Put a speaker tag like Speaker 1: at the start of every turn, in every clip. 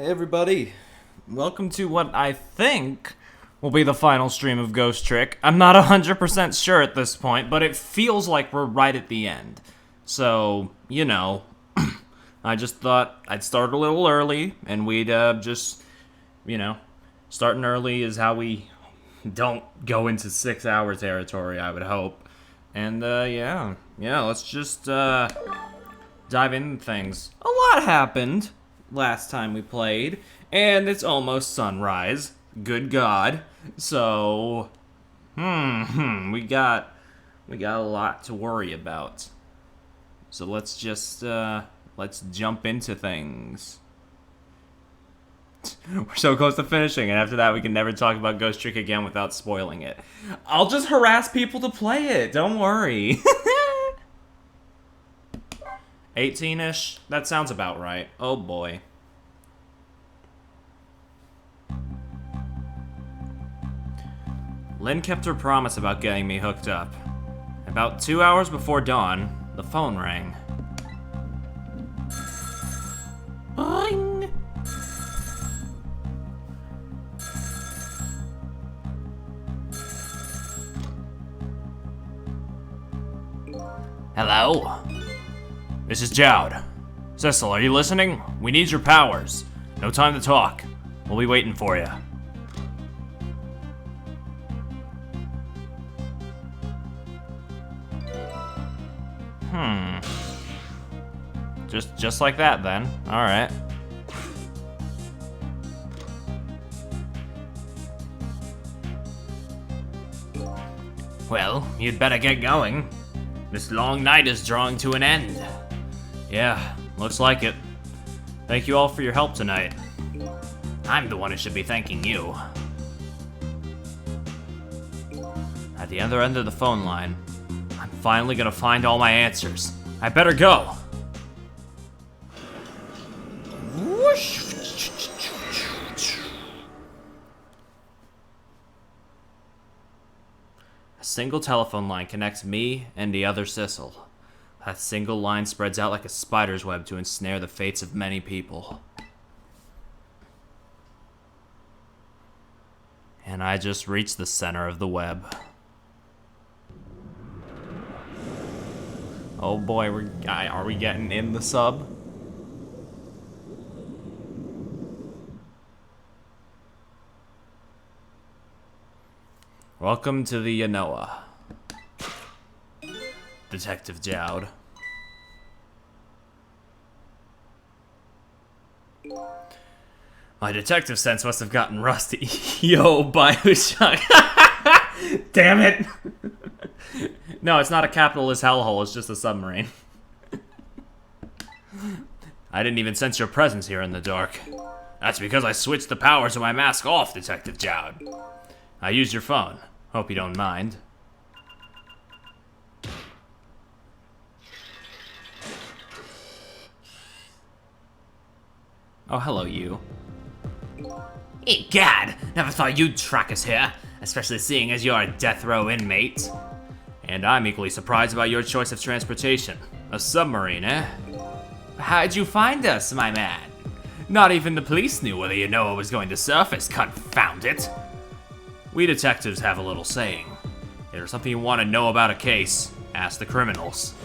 Speaker 1: everybody. Welcome to what I think will be the final stream of Ghost Trick. I'm not 100% sure at this point, but it feels like we're right at the end. So, you know, I just thought I'd start a little early, and we'd just, you know, starting early is how we don't go into 6-hour territory, I would hope. And, yeah, let's just, dive into things. A lot happened last time we played, and it's almost sunrise. Good God. So, we got a lot to worry about. So let's just, let's jump into things. We're so close to finishing, and after that we can never talk about Ghost Trick again without spoiling it. I'll just harass people to play it, don't worry. 18-ish? That sounds about right. Oh boy. Lynn kept her promise about getting me hooked up. About 2 hours before dawn, the phone rang. Boing! Hello? This is Jowd. Cecil, are you listening? We need your powers. No time to talk. We'll be waiting for you. Just like that then. Alright. Well, you'd better get going. This long night is drawing to an end. Yeah, looks like it. Thank you all for your help tonight. I'm the one who should be thanking you. At the other end of the phone line, I'm finally gonna find all my answers. I better go. Whoosh. A single telephone line connects me and the other Cecil. That single line spreads out like a spider's web to ensnare the fates of many people. And I just reached the center of the web. Oh boy, are we getting in the sub? Welcome to the Yanoa. Detective Jowd. My detective sense must have gotten rusty. Yo, Bioshock. Damn it. No, it's not a capitalist hellhole, it's just a submarine. I didn't even sense your presence here in the dark. That's because I switched the powers of my mask off, Detective Jowd. I used your phone. Hope you don't mind. Oh, hello, you. Egad! Never thought you'd track us here, especially seeing as you're a death row inmate. And I'm equally surprised about your choice of transportation. A submarine, eh? How'd you find us, my man? Not even the police knew whether Yanoa was going to surface, confound it! We detectives have a little saying. If there's something you want to know about a case, ask the criminals.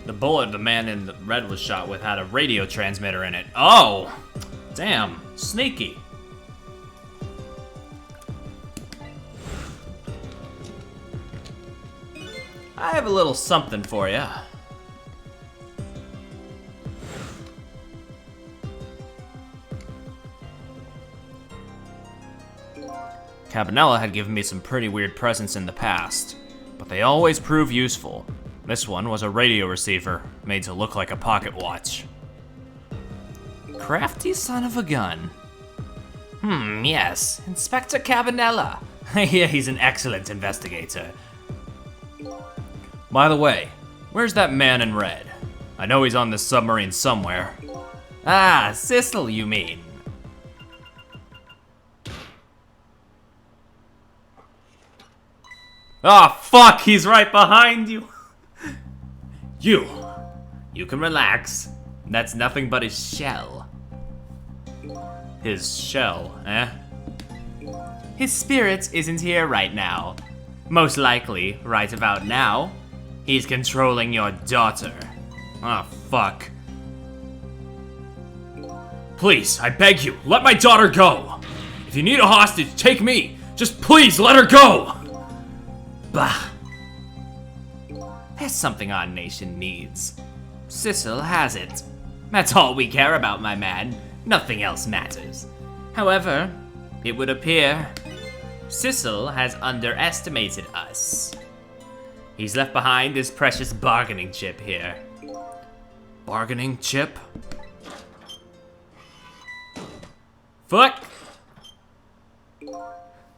Speaker 1: The bullet the man in the red was shot with had a radio transmitter in it. Oh! Damn, sneaky. I have a little something for you. Cabanela had given me some pretty weird presents in the past, but they always prove useful. This one was a radio receiver, made to look like a pocket watch. Crafty son of a gun. Yes, Inspector Cabanela. Yeah, he's an excellent investigator. By the way, where's that man in red? I know he's on this submarine somewhere. Ah, Cecil, you mean? Oh, fuck, he's right behind you. You can relax. That's nothing but his shell. His shell, eh? His spirit isn't here right now. Most likely, right about now, he's controlling your daughter. Oh, fuck. Please, I beg you, let my daughter go. If you need a hostage, take me. Just please let her go. Bah. There's something our nation needs. Sissel has it. That's all we care about, my man. Nothing else matters. However, it would appear Sissel has underestimated us. He's left behind his precious bargaining chip here. Bargaining chip? Fuck!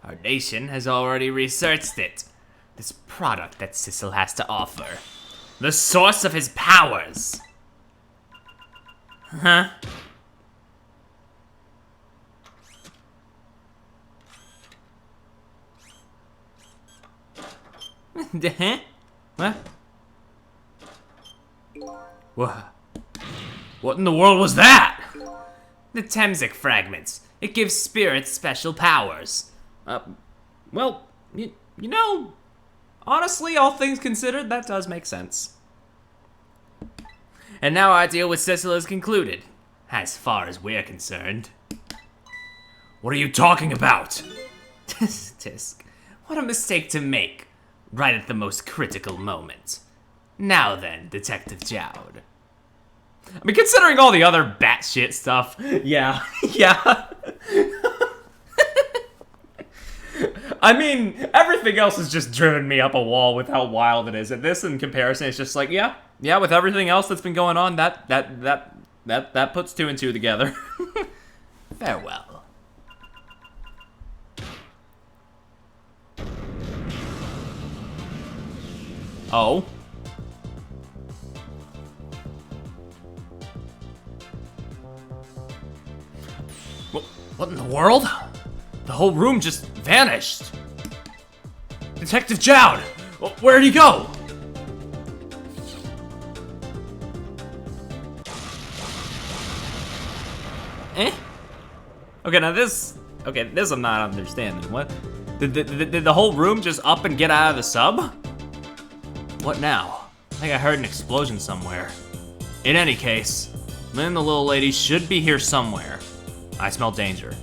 Speaker 1: Our nation has already researched it. This product that Sissel has to offer. The source of his powers. Huh? Huh? What? What in the world was that? The Temsic fragments. It gives spirits special powers. Well, you know, honestly, all things considered, that does make sense. And now our deal with Sissel is concluded, as far as we're concerned. What are you talking about? Tisk, what a mistake to make, right at the most critical moment. Now then, Detective Jowd. I mean, considering all the other batshit stuff, yeah. I mean, everything else has just driven me up a wall with how wild it is. And this, in comparison, is just like, yeah, with everything else that's been going on, that puts two and two together. Farewell. Oh. What in the world? The whole room just vanished. Detective Jowd! Where'd he go? Eh? Okay, now this I'm not understanding. What? Did the whole room just up and get out of the sub? What now? I think I heard an explosion somewhere. In any case, Lynn and the little lady should be here somewhere. I smell danger.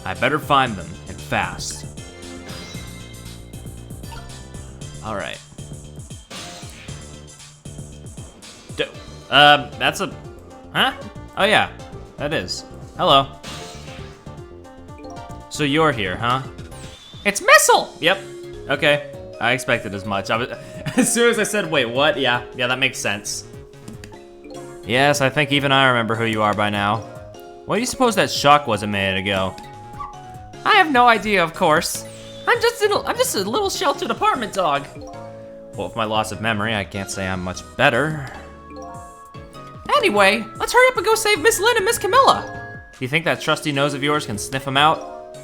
Speaker 1: I better find them, and fast. Alright. That's a... Huh? Oh yeah, that is. Hello. So you're here, huh? It's Missile! Yep. Okay. I expected as much. As soon as I said, wait, what? Yeah, that makes sense. Yes, I think even I remember who you are by now. What do you suppose that shock was a minute ago? I have no idea, of course. I'm just a little sheltered apartment dog. Well, with my loss of memory, I can't say I'm much better. Anyway, let's hurry up and go save Miss Lynn and Miss Camilla. Do you think that trusty nose of yours can sniff them out?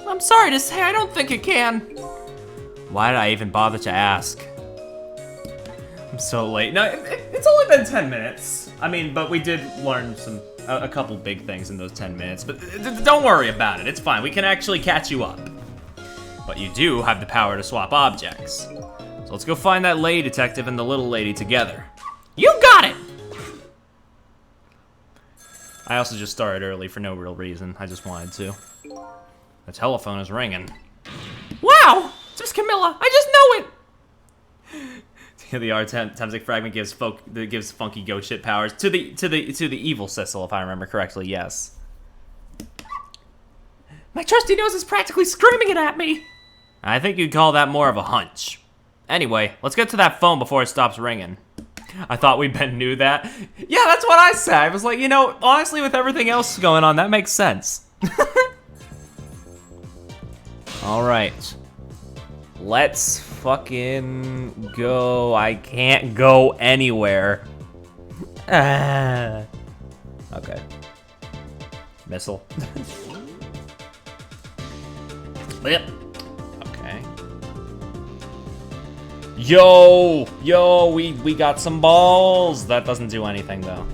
Speaker 1: I'm sorry to say, I don't think it can. Why did I even bother to ask? I'm so late. No, it's only been 10 minutes. I mean, but we did learn a couple big things in those 10 minutes, but don't worry about it, it's fine. We can actually catch you up. But you do have the power to swap objects. So let's go find that lady detective and the little lady together. You got it! I also just started early for no real reason. I just wanted to. The telephone is ringing. Wow! It's Miss Camilla, I just know it! The Temsic fragment gives funky ghost shit powers to the evil Sissel, if I remember correctly. Yes. My trusty nose is practically screaming it at me. I think you'd call that more of a hunch. Anyway, let's get to that phone before it stops ringing. I thought we knew that. Yeah, that's what I said. I was like, you know, honestly, with everything else going on, that makes sense. All right. Let's fucking go. I can't go anywhere. Okay. Missile. Yep. Okay. Yo, we got some balls. That doesn't do anything though.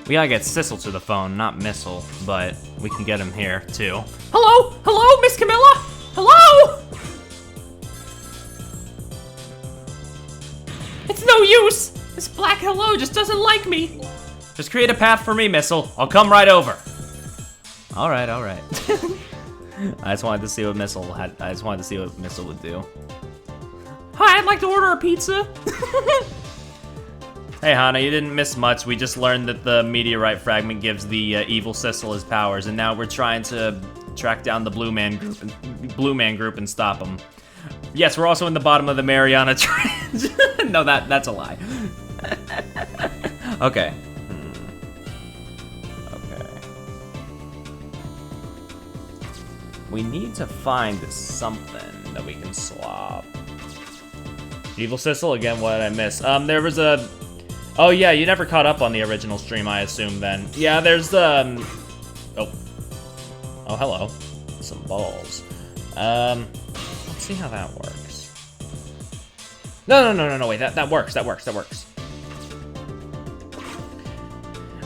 Speaker 1: We gotta get Sissel to the phone, not Missile, but we can get him here too. Hello, Miss Camilla? Hello? It's no use. This black hello just doesn't like me. Just create a path for me, Missile. I'll come right over. All right. I just wanted to see what Missile would do. Hi, I'd like to order a pizza. Hey, Hana, you didn't miss much. We just learned that the meteorite fragment gives the evil Sissel his powers, and now we're trying to track down the Blue Man group and stop them. Yes, we're also in the bottom of the Mariana Trench. No, that's a lie. Okay. Okay. We need to find something that we can swap. Evil Sissel, again, what did I miss? There was a... Oh yeah, you never caught up on the original stream, I assume then. Yeah, there's Oh, hello. Some balls. Let's see how that works. No, wait, that works.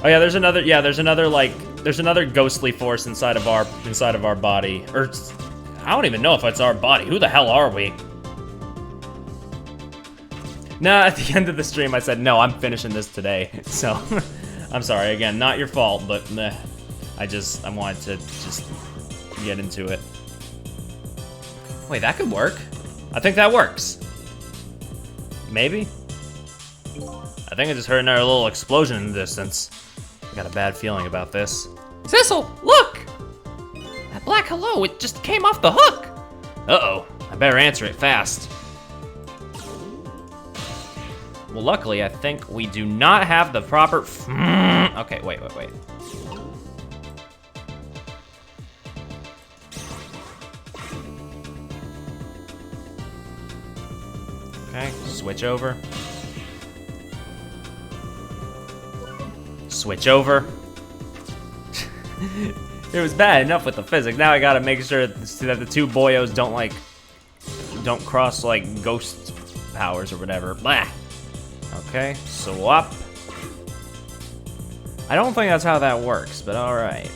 Speaker 1: Oh yeah, there's another ghostly force inside of our body. Or I don't even know if it's our body. Who the hell are we? Nah, at the end of the stream I said, no, I'm finishing this today. So, I'm sorry, again, not your fault, but I wanted to just get into it. Wait, that could work. I think that works. Maybe? I think I just heard another little explosion in the distance. I got a bad feeling about this. Sissel, look! That black hello, it just came off the hook! Uh-oh, I better answer it fast. Well, luckily, I think we do not have the proper... Okay, wait. Okay, switch over. It was bad enough with the physics. Now I gotta make sure that the two boyos don't cross, like, ghost powers or whatever. Blah. Okay, swap. I don't think that's how that works, but alright.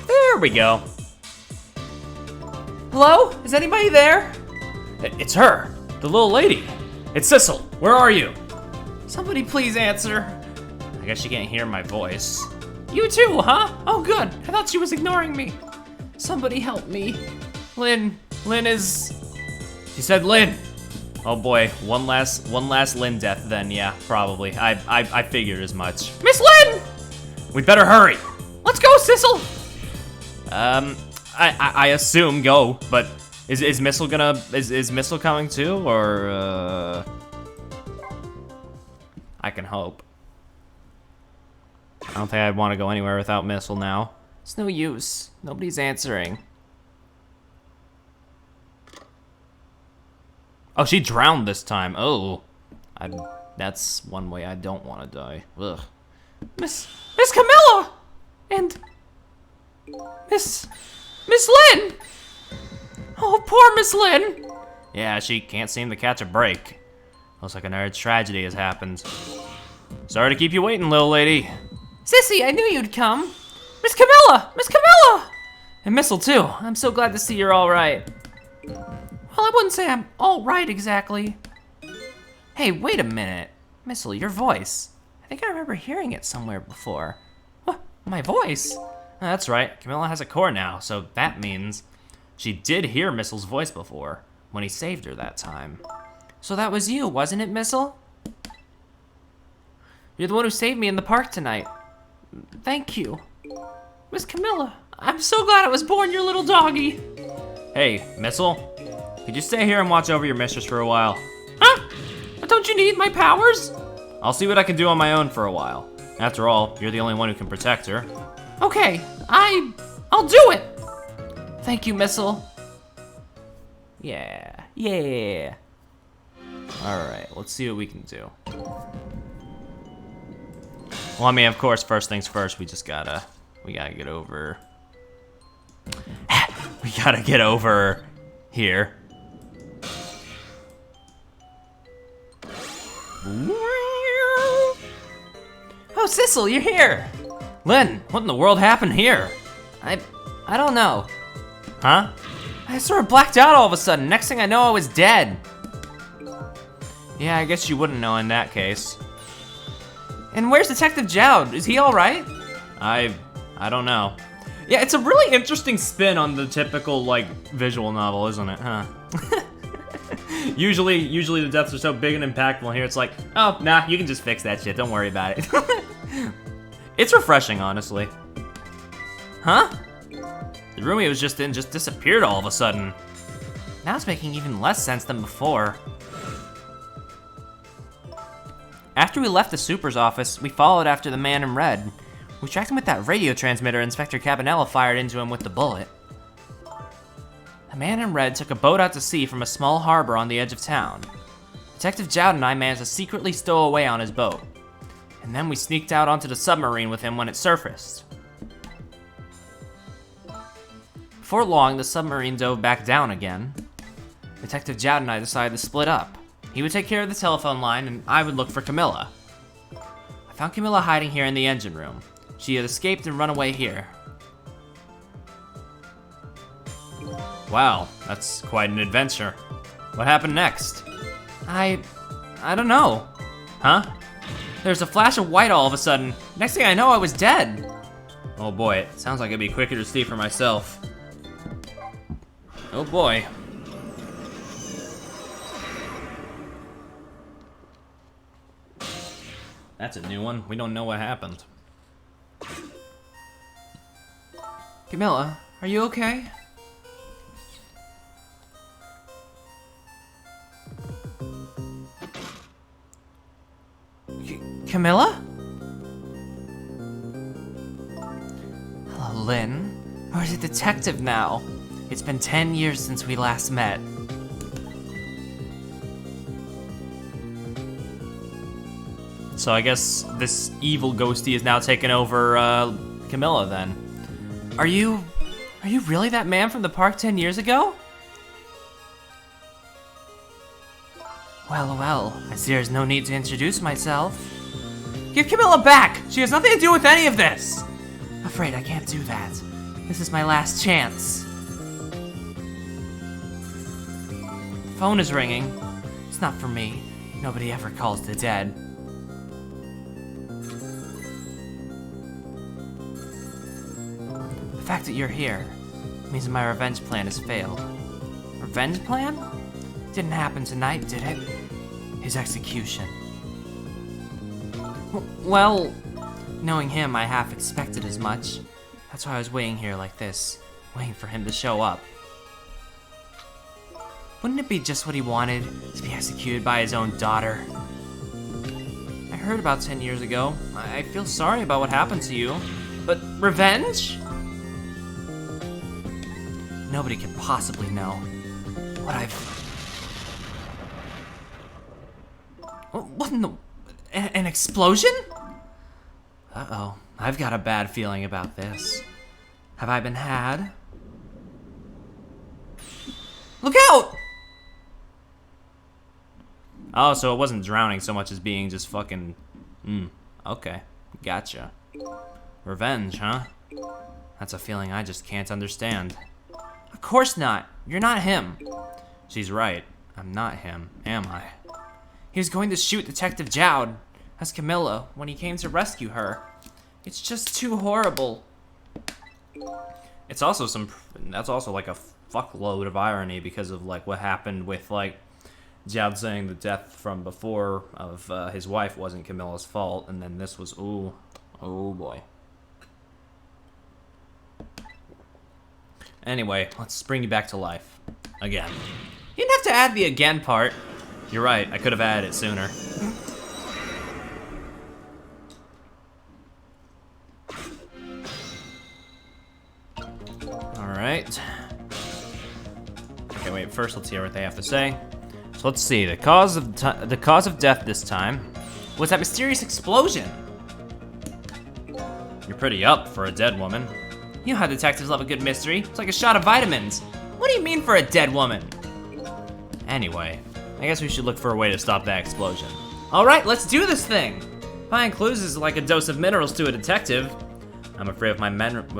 Speaker 1: There we go. Hello? Is anybody there? It's her, the little lady. It's Sissel. Where are you? Somebody please answer. I guess she can't hear my voice. You too, huh? Oh good. I thought she was ignoring me. Somebody help me. Lynn is... She said Lynn. Oh boy, one last Lynn death then, yeah, probably. I figured as much. Miss Lynn! We'd better hurry. Let's go, Sissel! I assume go, but is Missile coming too, or I can hope. I don't think I'd want to go anywhere without Missile now. It's no use. Nobody's answering. Oh, she drowned this time. Oh, that's one way I don't want to die. Ugh. Miss Camilla, and Miss Lynn. Oh, poor Miss Lynn. Yeah, she can't seem to catch a break. Looks like another tragedy has happened. Sorry to keep you waiting, little lady. Sissy, I knew you'd come. Miss Camilla, and Missile too. I'm so glad to see you're all right. Well, I wouldn't say I'm all right exactly. Hey, wait a minute. Missile, your voice. I think I remember hearing it somewhere before. What? My voice? That's right. Camilla has a core now, so that means she did hear Missile's voice before, when he saved her that time. So that was you, wasn't it, Missile? You're the one who saved me in the park tonight. Thank you. Miss Camilla, I'm so glad I was born your little doggy. Hey, Missile. Could you stay here and watch over your mistress for a while? Huh? But don't you need my powers? I'll see what I can do on my own for a while. After all, you're the only one who can protect her. Okay, I'll do it. Thank you, Missile. Yeah. All right, let's see what we can do. Well, I mean, of course, first things first, we gotta get over... we gotta get over here. Oh, Sissel, you're here! Lynn, what in the world happened here? I don't know. Huh? I sort of blacked out all of a sudden. Next thing I know, I was dead. Yeah, I guess you wouldn't know in that case. And where's Detective Jowd? Is he all right? I don't know. Yeah, it's a really interesting spin on the typical, like, visual novel, isn't it, huh? Usually the deaths are so big and impactful. Here it's like, oh, nah, you can just fix that shit. Don't worry about it. It's refreshing, honestly. Huh? The room he was just in just disappeared all of a sudden. Now it's making even less sense than before. After we left the super's office, we followed after the man in red. We tracked him with that radio transmitter Inspector Cabanela fired into him with the bullet. The man in red took a boat out to sea from a small harbor on the edge of town. Detective Jowd and I managed to secretly stow away on his boat. And then we sneaked out onto the submarine with him when it surfaced. Before long, the submarine dove back down again. Detective Jowd and I decided to split up. He would take care of the telephone line, and I would look for Camilla. I found Camilla hiding here in the engine room. She had escaped and run away here. Wow, that's quite an adventure. What happened next? I don't know. Huh? There's a flash of white all of a sudden. Next thing I know, I was dead. Oh boy, it sounds like it'd be quicker to see for myself. Oh boy. That's a new one. We don't know what happened. Camilla, are you okay? Camilla? Hello, Lynn. Where's the detective now? It's been 10 years since we last met. So I guess this evil ghosty is now taking over Camilla then. Are you really that man from the park 10 years ago? Well, I see there's no need to introduce myself. Give Camilla back! She has nothing to do with any of this! Afraid I can't do that. This is my last chance. The phone is ringing. It's not for me. Nobody ever calls the dead. The fact that you're here means my revenge plan has failed. Revenge plan? Didn't happen tonight, did it? His execution. Well, knowing him, I half expected as much. That's why I was waiting here like this, waiting for him to show up. Wouldn't it be just what he wanted, to be executed by his own daughter? I heard about 10 years ago. I feel sorry about what happened to you, but revenge? Nobody could possibly know what What in the... An explosion? Uh-oh. I've got a bad feeling about this. Have I been had? Look out! Oh, so it wasn't drowning so much as being just fucking... okay. Gotcha. Revenge, huh? That's a feeling I just can't understand. Of course not. You're not him. She's right. I'm not him, am I? He was going to shoot Detective Jowd as Camilla when he came to rescue her. It's just too horrible. It's also that's also like a fuckload of irony because of like what happened with like Jowd saying the death from before of his wife wasn't Camilla's fault, and then this was, oh boy. Anyway, let's bring you back to life. Again. You didn't have to add the again part. You're right, I could have added it sooner. Alright. Okay, wait, first let's hear what they have to say. So let's see, the cause of death this time was that mysterious explosion. You're pretty up for a dead woman. You know how detectives love a good mystery. It's like a shot of vitamins. What do you mean for a dead woman? Anyway, I guess we should look for a way to stop that explosion. All right, let's do this thing. Finding clues is like a dose of minerals to a detective. I'm afraid with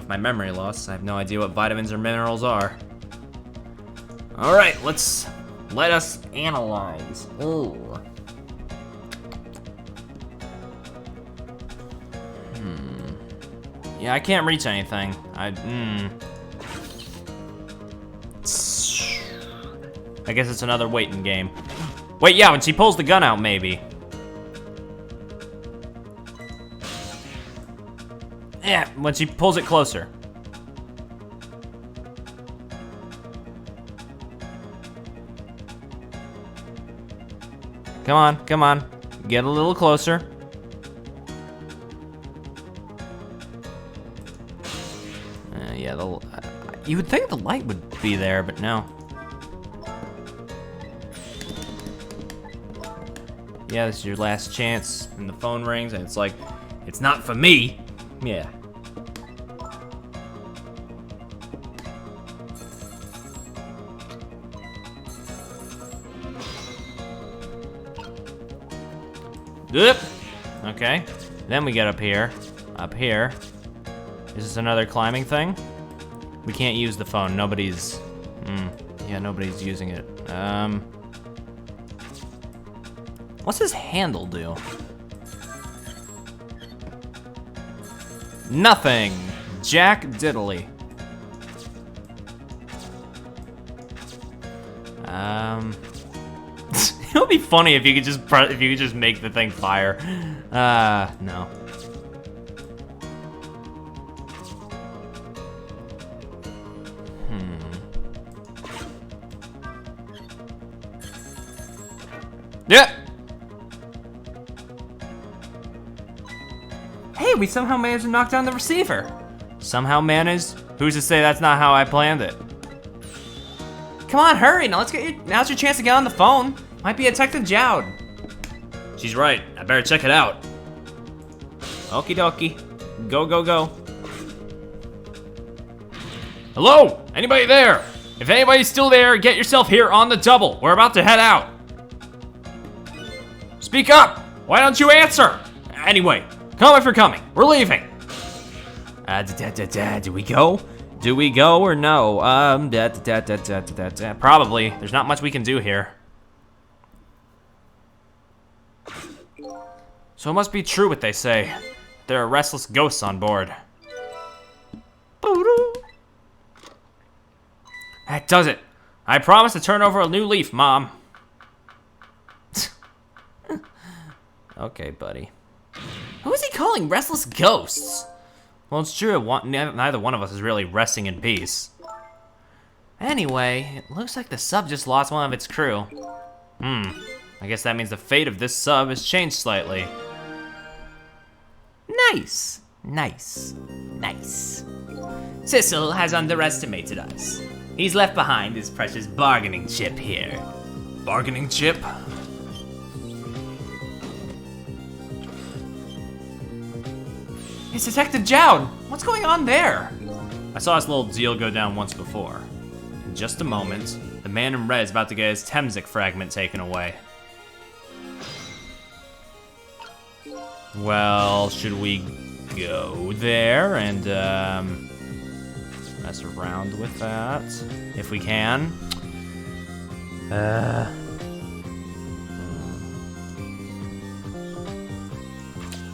Speaker 1: my memory loss, I have no idea what vitamins or minerals are. All right, let us analyze. Ooh. Yeah, I can't reach anything. I guess it's another waiting game. Wait, yeah, when she pulls the gun out, maybe. Yeah, when she pulls it closer. Come on. Get a little closer. Yeah, you would think the light would be there, but no. Yeah, this is your last chance. And the phone rings, and it's like, it's not for me. Yeah. Yep. Okay. Then we get up here. Up here. Is this another climbing thing? We can't use the phone. Nobody's... yeah, nobody's using it. What's his handle do? Nothing. Jack Diddley. It would be funny if you could just make the thing fire. No. Yeah. Hey, we somehow managed to knock down the receiver. Somehow managed? Who's to say that's not how I planned it? Come on, hurry! Now now's your chance to get on the phone. Might be Detective Jowd. She's right. I better check it out. Okie dokie. Go, go, go. Hello? Anybody there? If anybody's still there, get yourself here on the double. We're about to head out. Speak up! Why don't you answer? Anyway, come if you're coming. We're leaving. Do we go? Do we go or no? Probably. There's not much we can do here. So it must be true what they say. There are restless ghosts on board. That does it. I promise to turn over a new leaf, Mom. Okay, buddy. Who is he calling restless ghosts? Well, it's true, neither one of us is really resting in peace. Anyway, it looks like the sub just lost one of its crew. I guess that means the fate of this sub has changed slightly. Nice, nice, nice. Sissel has underestimated us. He's left behind his precious bargaining chip here. Bargaining chip? It's Detective Jowd! What's going on there? I saw this little deal go down once before. In just a moment, the man in red is about to get his Temzik fragment taken away. Well, should we go there and mess around with that? If we can.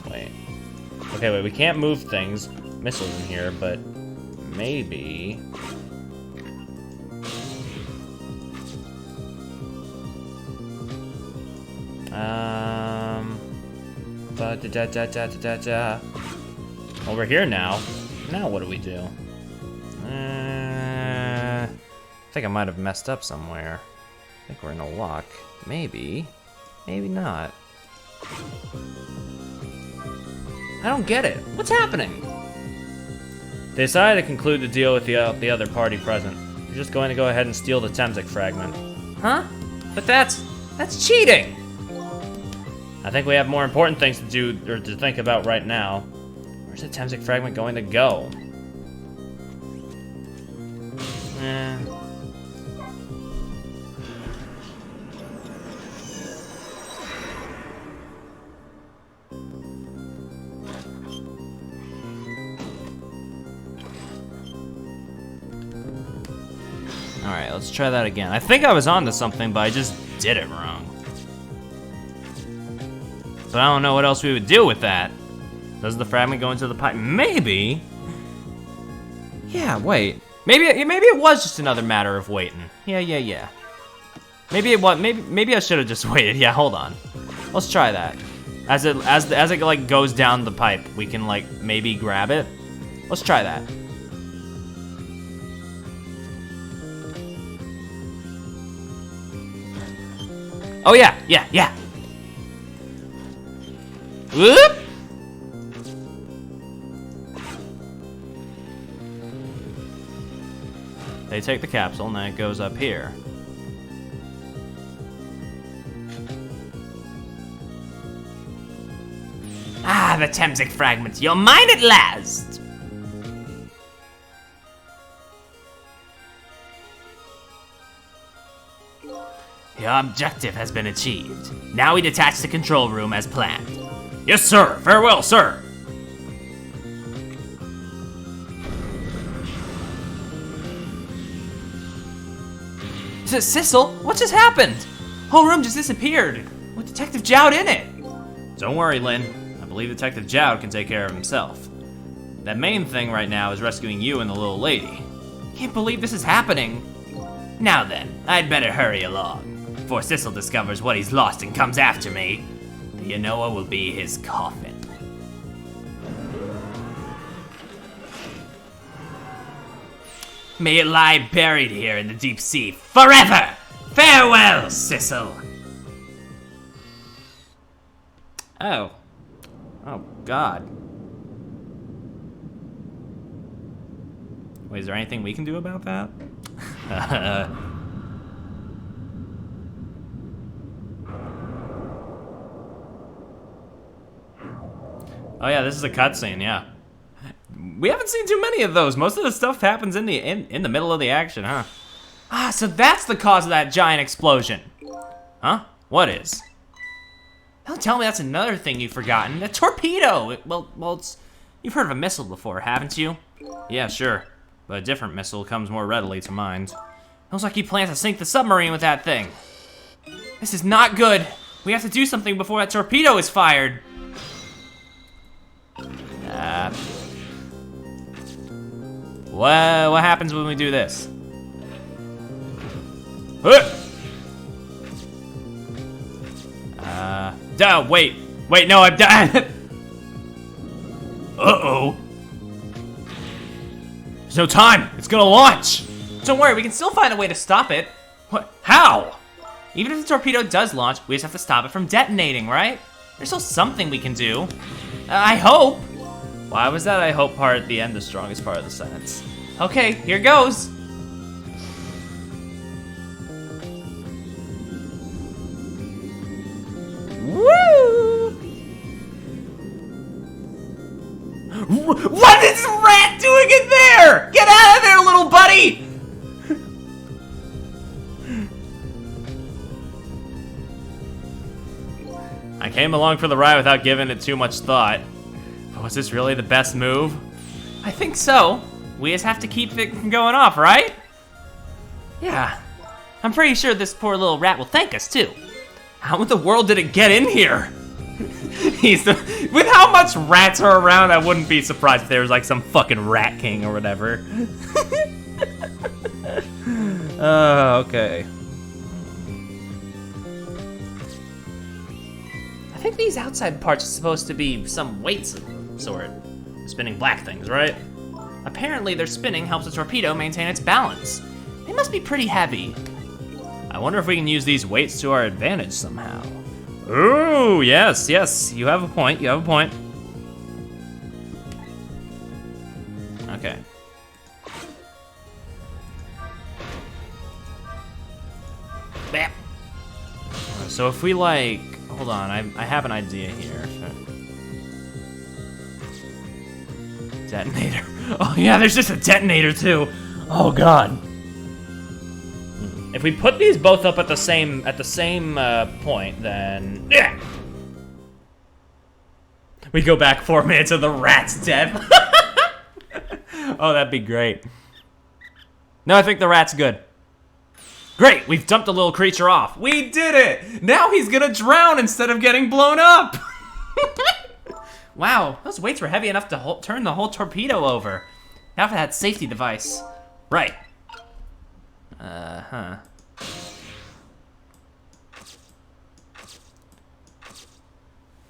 Speaker 1: Wait. Okay, wait, we can't move things. Missiles in here, but maybe... Well, we're here now. Now what do we do? I think I might have messed up somewhere. I think we're in a lock. Maybe. Maybe not. I don't get it. What's happening? They decided to conclude the deal with the other party present. You're just going to go ahead and steal the Temzik fragment. Huh? But that's cheating! I think we have more important things to do or to think about right now. Or Where's the Temsik fragment going to go? Alright, let's try that again. I think I was onto something, but I just did it wrong. So I don't know what else we would do with that. Does the fragment go into the pipe? Maybe. Yeah, wait. Maybe it was just another matter of waiting. Yeah. Maybe it was. Maybe I should have just waited. Yeah, hold on. Let's try that. As it like goes down the pipe, we can like maybe grab it. Let's try that. Oh yeah. Whoop! They take the capsule and then it goes up here. Ah, the Temsik fragment. You're mine at last! Your objective has been achieved. Now we detach the control room as planned. Yes, sir. Farewell, sir. Sissel, what just happened? Whole room just disappeared with Detective Jowd in it. Don't worry, Lynn. I believe Detective Jowd can take care of himself. That main thing right now is rescuing you and the little lady. Can't believe this is happening. Now then, I'd better hurry along. Before Sissel discovers what he's lost and comes after me, the Yanoa will be his coffin. May it lie buried here in the deep sea forever! Farewell, Sissel! Oh. Oh, God. Wait, is there anything we can do about that? Oh yeah, this is a cutscene, yeah. We haven't seen too many of those. Most of the stuff happens in the middle of the action, huh? Ah, so that's the cause of that giant explosion. Huh? What is? Don't tell me that's another thing you've forgotten. A torpedo! You've heard of a missile before, haven't you? Yeah, sure. But a different missile comes more readily to mind. Looks like he plans to sink the submarine with that thing. This is not good. We have to do something before that torpedo is fired. What happens when we do this? Wait, no, I'm done. Uh-oh. There's no time, it's gonna launch. Don't worry, we can still find a way to stop it. What, how? Even if the torpedo does launch, we just have to stop it from detonating, right? There's still something we can do. I hope. Why was that I hope part at the end the strongest part of the sentence? Okay, here goes. Woo! What is Rat doing in there? Get out of there, little buddy! I came along for the ride without giving it too much thought. But was this really the best move? I think so. We just have to keep it from going off, right? Yeah. I'm pretty sure this poor little rat will thank us, too. How in the world did it get in here? With how much rats are around, I wouldn't be surprised if there was like some fucking rat king or whatever. Okay. I think these outside parts are supposed to be some weights of some sort. Spinning black things, right? Apparently their spinning helps the torpedo maintain its balance. They must be pretty heavy. I wonder if we can use these weights to our advantage somehow. Ooh, yes, you have a point, Okay. Bam. So if we like, hold on, I have an idea here. Detonator. Oh yeah, there's just a detonator too. Oh god. If we put these both up at the same point, then yeah. We go back 4 minutes and the rat's dead. Oh, that'd be great. No, I think the rat's good. Great, we've dumped the little creature off. We did it! Now he's gonna drown instead of getting blown up. Wow, those weights were heavy enough to turn the whole torpedo over. Now for that safety device. Right. Uh-huh.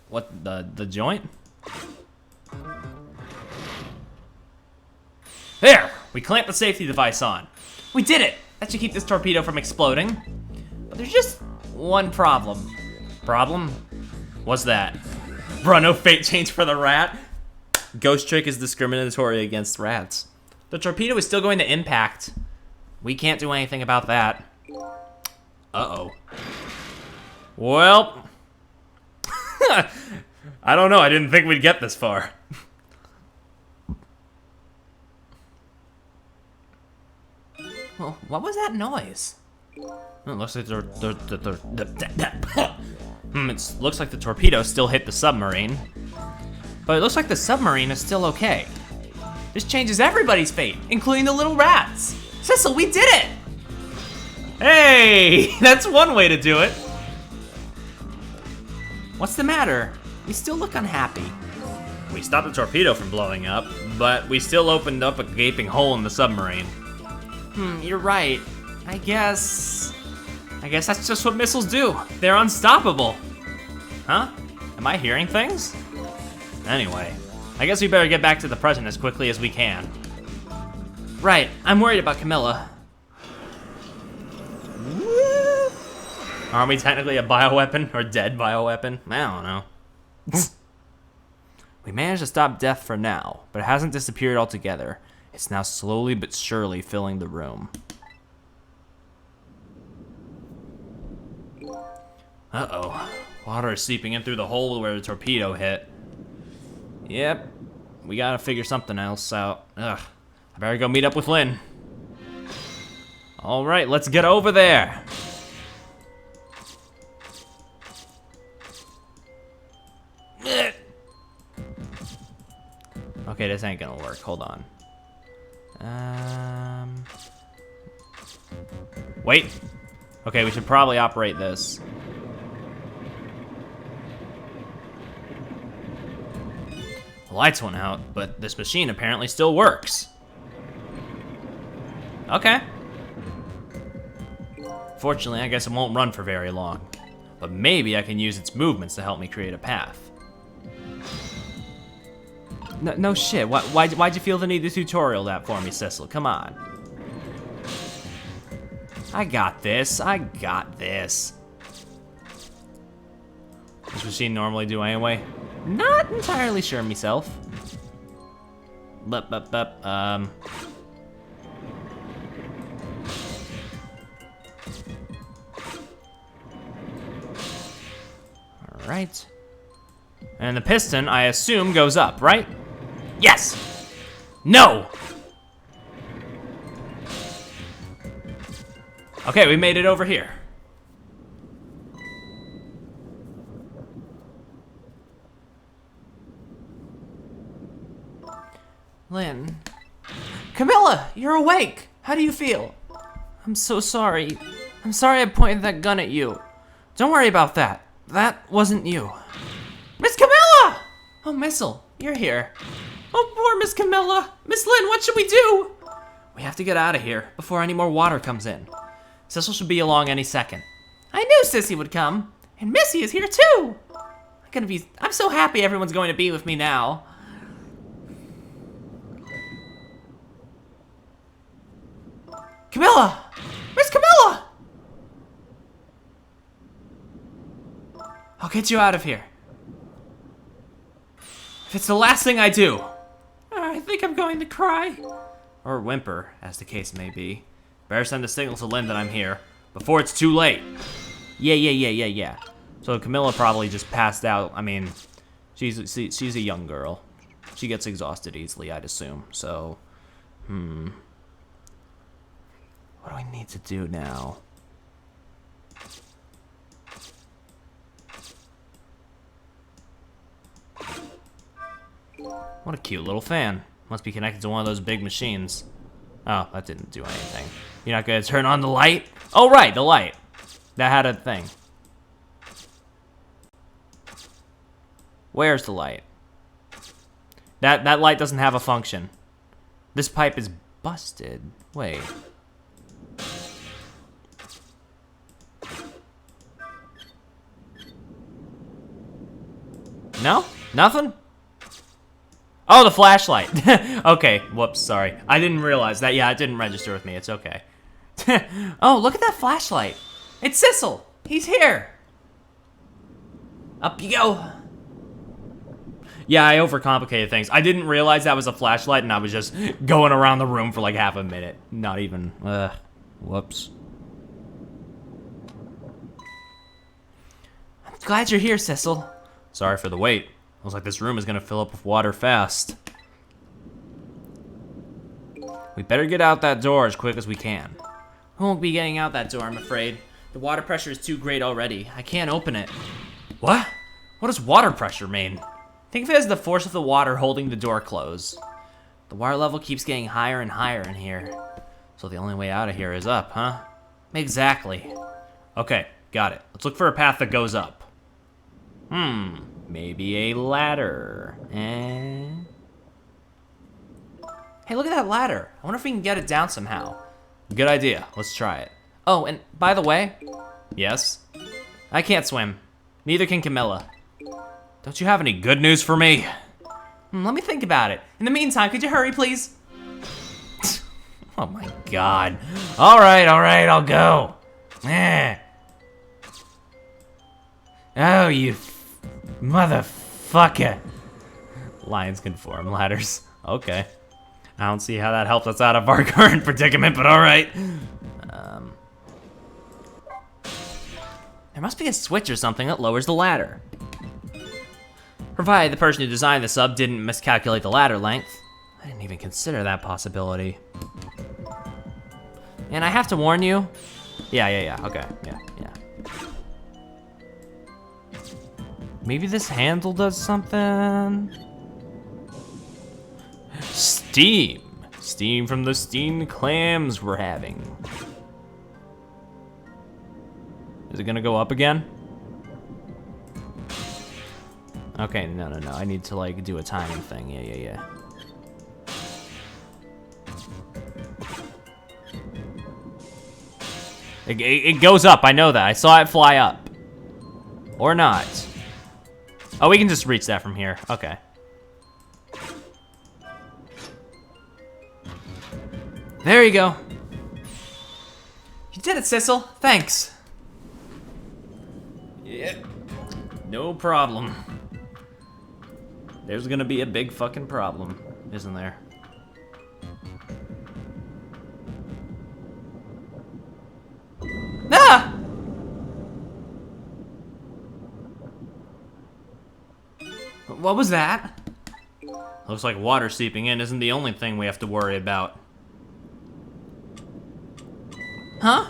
Speaker 1: What, the joint? There! We clamped the safety device on. We did it! That should keep this torpedo from exploding. But there's just one problem. Problem? What's that? Bruh, no fate change for the rat? Ghost Trick is discriminatory against rats. The torpedo is still going to impact. We can't do anything about that. Uh-oh. Well... I don't know, I didn't think we'd get this far. Well, what was that noise? It looks like it looks like the torpedo still hit the submarine. But it looks like the submarine is still okay. This changes everybody's fate, including the little rats. Cecil, we did it! Hey, that's one way to do it. What's the matter? You still look unhappy. We stopped the torpedo from blowing up, but we still opened up a gaping hole in the submarine. You're right. I guess that's just what missiles do. They're unstoppable. Huh? Am I hearing things? Anyway, I guess we better get back to the present as quickly as we can. Right, I'm worried about Camilla. Aren't we technically a bioweapon, or dead bioweapon? I don't know. We managed to stop death for now, but it hasn't disappeared altogether. It's now slowly but surely filling the room. Uh-oh. Water is seeping in through the hole where the torpedo hit. Yep. We gotta figure something else out. Ugh. I better go meet up with Lynn. Alright, let's get over there. Okay, this ain't gonna work. Hold on. Wait. Okay, we should probably operate this. The lights went out, but this machine apparently still works. Okay. Fortunately, I guess it won't run for very long. But maybe I can use its movements to help me create a path. No shit, why'd you feel the need to tutorial that for me, Cecil? Come on. I got this. This machine normally do anyway? Not entirely sure myself. Alright. And the piston, I assume, goes up, right? Yes! No! Okay, we made it over here. Lynn. Camilla, you're awake! How do you feel? I'm so sorry. I'm sorry I pointed that gun at you. Don't worry about that. That wasn't you. Miss Camilla! Oh, Missile, you're here. Oh, poor Miss Camilla. Miss Lynn, what should we do? We have to get out of here before any more water comes in. Cecil should be along any second. I knew Sissy would come. And Missy is here too. I'm so happy everyone's going to be with me now. Camilla! Miss Camilla! I'll get you out of here. If it's the last thing I do. I think I'm going to cry. Or whimper, as the case may be. Better send a signal to Lynn that I'm here, before it's too late. Yeah. So Camilla probably just passed out. I mean, she's a young girl. She gets exhausted easily, I'd assume. So, what do I need to do now? What a cute little fan. Must be connected to one of those big machines. Oh, that didn't do anything. You're not gonna turn on the light? Oh, right, the light. That had a thing. Where's the light? That light doesn't have a function. This pipe is busted. Wait. No? Nothing? Oh, the flashlight. Okay, whoops, sorry. I didn't realize that. Yeah, it didn't register with me. It's okay. Oh, look at that flashlight. It's Sissel. He's here. Up you go. Yeah, I overcomplicated things. I didn't realize that was a flashlight, and I was just going around the room for like half a minute. Not even. Whoops. I'm glad you're here, Sissel. Sorry for the wait. Looks like this room is gonna fill up with water fast. We better get out that door as quick as we can. We won't be getting out that door, I'm afraid. The water pressure is too great already. I can't open it. What? What does water pressure mean? Think of it as the force of the water holding the door closed. The water level keeps getting higher and higher in here. So the only way out of here is up, huh? Exactly. Okay, got it. Let's look for a path that goes up. Maybe a ladder. Hey, look at that ladder. I wonder if we can get it down somehow. Good idea. Let's try it. Oh, and by the way, yes? I can't swim. Neither can Camilla. Don't you have any good news for me? Let me think about it. In the meantime, could you hurry, please? Oh my god. All right, I'll go. Oh, you motherfucker. Lions can form ladders. Okay. I don't see how that helps us out of our current predicament, but all right. There must be a switch or something that lowers the ladder. Provided the person who designed the sub didn't miscalculate the ladder length. I didn't even consider that possibility. And I have to warn you. Yeah, okay, yeah. Maybe this handle does something? Steam. Steam from the steamed clams we're having. Is it gonna go up again? Okay, no. I need to like do a timing thing. Yeah. It goes up, I know that. I saw it fly up. Or not. Oh, we can just reach that from here. Okay. There you go. You did it, Sissel. Thanks. Yeah. No problem. There's gonna be a big fucking problem, isn't there? Ah! What was that? Looks like water seeping in isn't the only thing we have to worry about. Huh?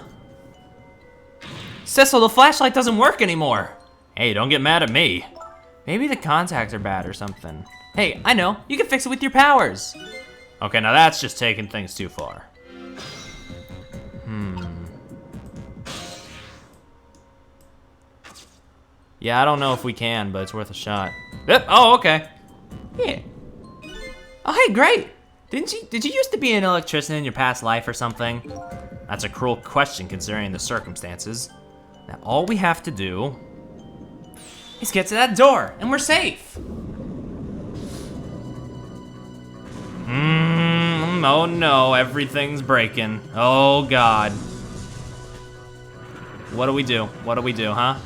Speaker 1: Sissel, the flashlight doesn't work anymore. Hey, don't get mad at me. Maybe the contacts are bad or something. Hey, I know. You can fix it with your powers. Okay, now that's just taking things too far. Yeah, I don't know if we can, but it's worth a shot. Yep. Oh, okay. Yeah. Oh, hey, great. Did you used to be an electrician in your past life or something? That's a cruel question considering the circumstances. Now, all we have to do is get to that door, and we're safe. Oh no, everything's breaking. Oh God. What do we do? What do we do, huh?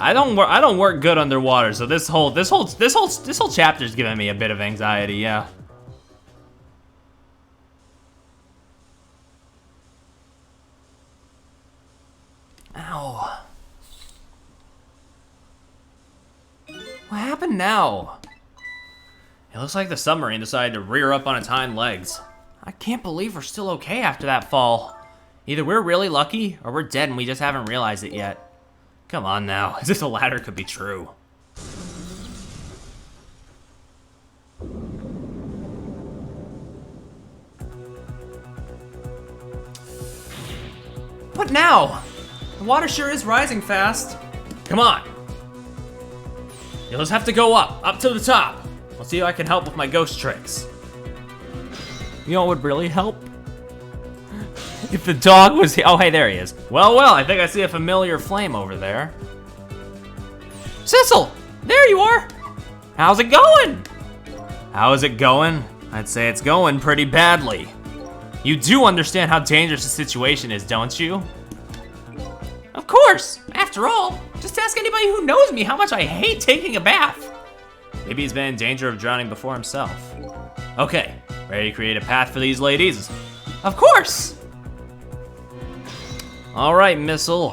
Speaker 1: I don't work good underwater, so this whole chapter's giving me a bit of anxiety, yeah. Ow. What happened now? It looks like the submarine decided to rear up on its hind legs. I can't believe we're still okay after that fall. Either we're really lucky, or we're dead and we just haven't realized it yet. Come on now, as if the latter could be true. What now? The water sure is rising fast. Come on. You'll just have to go up to the top. We'll see if I can help with my ghost tricks. You know what would really help? If the dog was here. Oh, hey, there he is. Well, I think I see a familiar flame over there. Sissel, there you are. How's it going? How is it going? I'd say it's going pretty badly. You do understand how dangerous the situation is, don't you? Of course. After all, just ask anybody who knows me how much I hate taking a bath. Maybe he's been in danger of drowning before himself. Okay, ready to create a path for these ladies? Of course. All right, Missile.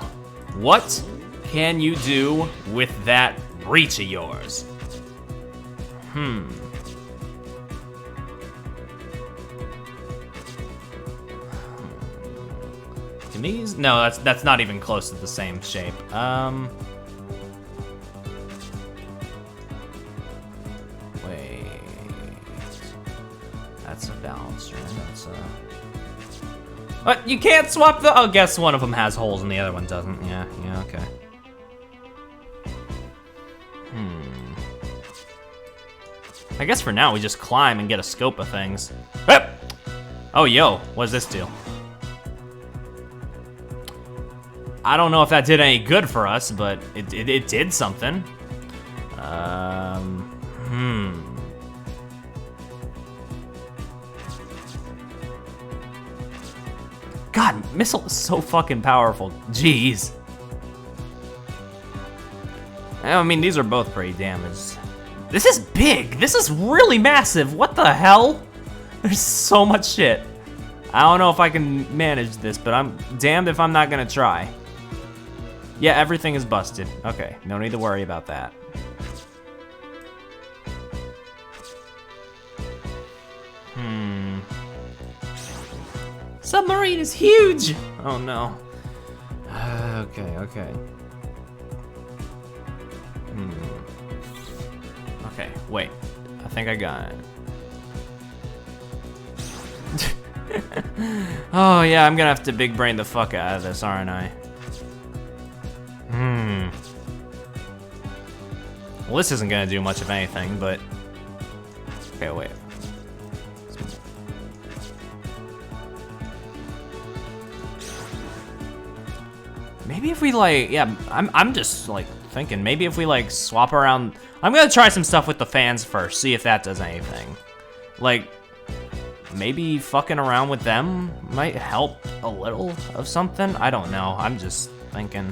Speaker 1: What can you do with that reach of yours? These? No, that's not even close to the same shape. Wait. That's a balancer. That's a. But you can't swap the. Oh, guess one of them has holes and the other one doesn't. Yeah, okay. I guess for now we just climb and get a scope of things. Oh, yo, what does this do? I don't know if that did any good for us, but it did something. God, Missile is so fucking powerful. Jeez. I mean, these are both pretty damaged. This is big. This is really massive. What the hell? There's so much shit. I don't know if I can manage this, but I'm damned if I'm not gonna try. Yeah, everything is busted. Okay, no need to worry about that. Submarine is huge! Oh no. Okay. Okay, wait. I think I got it. Oh yeah, I'm gonna have to big brain the fuck out of this, aren't I? Well, this isn't gonna do much of anything, but... Okay, wait. Maybe if we like, yeah, I'm just like thinking, maybe if we like swap around, I'm gonna try some stuff with the fans first, see if that does anything. Like, maybe fucking around with them might help a little of something? I don't know, I'm just thinking.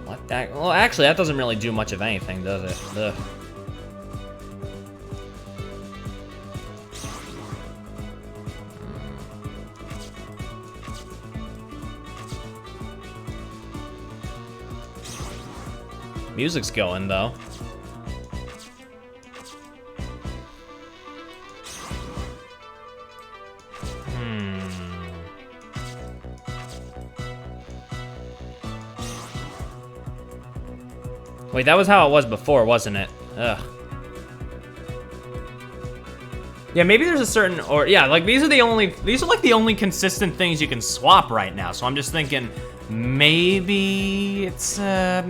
Speaker 1: What that? Well, actually, that doesn't really do much of anything, does it? Ugh. Music's going, though. Wait, that was how it was before, wasn't it? Ugh. Yeah, maybe there's a certain, or yeah, like these are like the only consistent things you can swap right now. So I'm just thinking, maybe it's, yeah,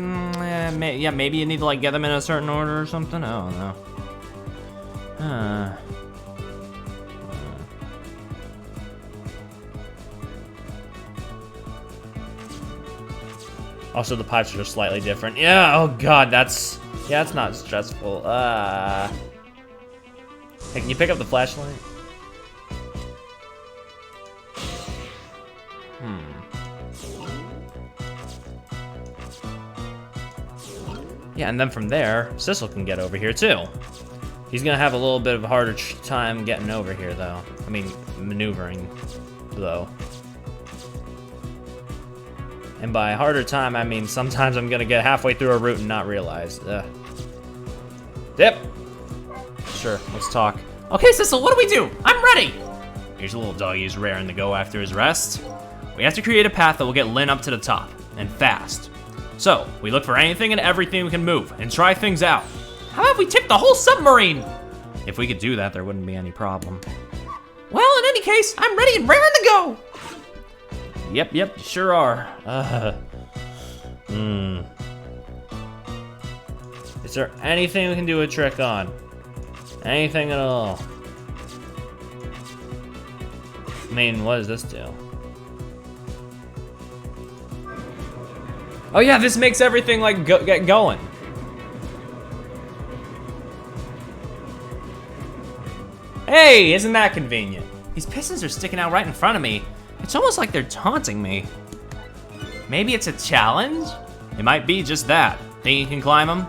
Speaker 1: maybe you need to like get them in a certain order or something. I don't know. Also, the pipes are just slightly different. Yeah, oh god, that's not stressful. Hey, can you pick up the flashlight? Yeah, and then from there, Sissel can get over here too. He's gonna have a little bit of a harder time getting over here, though. I mean, maneuvering, though. And by harder time, I mean sometimes I'm gonna get halfway through a route and not realize. Dip. Sure, let's talk. Okay, Sissel, what do we do? I'm ready. Here's a little doggy who's raring to go after his rest. We have to create a path that will get Lynn up to the top, and fast. So, we look for anything and everything we can move, and try things out. How about we tip the whole submarine? If we could do that, there wouldn't be any problem. Well, in any case, I'm ready and raring to go. Yep, sure are. Is there anything we can do a trick on? Anything at all? I mean, what does this do? Oh yeah, this makes everything like get going. Hey, isn't that convenient? These pistons are sticking out right in front of me. It's almost like they're taunting me. Maybe it's a challenge? It might be just that. Think you can climb them?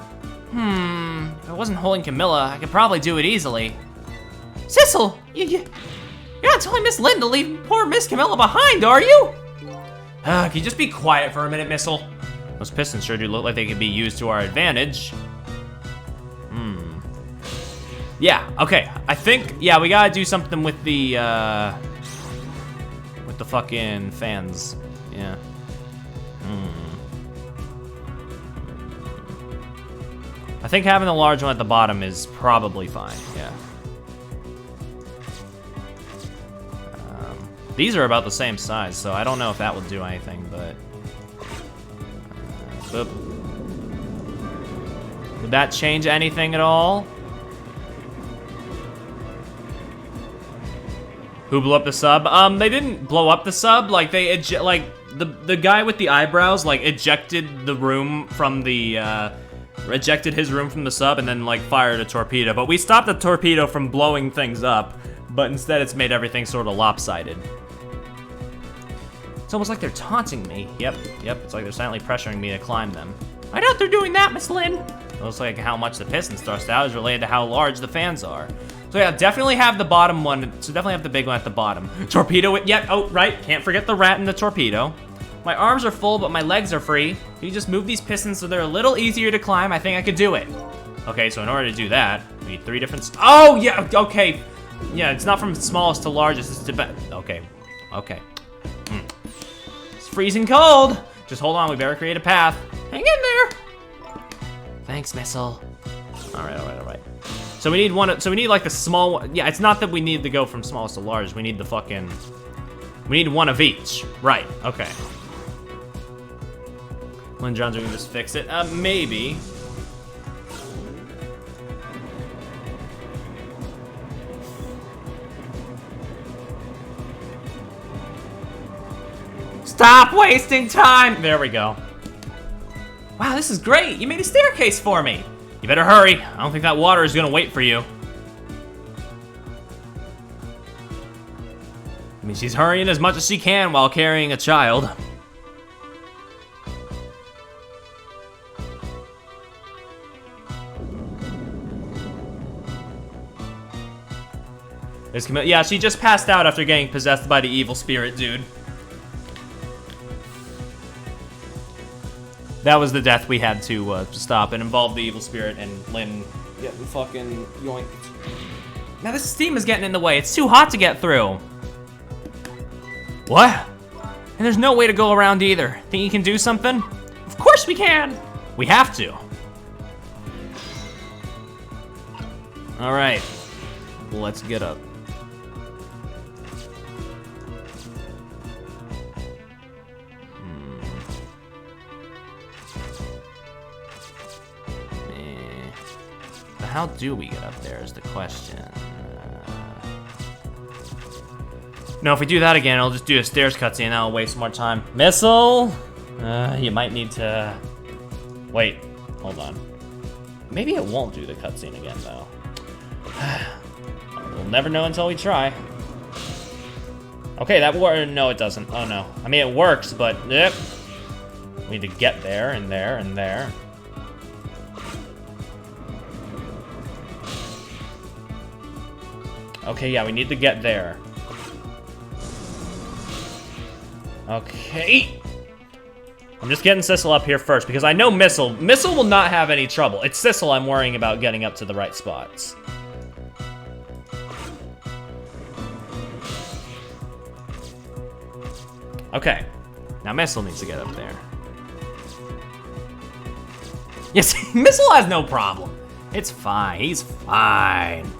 Speaker 1: If I wasn't holding Camilla, I could probably do it easily. Sissel, you're not telling Miss Lynn to leave poor Miss Camilla behind, are you? Can you just be quiet for a minute, Missile? Those pistons sure do look like they could be used to our advantage. Yeah, okay. I think, yeah, we gotta do something with the fucking fans. Yeah. I think having the large one at the bottom is probably fine, yeah. These are about the same size, so I don't know if that will do anything, but... boop. Would that change anything at all? Who blew up the sub? They didn't blow up the sub. Like they the guy with the eyebrows like ejected the room from the ejected his room from the sub and then like fired a torpedo. But we stopped the torpedo from blowing things up. But instead, it's made everything sort of lopsided. It's almost like they're taunting me. Yep. It's like they're silently pressuring me to climb them. I doubt they're doing that, Miss Lynn. It looks like how much the pistons thrust out is related to how large the fans are. So yeah, definitely have the bottom one. So definitely have the big one at the bottom. Torpedo it. Yep. Oh, right. Can't forget the rat and the torpedo. My arms are full, but my legs are free. Can you just move these pistons so they're a little easier to climb? I think I could do it. Okay, so in order to do that, we need 3 different... Oh, yeah, okay. Yeah, it's not from smallest to largest. It's to... Okay. It's freezing cold. Just hold on. We better create a path. Hang in there. Thanks, Missile. All right. So we need one. So we need like the small one. Yeah, it's not that we need to go from smallest to largest. We need the fucking. We need one of each. Right. Okay. Lynn Johns are gonna just fix it. Maybe. Stop wasting time! There we go. Wow, this is great! You made a staircase for me! You better hurry. I don't think that water is gonna wait for you. I mean, she's hurrying as much as she can while carrying a child. Yeah, she just passed out after getting possessed by the evil spirit, dude. That was the death we had to stop. It involved the evil spirit and Lynn getting fucking yoinked. Now this steam is getting in the way. It's too hot to get through. What? And there's no way to go around either. Think you can do something? Of course we can! We have to. All right, let's get up. How do we get up there is the question. No, if we do that again, I'll just do a stairs cutscene and that'll waste more time. Missile! You might need to... Wait, hold on. Maybe it won't do the cutscene again, though. We'll never know until we try. Okay, that worked. No, it doesn't. Oh, no. I mean, it works, but... Yep. We need to get there, and there, and there. Okay, yeah, we need to get there. Okay. I'm just getting Sissel up here first, because I know Missile will not have any trouble. It's Sissel I'm worrying about getting up to the right spots. Okay. Now Missile needs to get up there. Yes, Missile has no problem. It's fine. He's fine.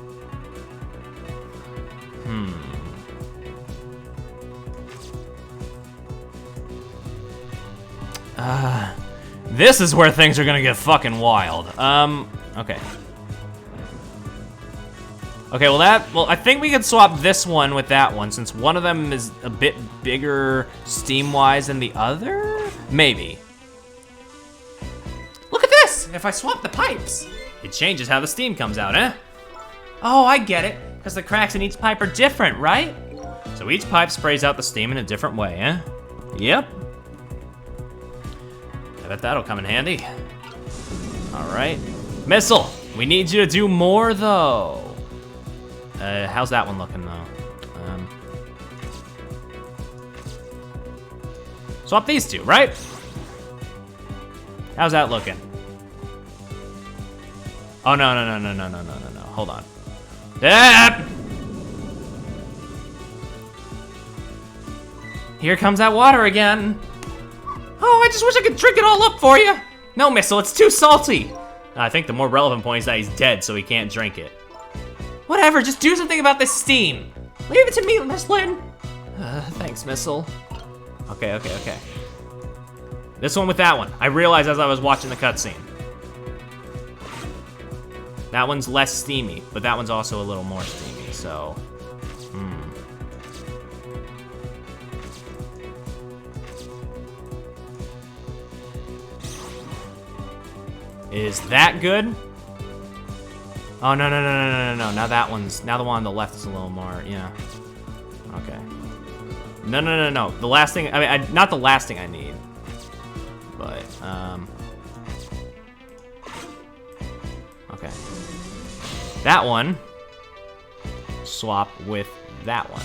Speaker 1: This is where things are gonna get fucking wild. Okay. Okay, well I think we could swap this one with that one, since one of them is a bit bigger steam-wise than the other? Maybe. Look at this! If I swap the pipes, it changes how the steam comes out, eh? Oh, I get it, because the cracks in each pipe are different, right? So each pipe sprays out the steam in a different way, eh? Yep. I bet that'll come in handy. All right. Missile, we need you to do more, though. How's that one looking, though? Swap these two, right? How's that looking? Oh, no. Hold on. Here comes that water again. Oh, I just wish I could drink it all up for you. No, Missile, it's too salty. I think the more relevant point is that he's dead, so he can't drink it. Whatever, just do something about this steam. Leave it to me, Miss Lynn. Thanks, Missile. Okay. This one with that one. I realized as I was watching the cutscene. That one's less steamy, but that one's also a little more steamy, so... Is that good? Oh, no. Now the one on the left is a little more, yeah. Okay. No. The last thing, not the last thing I need. But, okay. That one, swap with that one.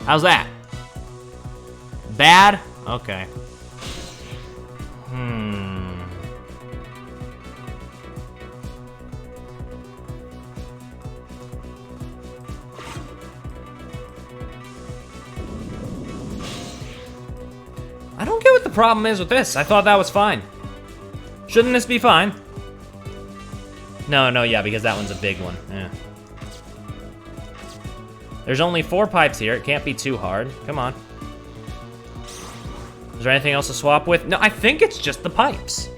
Speaker 1: How's that? Bad? Okay. I don't get what the problem is with this. I thought that was fine. Shouldn't this be fine? No, yeah, because that one's a big one. Yeah. There's only 4 pipes here. It can't be too hard. Come on. Is there anything else to swap with? No, I think it's just the pipes.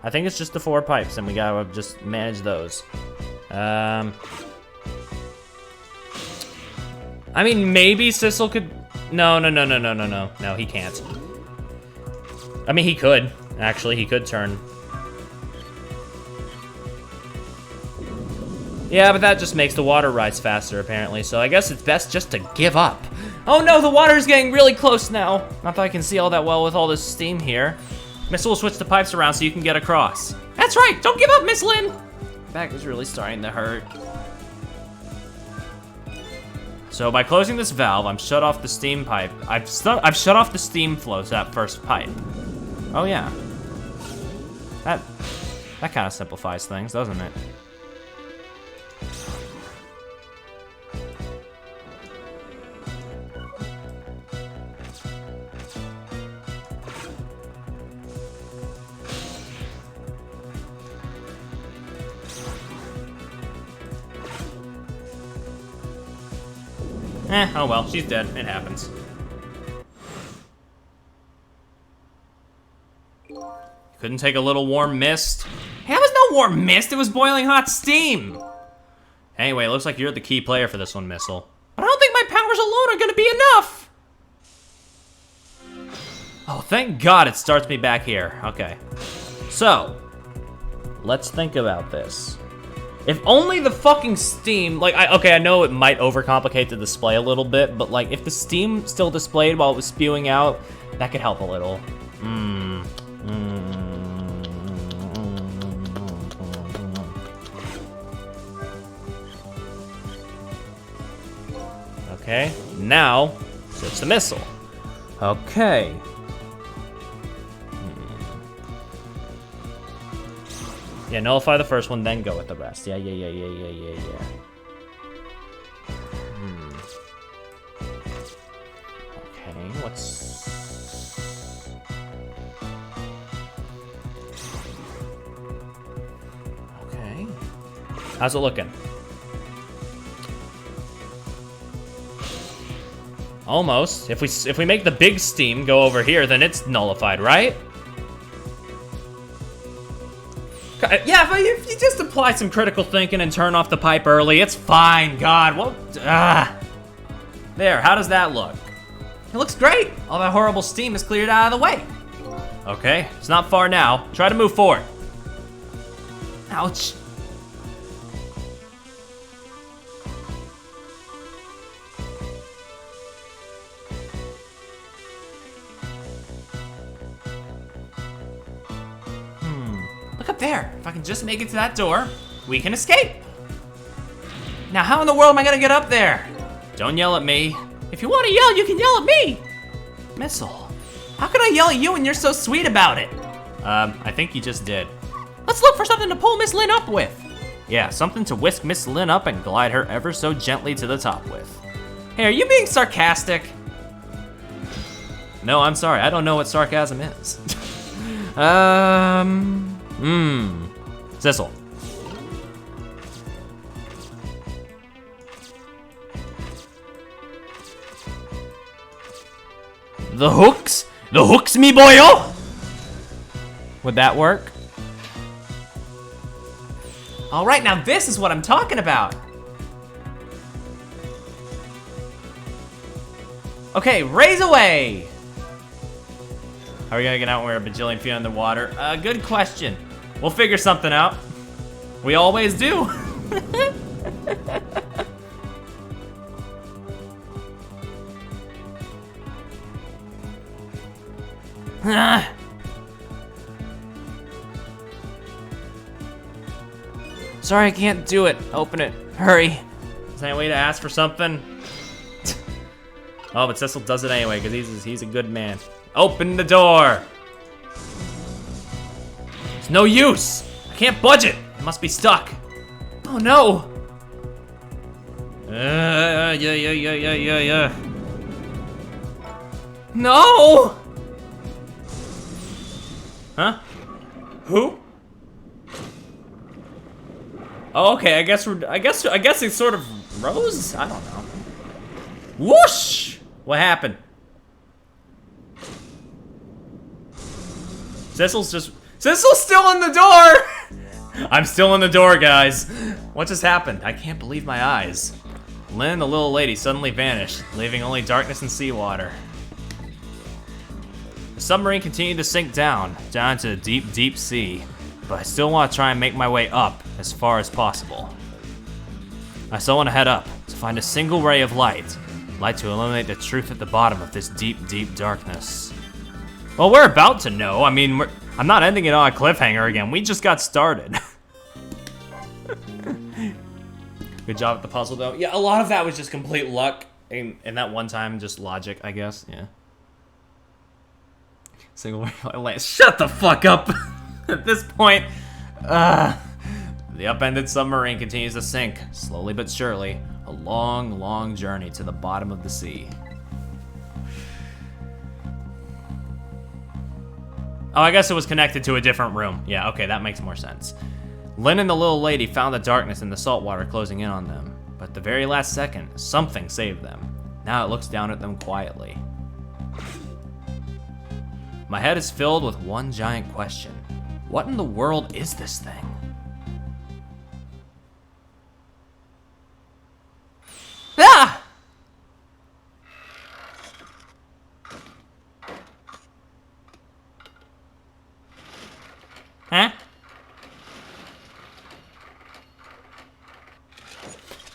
Speaker 1: I think it's just the 4 pipes, and we gotta just manage those. I mean, maybe Sissel could... No. No, he can't. I mean, he could. Actually, he could turn. Yeah, but that just makes the water rise faster, apparently. So I guess it's best just to give up. Oh no, the water's getting really close now. Not that I can see all that well with all this steam here. Missile will switch the pipes around so you can get across. That's right, don't give up, Miss Lynn. My back is really starting to hurt. So by closing this valve, I'm shut off the steam pipe. I've shut off the steam flow to that first pipe. Oh yeah. That kind of simplifies things, doesn't it? Oh well, she's dead. It happens. Couldn't take a little warm mist? Hey, that was no warm mist, it was boiling hot steam! Anyway, it looks like you're the key player for this one, Missile. But I don't think my powers alone are gonna be enough! Oh, thank God it starts me back here. Okay. So, let's think about this. If only the fucking steam, like, okay, I know it might overcomplicate the display a little bit, but like, if the steam still displayed while it was spewing out, that could help a little. Okay, now, switch the missile. Okay. Yeah, nullify the first one, then go with the rest. Yeah. Okay, what's... Okay. How's it looking? Almost. If we make the big steam go over here, then it's nullified, right? Yeah, if you just apply some critical thinking and turn off the pipe early, it's fine. God, what? There, how does that look? It looks great. All that horrible steam is cleared out of the way. Okay, it's not far now. Try to move forward. Ouch. Look up there. If I can just make it to that door, we can escape. Now, how in the world am I gonna get up there? Don't yell at me. If you want to yell, you can yell at me. Missile. How can I yell at you when you're so sweet about it? I think you just did. Let's look for something to pull Miss Lynn up with. Yeah, something to whisk Miss Lynn up and glide her ever so gently to the top with. Hey, are you being sarcastic? No, I'm sorry. I don't know what sarcasm is. Sissel. The hooks? The hooks, me boyo? Would that work? All right, now this is what I'm talking about. Okay, raise away. How are we gonna get out when we're a bajillion feet underwater? Good question. We'll figure something out. We always do. Sorry, I can't do it. Open it. Hurry. Is there any way to ask for something? Oh, but Cecil does it anyway, because he's a good man. Open the door. It's no use. I can't budge it. It must be stuck. Oh no. Yeah. No. Huh? Who? Oh, okay. I guess it sort of rose. I don't know. Whoosh! What happened? Cecil's still in the door! I'm still in the door, guys. What just happened? I can't believe my eyes. Lynn, the little lady, suddenly vanished, leaving only darkness and seawater. The submarine continued to sink down into the deep, deep sea, but I still want to try and make my way up as far as possible. I still want to head up to find a single ray of light to illuminate the truth at the bottom of this deep, deep darkness. Well, we're about to know. I mean, I'm not ending it on a cliffhanger again. We just got started. Good job at the puzzle, though. Yeah, a lot of that was just complete luck, and that one time, just logic, I guess. Yeah. Single way. Shut the fuck up! At this point, the upended submarine continues to sink, slowly but surely. A long, long journey to the bottom of the sea. Oh, I guess it was connected to a different room. Yeah, okay, that makes more sense. Lynn and the little lady found the darkness and the salt water closing in on them. But at the very last second, something saved them. Now it looks down at them quietly. My head is filled with one giant question. What in the world is this thing? Ah! Huh?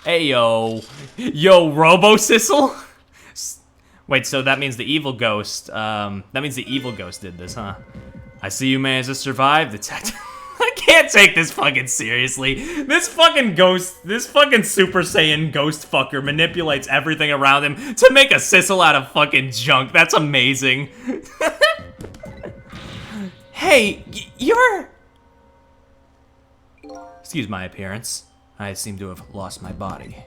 Speaker 1: Hey, yo. Yo, Robo-Sissel? Wait, so that means the evil ghost, did this, huh? I see you managed to survive, detective. I can't can't take this fucking seriously. This fucking ghost, this fucking Super Saiyan ghost fucker manipulates everything around him to make a Sissel out of fucking junk. That's amazing. Hey, you're... Excuse my appearance. I seem to have lost my body.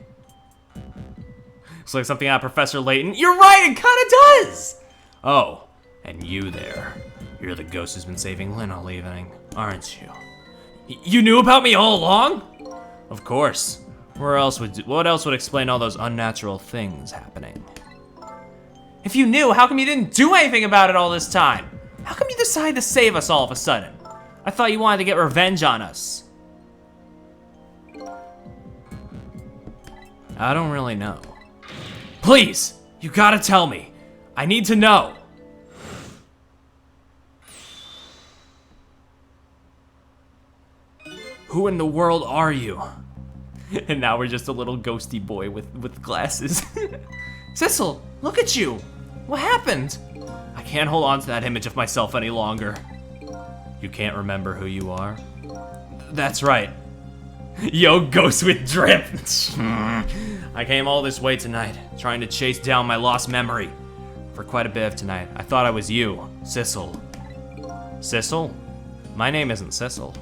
Speaker 1: Looks like something out of Professor Layton. You're right, it kinda does! Oh, and you there. You're the ghost who's been saving Lynn all evening, aren't you? You knew about me all along? Of course. What else would explain all those unnatural things happening? If you knew, how come you didn't do anything about it all this time? How come you decided to save us all of a sudden? I thought you wanted to get revenge on us. I don't really know. Please, you gotta tell me. I need to know. Who in the world are you? And now we're just a little ghosty boy with glasses. Sissel, look at you. What happened? I can't hold on to that image of myself any longer. You can't remember who you are? That's right. Yo, ghost with drip. I came all this way tonight, trying to chase down my lost memory. For quite a bit of tonight, I thought I was you, Sissel. Sissel? My name isn't Sissel.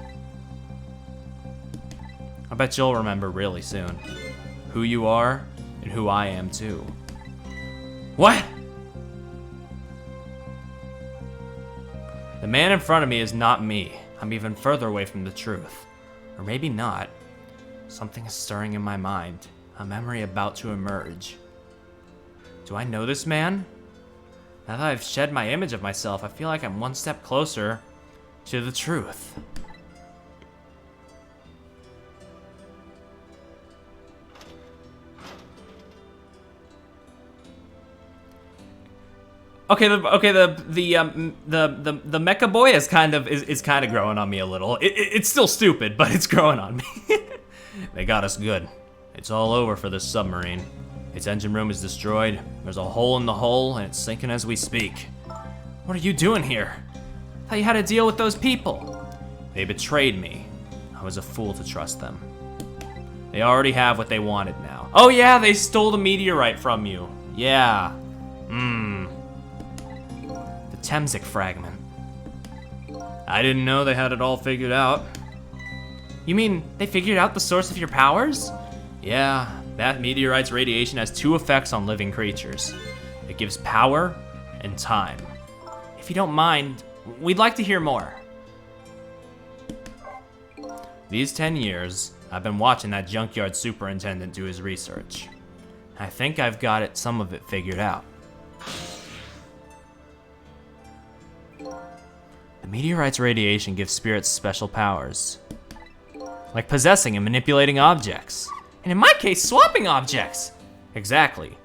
Speaker 1: I bet you'll remember really soon. Who you are, and who I am too. What? The man in front of me is not me. I'm even further away from the truth. Or maybe not. Something is stirring in my mind. A memory about to emerge. Do I know this man? Now that I've shed my image of myself, I feel like I'm one step closer to the truth. Okay, the mecha boy is kind of growing on me a little. It's still stupid, but it's growing on me. They got us good. It's all over for this submarine. Its engine room is destroyed. There's a hole in the hull, and it's sinking as we speak. What are you doing here? I thought you had to deal with those people. They betrayed me. I was a fool to trust them. They already have what they wanted now. Oh yeah, they stole the meteorite from you. Yeah. The Temsic fragment. I didn't know they had it all figured out. You mean they figured out the source of your powers? Yeah, that meteorite's radiation has two effects on living creatures. It gives power and time. If you don't mind, we'd like to hear more. These 10 years, I've been watching that junkyard superintendent do his research. I think I've got some of it figured out. The meteorite's radiation gives spirits special powers. Like possessing and manipulating objects. And in my case, swapping objects. Exactly.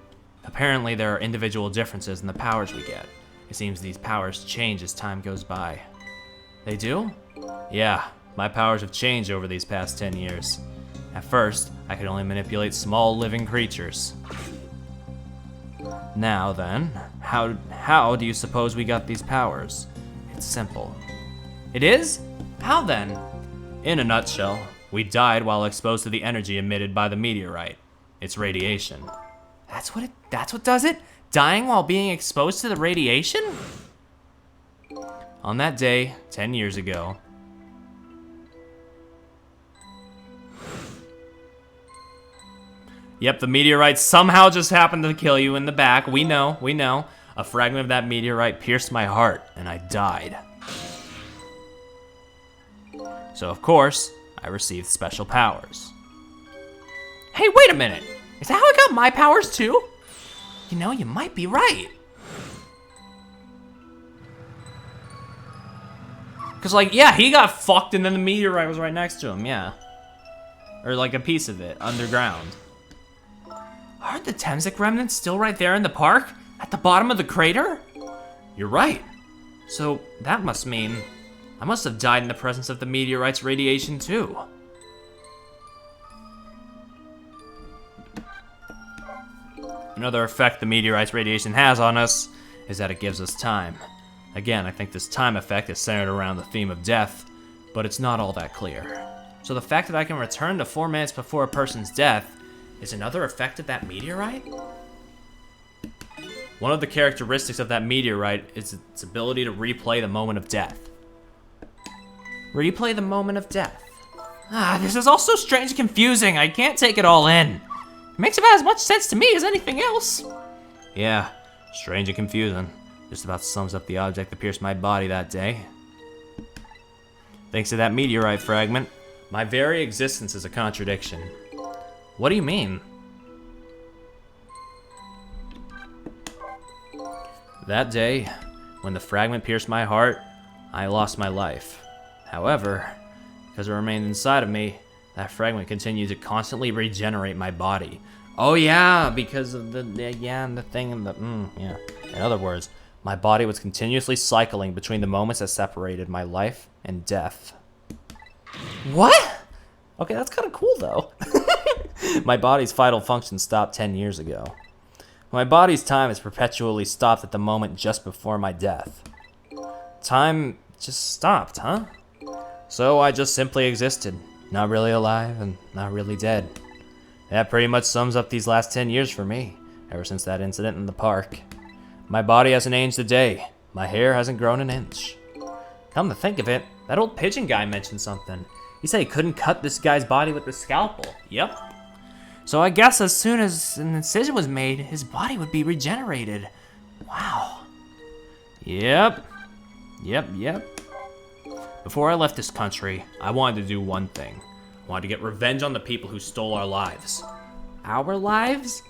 Speaker 1: Apparently there are individual differences in the powers we get. It seems these powers change as time goes by. They do? Yeah, my powers have changed over these past 10 years. At first, I could only manipulate small living creatures. Now then, how do you suppose we got these powers? It's simple. It is? How then? In a nutshell, we died while exposed to the energy emitted by the meteorite. It's radiation. That's what does it? Dying while being exposed to the radiation? On that day, 10 years ago, yep, the meteorite somehow just happened to kill you in the back. We know. A fragment of that meteorite pierced my heart, and I died. So of course, I received special powers. Hey, wait a minute. Is that how I got my powers too? You know, you might be right. Cause like, yeah, he got fucked and then the meteorite was right next to him, yeah. Or like a piece of it, underground. Aren't the Temsic remnants still right there in the park? At the bottom of the crater? You're right. So that must mean I must have died in the presence of the meteorite's radiation too. Another effect the meteorite's radiation has on us is that it gives us time. Again, I think this time effect is centered around the theme of death, but it's not all that clear. So the fact that I can return to 4 minutes before a person's death is another effect of that meteorite? One of the characteristics of that meteorite is its ability to replay the moment of death. Replay the moment of death. This is all so strange and confusing. I can't take it all in. It makes about as much sense to me as anything else. Yeah, strange and confusing. Just about sums up the object that pierced my body that day. Thanks to that meteorite fragment, my very existence is a contradiction. What do you mean? That day, when the fragment pierced my heart, I lost my life. However, because it remained inside of me, that fragment continued to constantly regenerate my body. Oh yeah, because of the thing and the, yeah. In other words, my body was continuously cycling between the moments that separated my life and death. What? Okay, that's kind of cool though. My body's vital function stopped 10 years ago. My body's time is perpetually stopped at the moment just before my death. Time just stopped, huh? So I just simply existed, not really alive and not really dead. That pretty much sums up these last 10 years for me, ever since that incident in the park. My body hasn't aged a day. My hair hasn't grown an inch. Come to think of it, that old pigeon guy mentioned something. He said he couldn't cut this guy's body with a scalpel. Yep. So I guess as soon as an incision was made, his body would be regenerated. Wow. Yep. Before I left this country, I wanted to do one thing. I wanted to get revenge on the people who stole our lives. Our lives?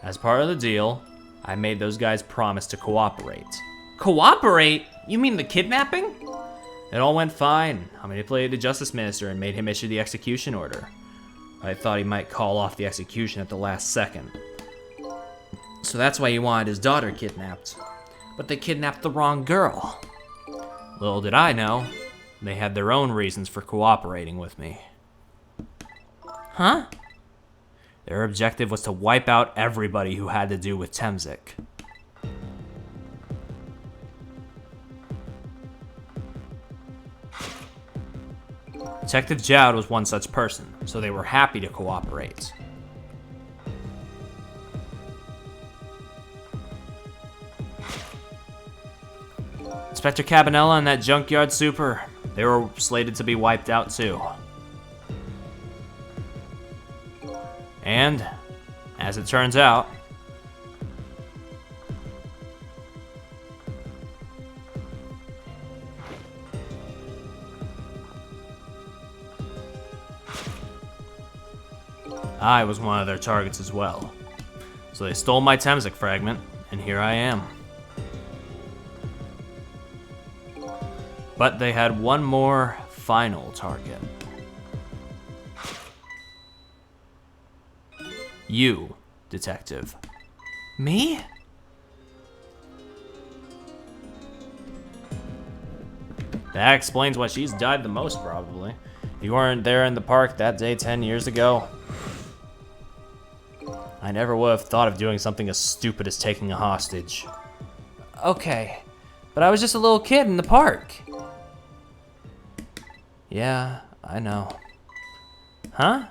Speaker 1: As part of the deal, I made those guys promise to cooperate. Cooperate? You mean the kidnapping? It all went fine. I manipulated the justice minister and made him issue the execution order. I thought he might call off the execution at the last second. So that's why he wanted his daughter kidnapped. But they kidnapped the wrong girl. Little did I know, they had their own reasons for cooperating with me. Huh? Their objective was to wipe out everybody who had to do with Temzik. Detective Jowd was one such person, so they were happy to cooperate. Inspector Cabanella and that junkyard super, they were slated to be wiped out too. And, as it turns out, I was one of their targets as well. So they stole my Temzik fragment, and here I am. But they had one more final target. You, detective. Me? That explains why she's died the most, probably. You weren't there in the park that day 10 years ago. I never would have thought of doing something as stupid as taking a hostage. Okay, but I was just a little kid in the park. Yeah, I know. Huh?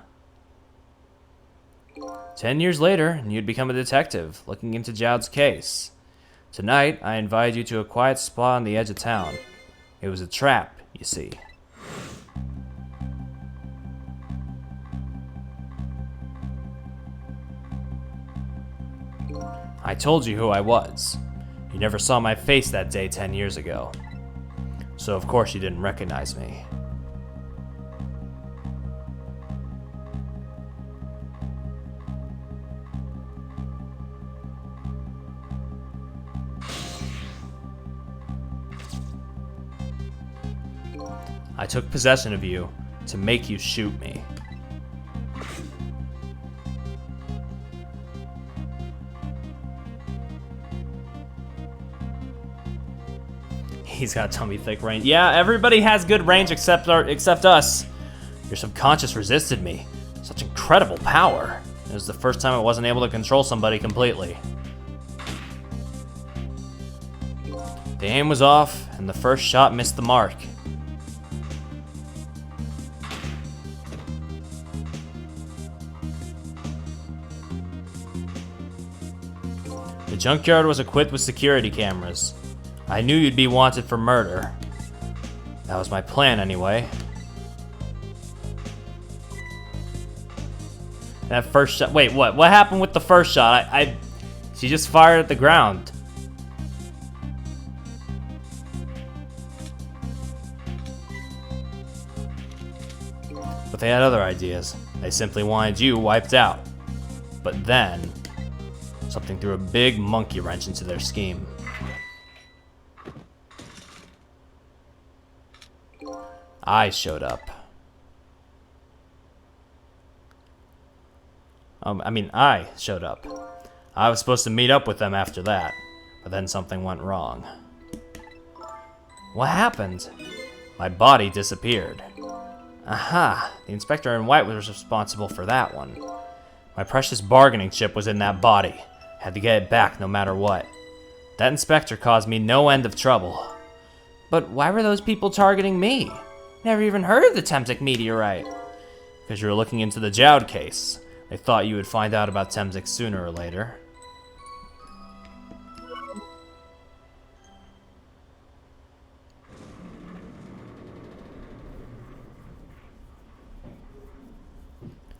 Speaker 1: 10 years later, and you'd become a detective, looking into Jowd's case. Tonight, I invited you to a quiet spot on the edge of town. It was a trap, you see. I told you who I was. You never saw my face that day 10 years ago. So of course you didn't recognize me. I took possession of you to make you shoot me. He's got tummy thick range. Yeah, everybody has good range except us. Your subconscious resisted me. Such incredible power. It was the first time I wasn't able to control somebody completely. The aim was off, and the first shot missed the mark. The junkyard was equipped with security cameras. I knew you'd be wanted for murder. That was my plan anyway. That first shot, wait, what? What happened with the first shot? She just fired at the ground. But they had other ideas. They simply wanted you wiped out. But then, something threw a big monkey wrench into their scheme. I showed up. I showed up. I was supposed to meet up with them after that, but then something went wrong. What happened? My body disappeared. Aha, the inspector in white was responsible for that one. My precious bargaining chip was in that body. Had to get it back no matter what. That inspector caused me no end of trouble. But why were those people targeting me? Never even heard of the Temtic meteorite. Because you were looking into the Jowd case. They thought you would find out about Temtic sooner or later.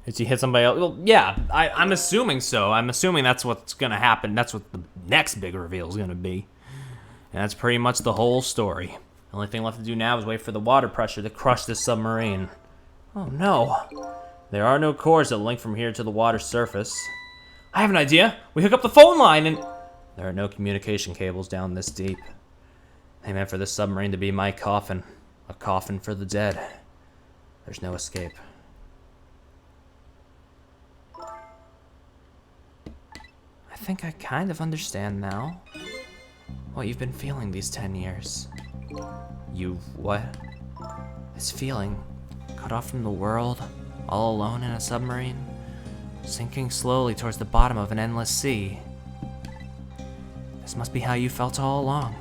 Speaker 1: Did she hit somebody else? Well, yeah, I'm assuming so. I'm assuming that's what's gonna happen. That's what the next big reveal is gonna be. And that's pretty much the whole story. The only thing left to do now is wait for the water pressure to crush this submarine. Oh no. There are no cords that link from here to the water's surface. I have an idea. We hook up the phone line and... There are no communication cables down this deep. They meant for this submarine to be my coffin. A coffin for the dead. There's no escape. I think I kind of understand now what you've been feeling these 10 years. You what? This feeling, cut off from the world, all alone in a submarine, sinking slowly towards the bottom of an endless sea. This must be how you felt all along.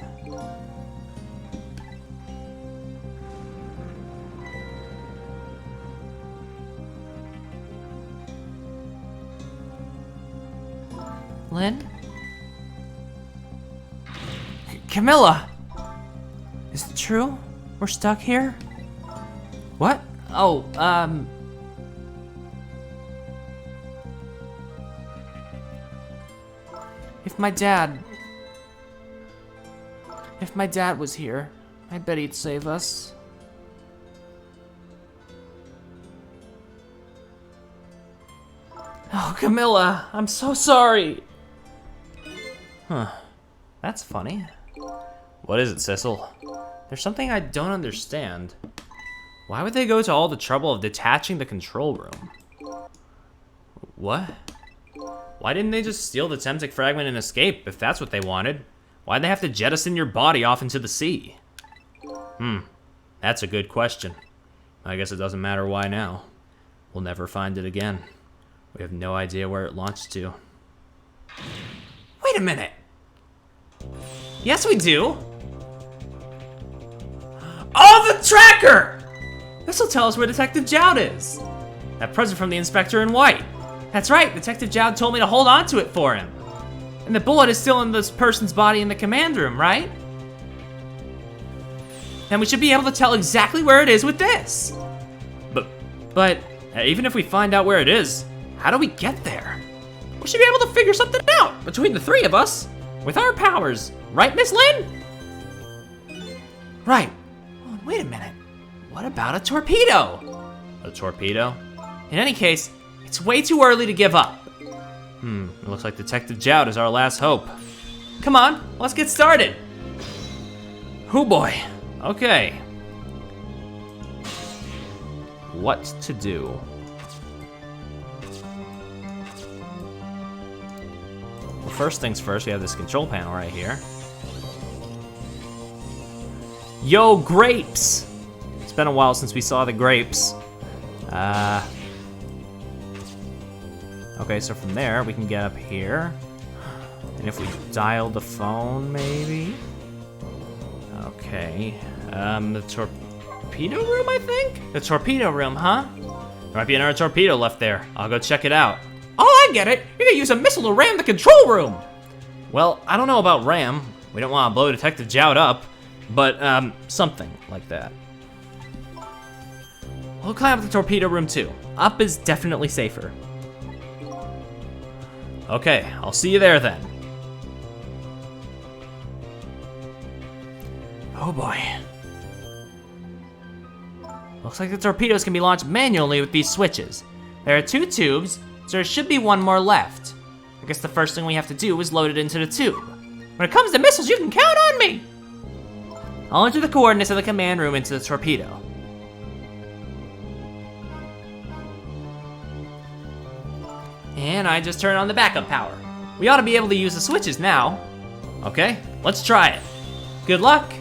Speaker 1: Lynn? Camilla! Is it true? We're stuck here? What? Oh, If my dad was here, I bet he'd save us. Oh, Camilla, I'm so sorry. Huh. That's funny. What is it, Cecil? There's something I don't understand. Why would they go to all the trouble of detaching the control room? What? Why didn't they just steal the Temtic fragment and escape, if that's what they wanted? Why'd they have to jettison your body off into the sea? That's a good question. I guess it doesn't matter why now. We'll never find it again. We have no idea where it launched to. Wait a minute! Yes, we do! Oh, the tracker! This'll tell us where Detective Jowd is. That present from the inspector in white. That's right, Detective Jowd told me to hold on to it for him. And the bullet is still in this person's body in the command room, right? Then we should be able to tell exactly where it is with this. But even if we find out where it is, how do we get there? We should be able to figure something out between the three of us with our powers, right, Miss Lynn? Right. Oh, wait a minute. What about a torpedo? A torpedo? In any case, it's way too early to give up. It looks like Detective Jowd is our last hope. Come on, let's get started. Oh boy. Okay. What to do? Well, first things first, we have this control panel right here. Yo, grapes! It's been a while since we saw the grapes. Okay, so from there, we can get up here. And if we dial the phone, maybe? Okay, the torpedo room, I think? The torpedo room, huh? There might be another torpedo left there. I'll go check it out. Oh, I get it! You're gonna use a missile to ram the control room! Well, I don't know about Ram. We don't want to blow Detective Jowd up, but something like that. We'll climb up the torpedo room too. Up is definitely safer. Okay, I'll see you there then. Oh boy. Looks like the torpedoes can be launched manually with these switches. There are 2 tubes, so there should be 1 more left. I guess the first thing we have to do is load it into the tube. When it comes to missiles, you can count on me! I'll enter the coordinates of the command room into the torpedo. And I just turn on the backup power. We ought to be able to use the switches now. Okay, let's try it. Good luck.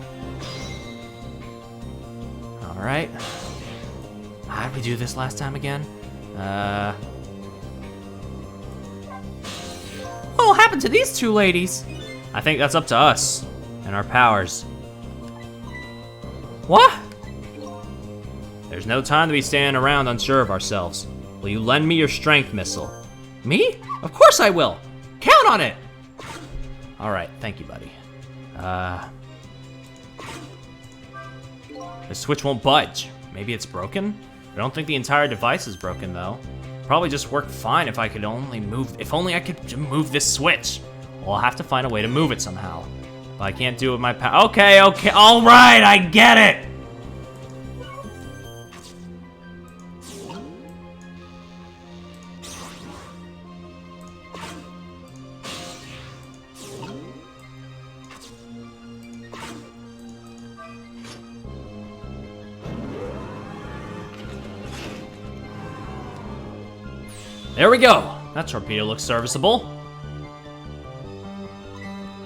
Speaker 1: All right. How did we do this last time again? What will happen to these 2 ladies? I think that's up to us and our powers. What? There's no time to be standing around unsure of ourselves. Will you lend me your strength missile? Me? Of course I will. Count on it. All right, thank you, buddy. The switch won't budge. Maybe it's broken? I don't think the entire device is broken though. Probably just worked fine if I could only move, if only I could move this switch. Well, I'll have to find a way to move it somehow. But I can't do it with my power. Okay, all right, I get it. There we go. That torpedo looks serviceable.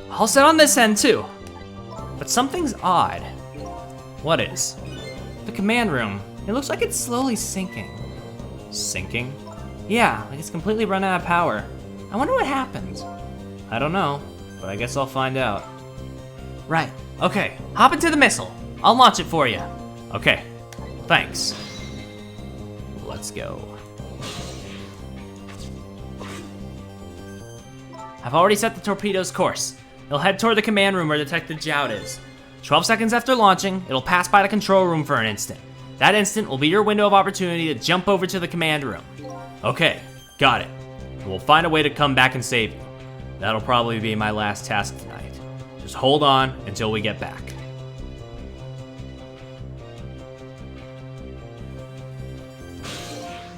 Speaker 1: All set on this end too. But something's odd. What is? The command room. It looks like it's slowly sinking. Sinking? Yeah, like it's completely run out of power. I wonder what happened. I don't know, but I guess I'll find out. Right, okay, hop into the missile. I'll launch it for you. Okay, thanks. Let's go. I've already set the torpedo's course. It'll head toward the command room where Detective Jowd is. 12 seconds after launching, it'll pass by the control room for an instant. That instant will be your window of opportunity to jump over to the command room. Okay, got it. We'll find a way to come back and save you. That'll probably be my last task tonight. Just hold on until we get back.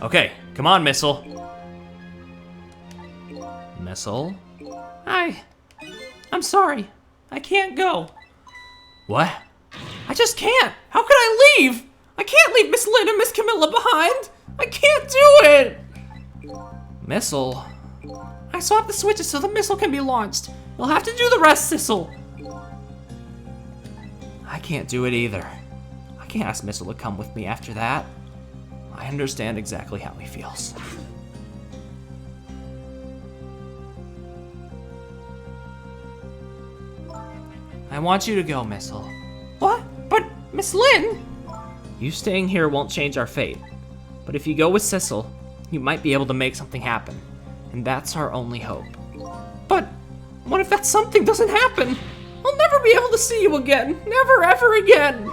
Speaker 1: Okay, come on, Missile. Missile? I'm sorry. I can't go. What? I just can't. How could I leave? I can't leave Miss Lynn and Miss Camilla behind. I can't do it. Missile? I swapped the switches so the missile can be launched. You'll have to do the rest, Sissel. I can't do it either. I can't ask Missile to come with me after that. I understand exactly how he feels. I want you to go, Missile. What? But Miss Lynn? You staying here won't change our fate. But if you go with Sissel, you might be able to make something happen. And that's our only hope. But what if that something doesn't happen? I'll never be able to see you again. Never, ever again. Even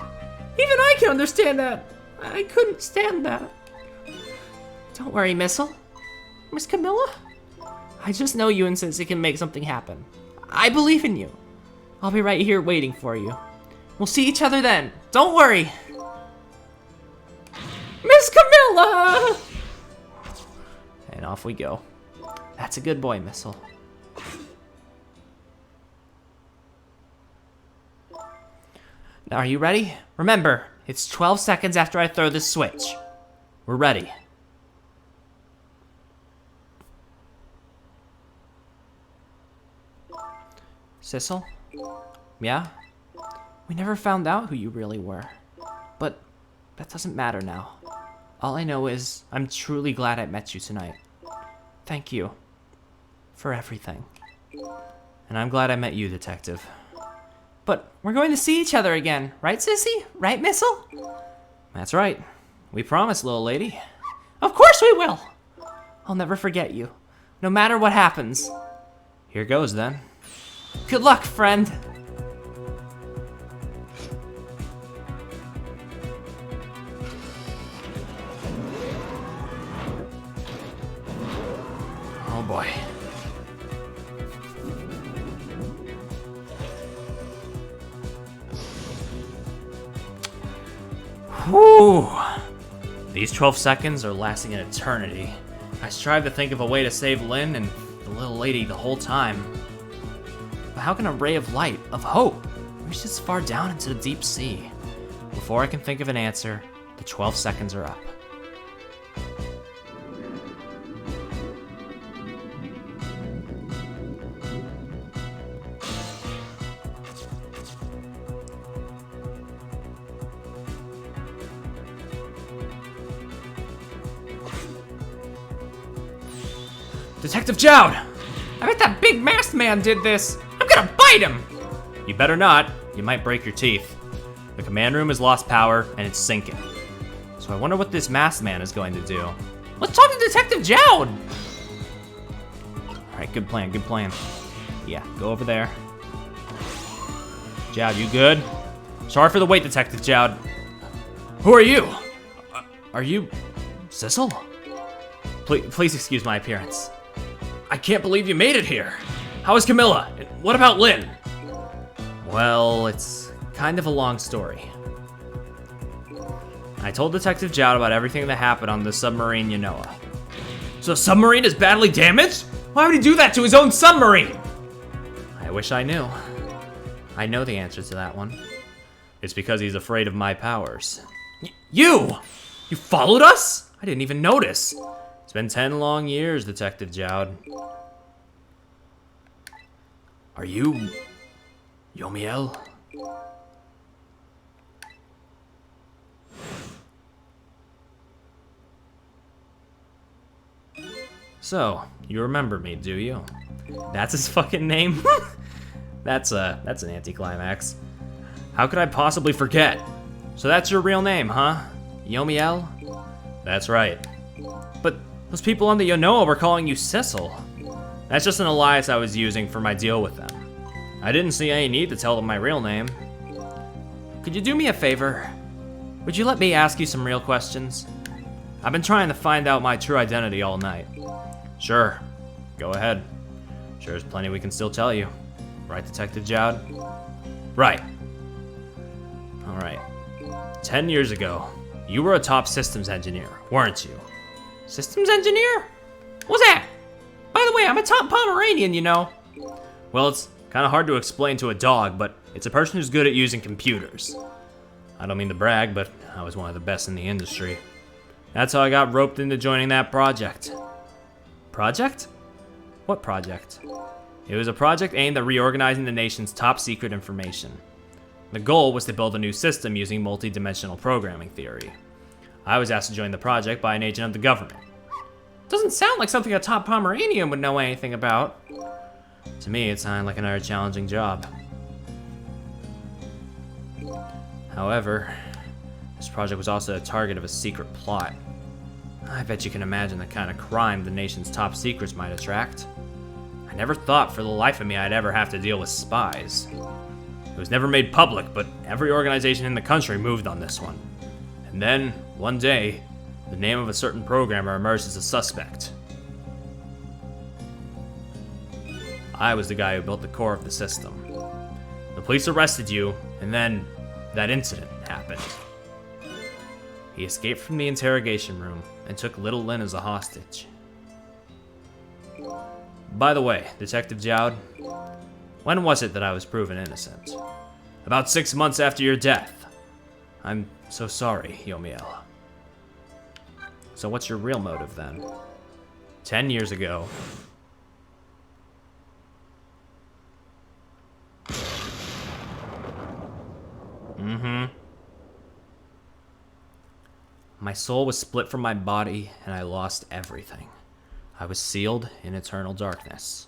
Speaker 1: I can understand that. I couldn't stand that. Don't worry, Missile. Miss Camilla? I just know you and Sissy can make something happen. I believe in you. I'll be right here waiting for you. We'll see each other then. Don't worry. Miss Camilla! And off we go. That's a good boy, Missile. Now, are you ready? Remember, it's 12 seconds after I throw this switch. We're ready. Sissel? Yeah? We never found out who you really were. But that doesn't matter now. All I know is I'm truly glad I met you tonight. Thank you for everything. And I'm glad I met you, Detective. But we're going to see each other again, right, Sissy? Right, Missile? That's right. We promise, little lady. Of course we will! I'll never forget you, no matter what happens. Here goes, then. Good luck, friend. Oh boy. Whew. These 12 seconds are lasting an eternity. I strive to think of a way to save Lynn and the little lady the whole time. But how can a ray of light, of hope, reach this far down into the deep sea? Before I can think of an answer, the 12 seconds are up. Detective Jowd! I bet that big masked man did this! I'm gonna bite him! You better not. You might break your teeth. The command room has lost power, and it's sinking. So I wonder what this masked man is going to do. Let's talk to Detective Jowd! Alright, good plan, good plan. Yeah, go over there. Jowd, you good? Sorry for the wait, Detective Jowd. Who are you? Are you... Sissel? Please excuse my appearance. I can't believe you made it here. How is Camilla? And what about Lynn? Well, it's kind of a long story. I told Detective Jowd about everything that happened on the submarine Yanoa. So the submarine is badly damaged? Why would he do that to his own submarine? I wish I knew. I know the answer to that one. It's because he's afraid of my powers. You! You followed us? I didn't even notice. It's been 10 long years, Detective Jowd. Are you... Yomiel? So, you remember me, do you? That's his fucking name? That's an anticlimax. How could I possibly forget? So that's your real name, huh? Yomiel? That's right. But those people on the Yanoa were calling you Sissel. That's just an alias I was using for my deal with them. I didn't see any need to tell them my real name. Could you do me a favor? Would you let me ask you some real questions? I've been trying to find out my true identity all night. Sure, go ahead. Sure, there's plenty we can still tell you. Right, Detective Jowd? Right. All right. 10 years ago, you were a top systems engineer, weren't you? Systems engineer? What's that? By the way, I'm a top Pomeranian, you know. Well, it's kind of hard to explain to a dog, but it's a person who's good at using computers. I don't mean to brag, but I was one of the best in the industry. That's how I got roped into joining that project. Project? What project? It was a project aimed at reorganizing the nation's top secret information. The goal was to build a new system using multi-dimensional programming theory. I was asked to join the project by an agent of the government. Doesn't sound like something a top Pomeranian would know anything about. To me, it sounded like another challenging job. However, this project was also the target of a secret plot. I bet you can imagine the kind of crime the nation's top secrets might attract. I never thought for the life of me I'd ever have to deal with spies. It was never made public, but every organization in the country moved on this one. And then, one day, the name of a certain programmer emerged as a suspect. I was the guy who built the core of the system. The police arrested you, and then that incident happened. He escaped from the interrogation room and took little Lynn as a hostage. By the way, Detective Jowd, when was it that I was proven innocent? About 6 months after your death. I'm so sorry, Yomiel. So what's your real motive then? 10 years ago. My soul was split from my body, and I lost everything. I was sealed in eternal darkness.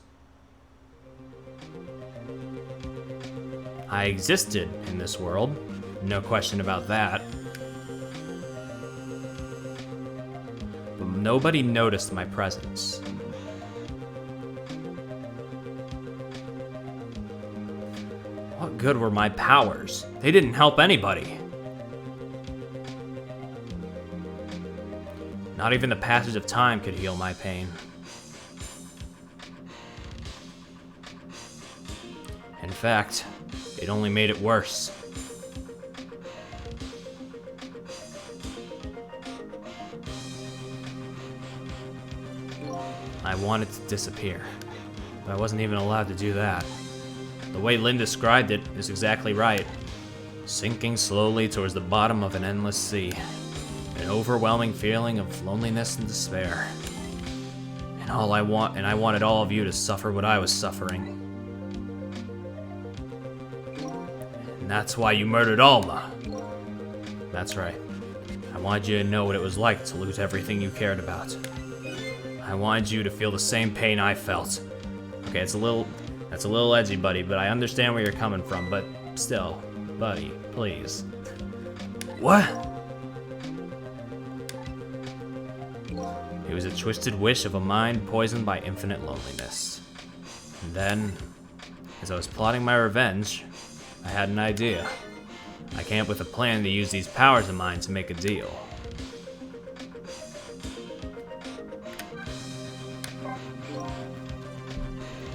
Speaker 1: I existed in this world, no question about that. But nobody noticed my presence. good were my powers? They didn't help anybody. Not even the passage of time could heal my pain. In fact, it only made it worse. I wanted to disappear, but I wasn't even allowed to do that. The way Lynn described it is exactly right. Sinking slowly towards the bottom of an endless sea. An overwhelming feeling of loneliness and despair. And I wanted all of you to suffer what I was suffering. And that's why you murdered Alma. That's right. I wanted you to know what it was like to lose everything you cared about. I wanted you to feel the same pain I felt. Okay, that's a little edgy, buddy, but I understand where you're coming from, but still, buddy, please. What? It was a twisted wish of a mind poisoned by infinite loneliness. And then, as I was plotting my revenge, I had an idea. I came up with a plan to use these powers of mine to make a deal.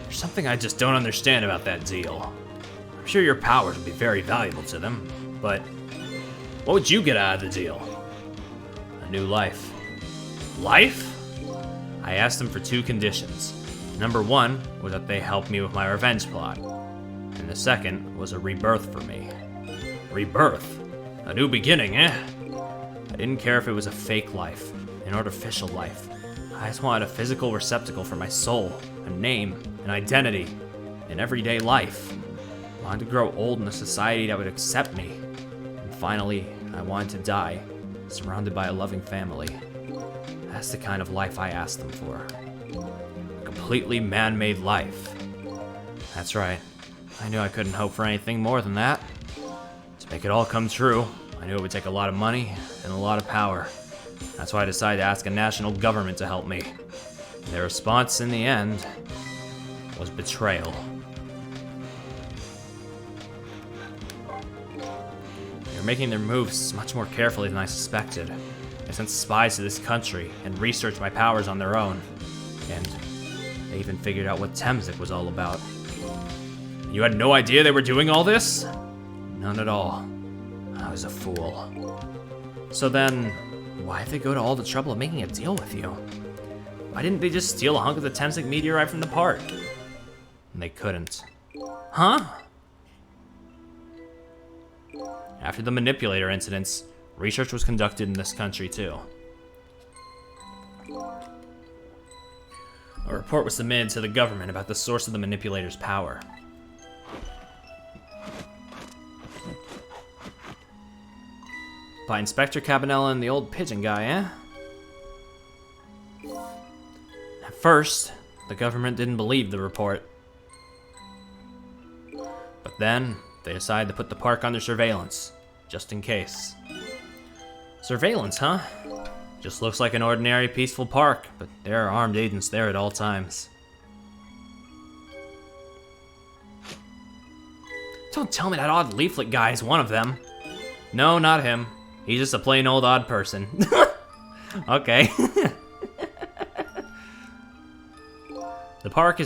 Speaker 1: There's something I just don't understand about that deal. I'm sure your powers would be very valuable to them, but what would you get out of the deal? A new life. Life? I asked them for 2 conditions. Number 1 was that they help me with my revenge plot, and the second was a rebirth for me. Rebirth? A new beginning, eh? I didn't care if it was a fake life, an artificial life. I just wanted a physical receptacle for my soul, a name, an identity, an everyday life. I wanted to grow old in a society that would accept me. And finally, I wanted to die, surrounded by a loving family. That's the kind of life I asked them for. A completely man-made life. That's right. I knew I couldn't hope for anything more than that. To make it all come true, I knew it would take a lot of money and a lot of power. That's why I decided to ask a national government to help me. And their response in the end was betrayal. They're making their moves much more carefully than I suspected. They sent spies to this country and researched my powers on their own. And they even figured out what Temzik was all about. You had no idea they were doing all this? None at all. I was a fool. So then, why'd they go to all the trouble of making a deal with you? Why didn't they just steal a hunk of the Temzik meteorite from the park? And they couldn't. Huh? After the manipulator incidents, research was conducted in this country too. A report was submitted to the government about the source of the manipulator's power. By Inspector Cabanella and the old pigeon guy, eh? At first, the government didn't believe the report. But then, they decided to put the park under surveillance, just in case. Surveillance, huh? Just looks like an ordinary peaceful park, but there are armed agents there at all times. Don't tell me that odd leaflet guy is one of them. No, not him. He's just a plain old odd person. Okay. The park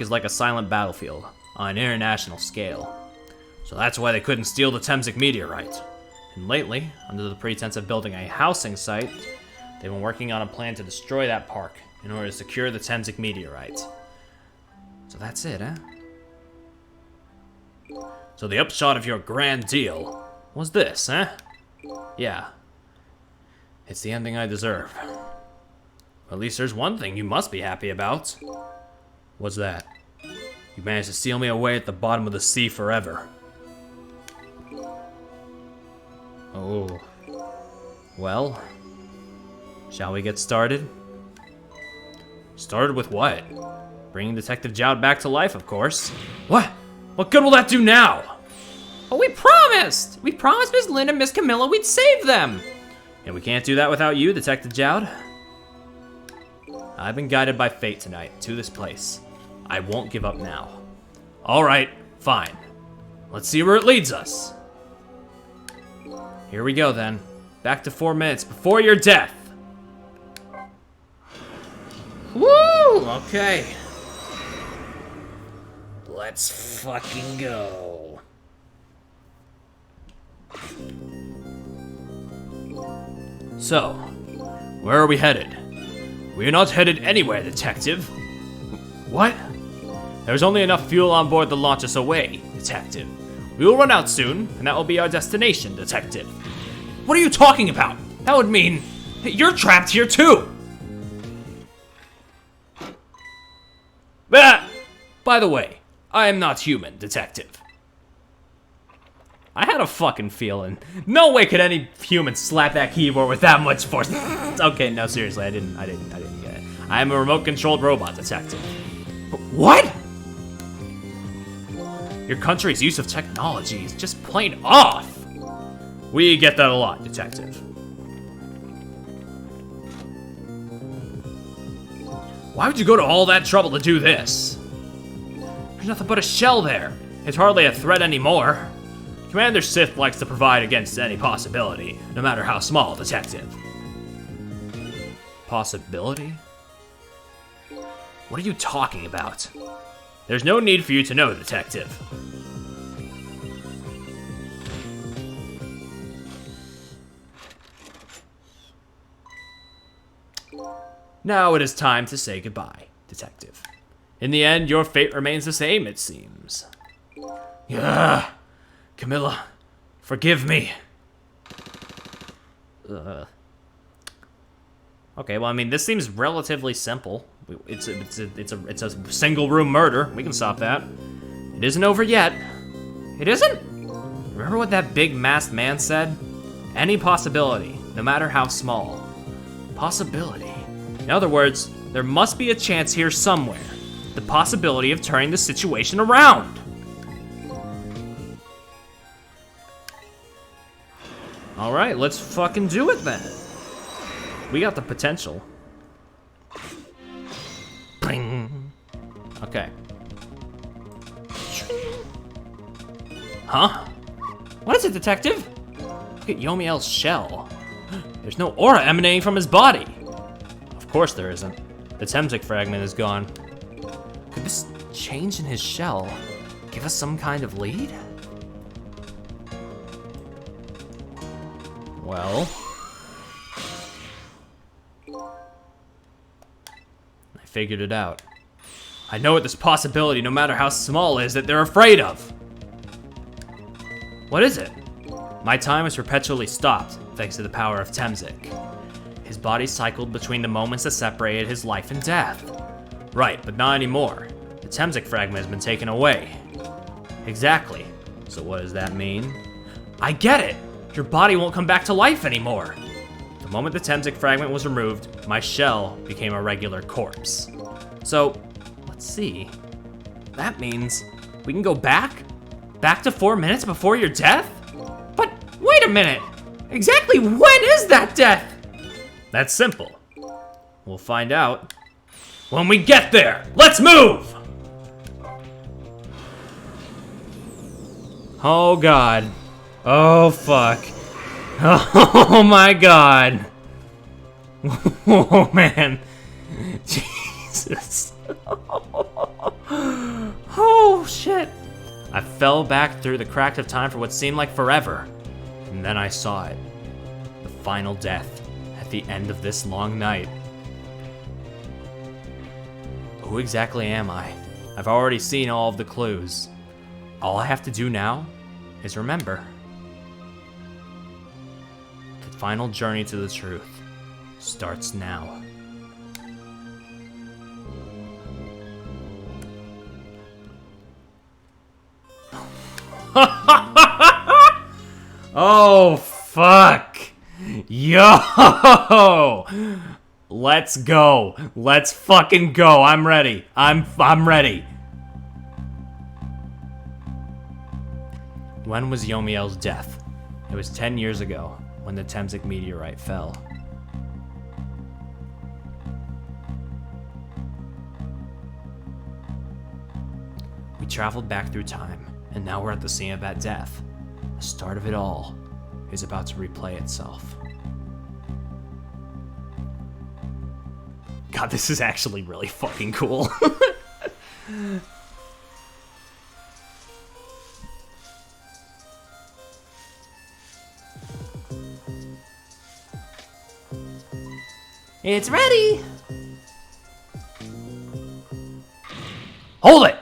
Speaker 1: is like a silent battlefield on an international scale. So that's why they couldn't steal the Temzik meteorite. And lately, under the pretense of building a housing site, they've been working on a plan to destroy that park in order to secure the Temzik meteorite. So that's it, eh? So the upshot of your grand deal was this, eh? Yeah. It's the ending I deserve. At least there's one thing you must be happy about. What's that? You managed to seal me away at the bottom of the sea forever. Oh. Well, shall we get started? Started with what? Bringing Detective Jowd back to life, of course. What? What good will that do now?
Speaker 2: Oh, we promised! We promised Miss Lynn and Miss Camilla we'd save them!
Speaker 1: And we can't do that without you, Detective Jowd. I've been guided by fate tonight to this place. I won't give up now. All right, fine. Let's see where it leads us. Here we go then. Back to 4 minutes before your death. Woo! Okay. Let's fucking go. So, where are we headed? We're not headed anywhere, Detective. What? There's only enough fuel on board to launch us away, Detective. We will run out soon, and that will be our destination, Detective. What are you talking about? That would mean you're trapped here too. By the way, I am not human, Detective. I had a fucking feeling. No way could any human slap that keyboard with that much force. Okay, no, seriously, I didn't get it. I am a remote-controlled robot, Detective. What? Your country's use of technology is just plain off. We get that a lot, Detective. Why would you go to all that trouble to do this? There's nothing but a shell there. It's hardly a threat anymore. Commander Sith likes to provide against any possibility, no matter how small, Detective. Possibility? What are you talking about? There's no need for you to know, Detective. Now it is time to say goodbye, Detective. In the end, your fate remains the same, it seems. Yeah, Camilla, forgive me. Okay, well, I mean, this seems relatively simple. It's a single room murder. We can stop that. It isn't over yet. It isn't? Remember what that big masked man said? Any possibility, no matter how small. Possibility. In other words, there must be a chance here somewhere. The possibility of turning the situation around. All right, let's fucking do it then. We got the potential. Bing. Okay. Huh? What is it, Detective? Look at Yomiel's shell. There's no aura emanating from his body. Of course there isn't. The Temsic fragment is gone. Could this change in his shell give us some kind of lead? Well, I figured it out. I know what this possibility, no matter how small, is that they're afraid of. What is it? My time is perpetually stopped, thanks to the power of Temsic. His body cycled between the moments that separated his life and death. Right, but not anymore. The Temsic fragment has been taken away. Exactly. So what does that mean? I get it! Your body won't come back to life anymore. The moment the Temsic fragment was removed, my shell became a regular corpse. So, let's see. That means we can go back? Back to 4 minutes before your death? But wait a minute! Exactly when is that death? That's simple. We'll find out when we get there. Let's move! Oh God. Oh fuck. Oh my God. Oh man. Jesus. Oh shit. I fell back through the crack of time for what seemed like forever. And then I saw it. The final death at the end of this long night. Who exactly am I? I've already seen all of the clues. All I have to do now is remember. The final journey to the truth starts now. Oh, fuck. Yo! Let's go. Let's fucking go. I'm ready. I'm ready. When was Yomiel's death? It was 10 years ago, when the Temsic meteorite fell. We traveled back through time And now we're at the scene of that death. The start of it all is about to replay itself. God, this is actually really fucking cool.
Speaker 2: It's ready!
Speaker 1: Hold it!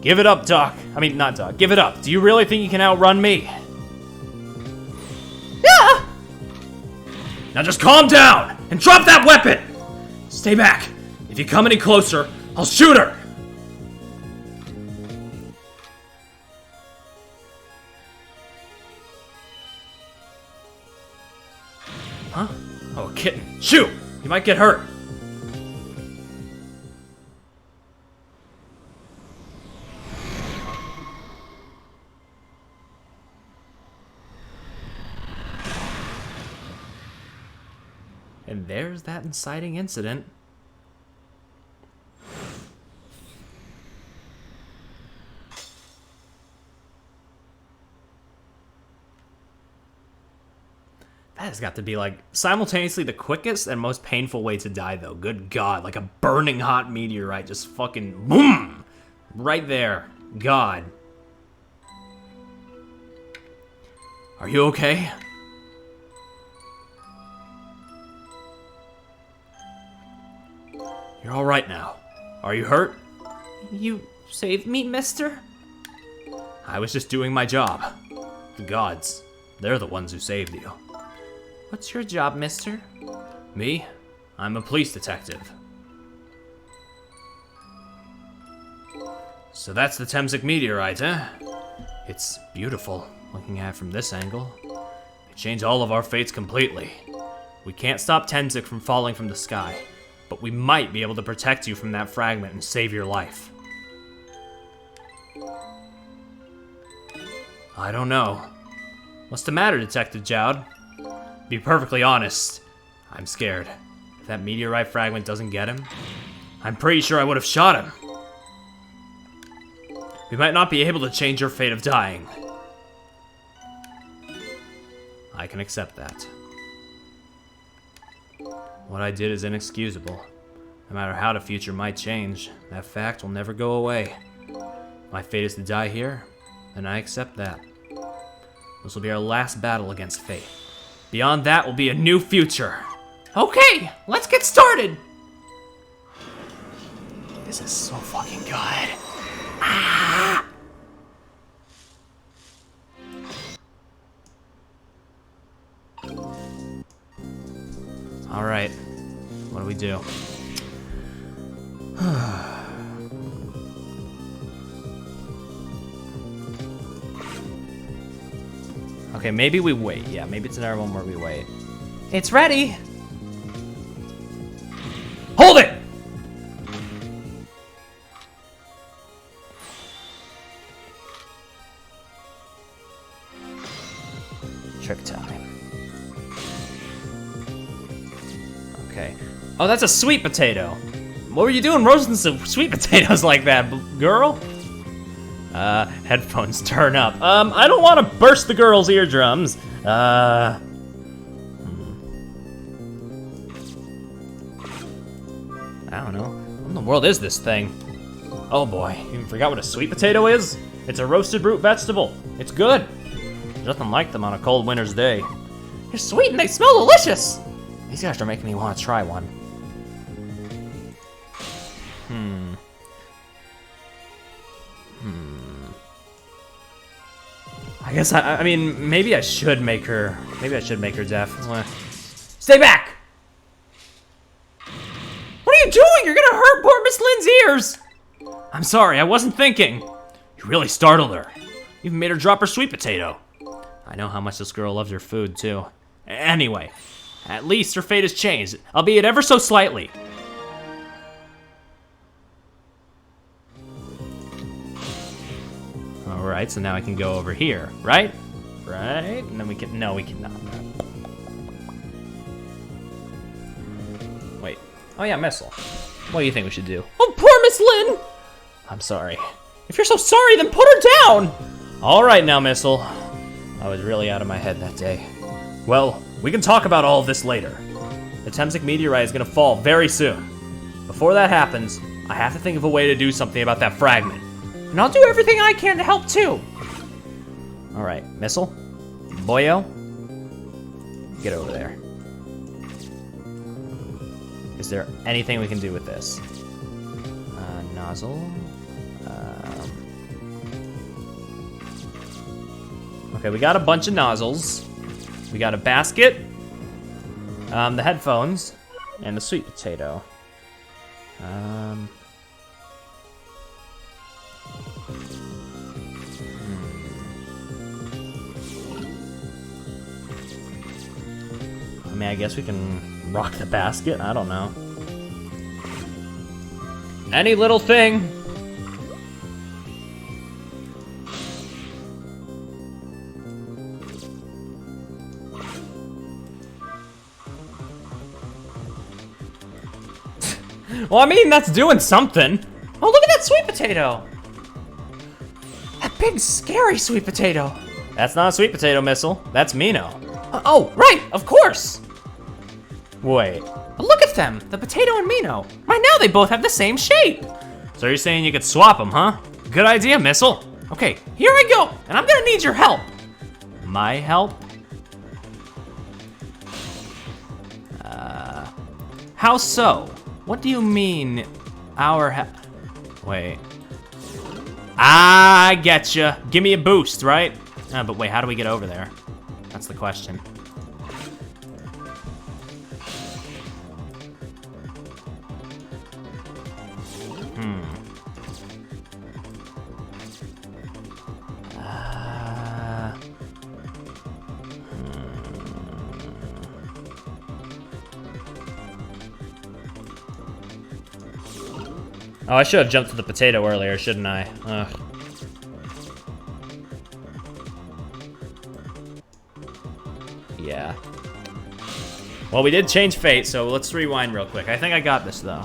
Speaker 1: Give it up, Doc. I mean, not Doc. Give it up. Do you really think you can outrun me?
Speaker 2: Yeah!
Speaker 1: Now just calm down and drop that weapon! Stay back. If you come any closer, I'll shoot her! Huh? Oh, a kitten. Shoot! You might get hurt. And there's that inciting incident. That has got to be, like, simultaneously the quickest and most painful way to die, though. Good God, like a burning hot meteorite just fucking boom! Right there. God. Are you okay? You're all right now. Are you hurt?
Speaker 2: You saved me, mister?
Speaker 1: I was just doing my job. The gods, they're the ones who saved you.
Speaker 2: What's your job, mister?
Speaker 1: Me? I'm a police detective. So that's the Temsic meteorite, eh? It's beautiful, looking at it from this angle. It changed all of our fates completely. We can't stop Temsic from falling from the sky, but we might be able to protect you from that fragment and save your life. I don't know. What's the matter, Detective Jowd? Be perfectly honest, I'm scared. If that meteorite fragment doesn't get him, I'm pretty sure I would have shot him. We might not be able to change your fate of dying. I can accept that. What I did is inexcusable. No matter how the future might change, that fact will never go away. My fate is to die here, and I accept that. This will be our last battle against fate. Beyond that will be a new future.
Speaker 2: Okay, let's get started!
Speaker 1: This is so fucking good. All right, what do we do? Okay, maybe we wait. Yeah, maybe it's another one where we wait.
Speaker 2: It's ready!
Speaker 1: Hold it! Trick time. Okay. Oh, that's a sweet potato. What were you doing roasting some sweet potatoes like that, girl? Headphones turn up. I don't want to burst the girl's eardrums. What I don't know. What in the world is this thing? Oh boy, you even forgot what a sweet potato is? It's a roasted root vegetable. It's good. There's nothing like them on a cold winter's day.
Speaker 2: They're sweet and they smell delicious!
Speaker 1: These guys are making me want to try one. I guess I mean, maybe I should make her deaf. Stay back!
Speaker 2: What are you doing? You're gonna hurt poor Miss Lynn's ears!
Speaker 1: I'm sorry, I wasn't thinking. You really startled her. You even made her drop her sweet potato. I know how much this girl loves her food, too. Anyway, at least her fate has changed, albeit ever so slightly. Alright, so now I can go over here, right? Right? And then we can, no, we cannot. Wait. Oh yeah, missile. What do you think we should do?
Speaker 2: Oh, poor Miss Lynn!
Speaker 1: I'm sorry.
Speaker 2: If you're so sorry, then put her down!
Speaker 1: All right now, Missile. I was really out of my head that day. Well, we can talk about all of this later. The Temsic meteorite is gonna fall very soon. Before that happens, I have to think of a way to do something about that fragment.
Speaker 2: And I'll do everything I can to help too.
Speaker 1: All right, Missile, Boyo, get over there. Is there anything we can do with this? Nozzle. Okay, we got a bunch of nozzles. We got a basket, the headphones, and the sweet potato. I mean, I guess we can rock the basket. I don't know. Any little thing. Well, I mean, that's doing something.
Speaker 2: Oh, look at that sweet potato! That big, scary sweet potato.
Speaker 1: That's not a sweet potato, Missile. That's Mino.
Speaker 2: Oh, right, of course.
Speaker 1: Wait.
Speaker 2: But look at them, the potato and Mino. Right now they both have the same shape.
Speaker 1: So you're saying you could swap them, huh? Good idea, Missile.
Speaker 2: Okay, here I go, and I'm gonna need your help.
Speaker 1: My help? How so? What do you mean, our help? Wait. I getcha. Give me a boost, right? But wait, how do we get over there? That's the question. Oh, I should have jumped to the potato earlier, shouldn't I? Ugh. Yeah. Well, we did change fate, so let's rewind real quick. I think I got this, though.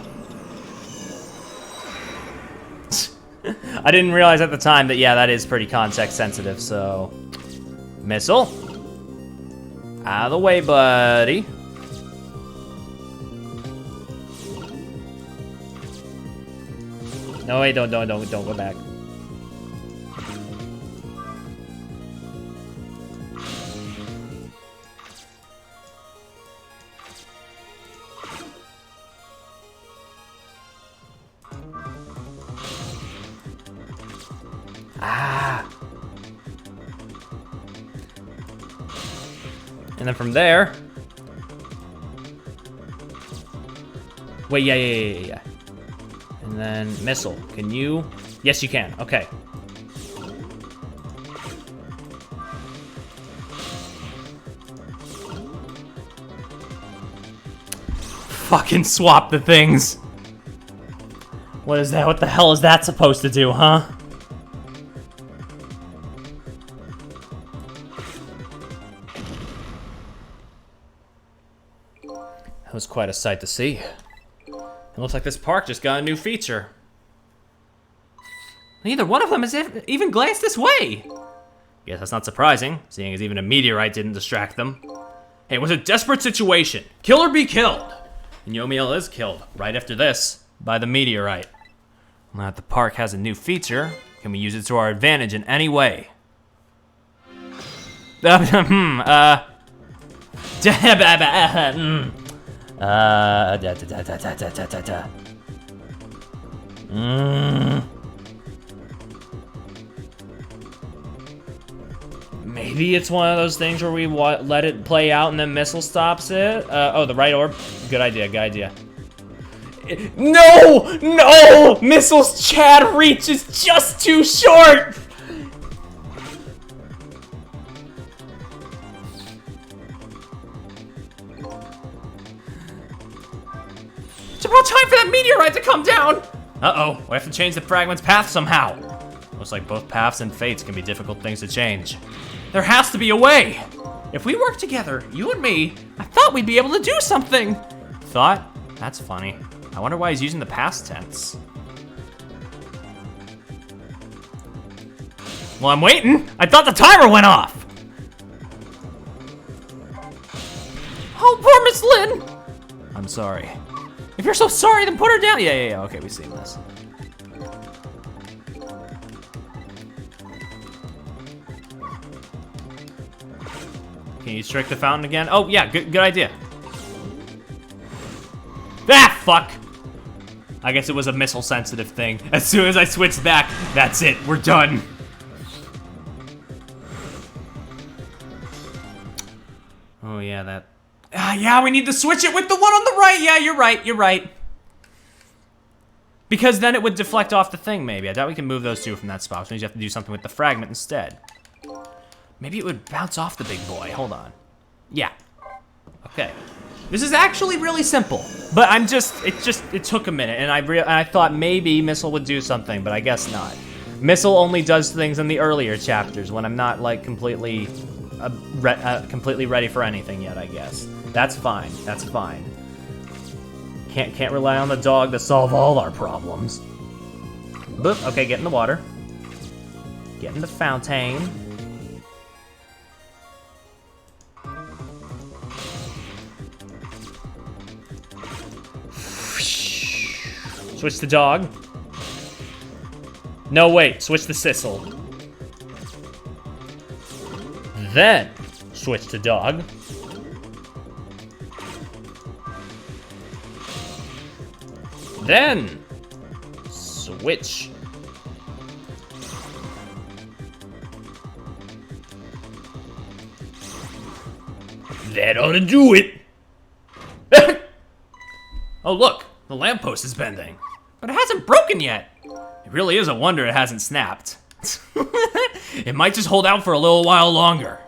Speaker 1: I didn't realize at the time that, yeah, that is pretty context sensitive, so... Missile. Out of the way, buddy. No, wait, don't go back. Ah. And then from there. Wait, yeah. And then Missile, can you? Yes, you can, okay. Fucking swap the things. What is that? What the hell is that supposed to do, huh? That was quite a sight to see. It looks like this park just got a new feature.
Speaker 2: Neither one of them has even glanced this way.
Speaker 1: Guess that's not surprising, seeing as even a meteorite didn't distract them. Hey, it was a desperate situation. Kill or be killed. And Yomiel is killed, right after this, by the meteorite. Now that the park has a new feature, can we use it to our advantage in any way? Maybe it's one of those things where we let it play out and then Missile stops it. Oh, the right orb. Good idea. No! Missile's Chad reach is just too short!
Speaker 2: It's about time for that meteorite to come down!
Speaker 1: Uh-oh, we have to change the fragment's path somehow. Looks like both paths and fates can be difficult things to change. There has to be a way!
Speaker 2: If we work together, you and me, I thought we'd be able to do something!
Speaker 1: Thought? That's funny. I wonder why he's using the past tense. Well, I'm waiting. I thought the timer went off. Oh, poor Miss Lynn. I'm sorry. If you're so sorry, then put her down. Yeah. Okay, we've seen this. Can you trick the fountain again? Oh, yeah, good idea. Ah, fuck. I guess it was a missile-sensitive thing. As soon as I switched back, that's it. We're done. Oh, yeah, that... yeah, we need to switch it with the one on the right. Yeah, you're right. Because then it would deflect off the thing, maybe. I doubt we can move those two from that spot, which means you have to do something with the fragment instead. Maybe it would bounce off the big boy. Hold on. Yeah. Okay. This is actually really simple, but it took a minute, and I thought maybe Missile would do something, but I guess not. Missile only does things in the earlier chapters when I'm not like completely ready for anything yet, I guess. That's fine. Can't rely on the dog to solve all our problems. Boop. Okay, get in the water. Get in the fountain. Switch the dog. No, wait. Switch the Sissel. Then, switch to dog. Then, switch. That ought to do it. Oh, look. The lamppost is bending. But it hasn't broken yet. It really is a wonder it hasn't snapped. It might just hold out for a little while longer.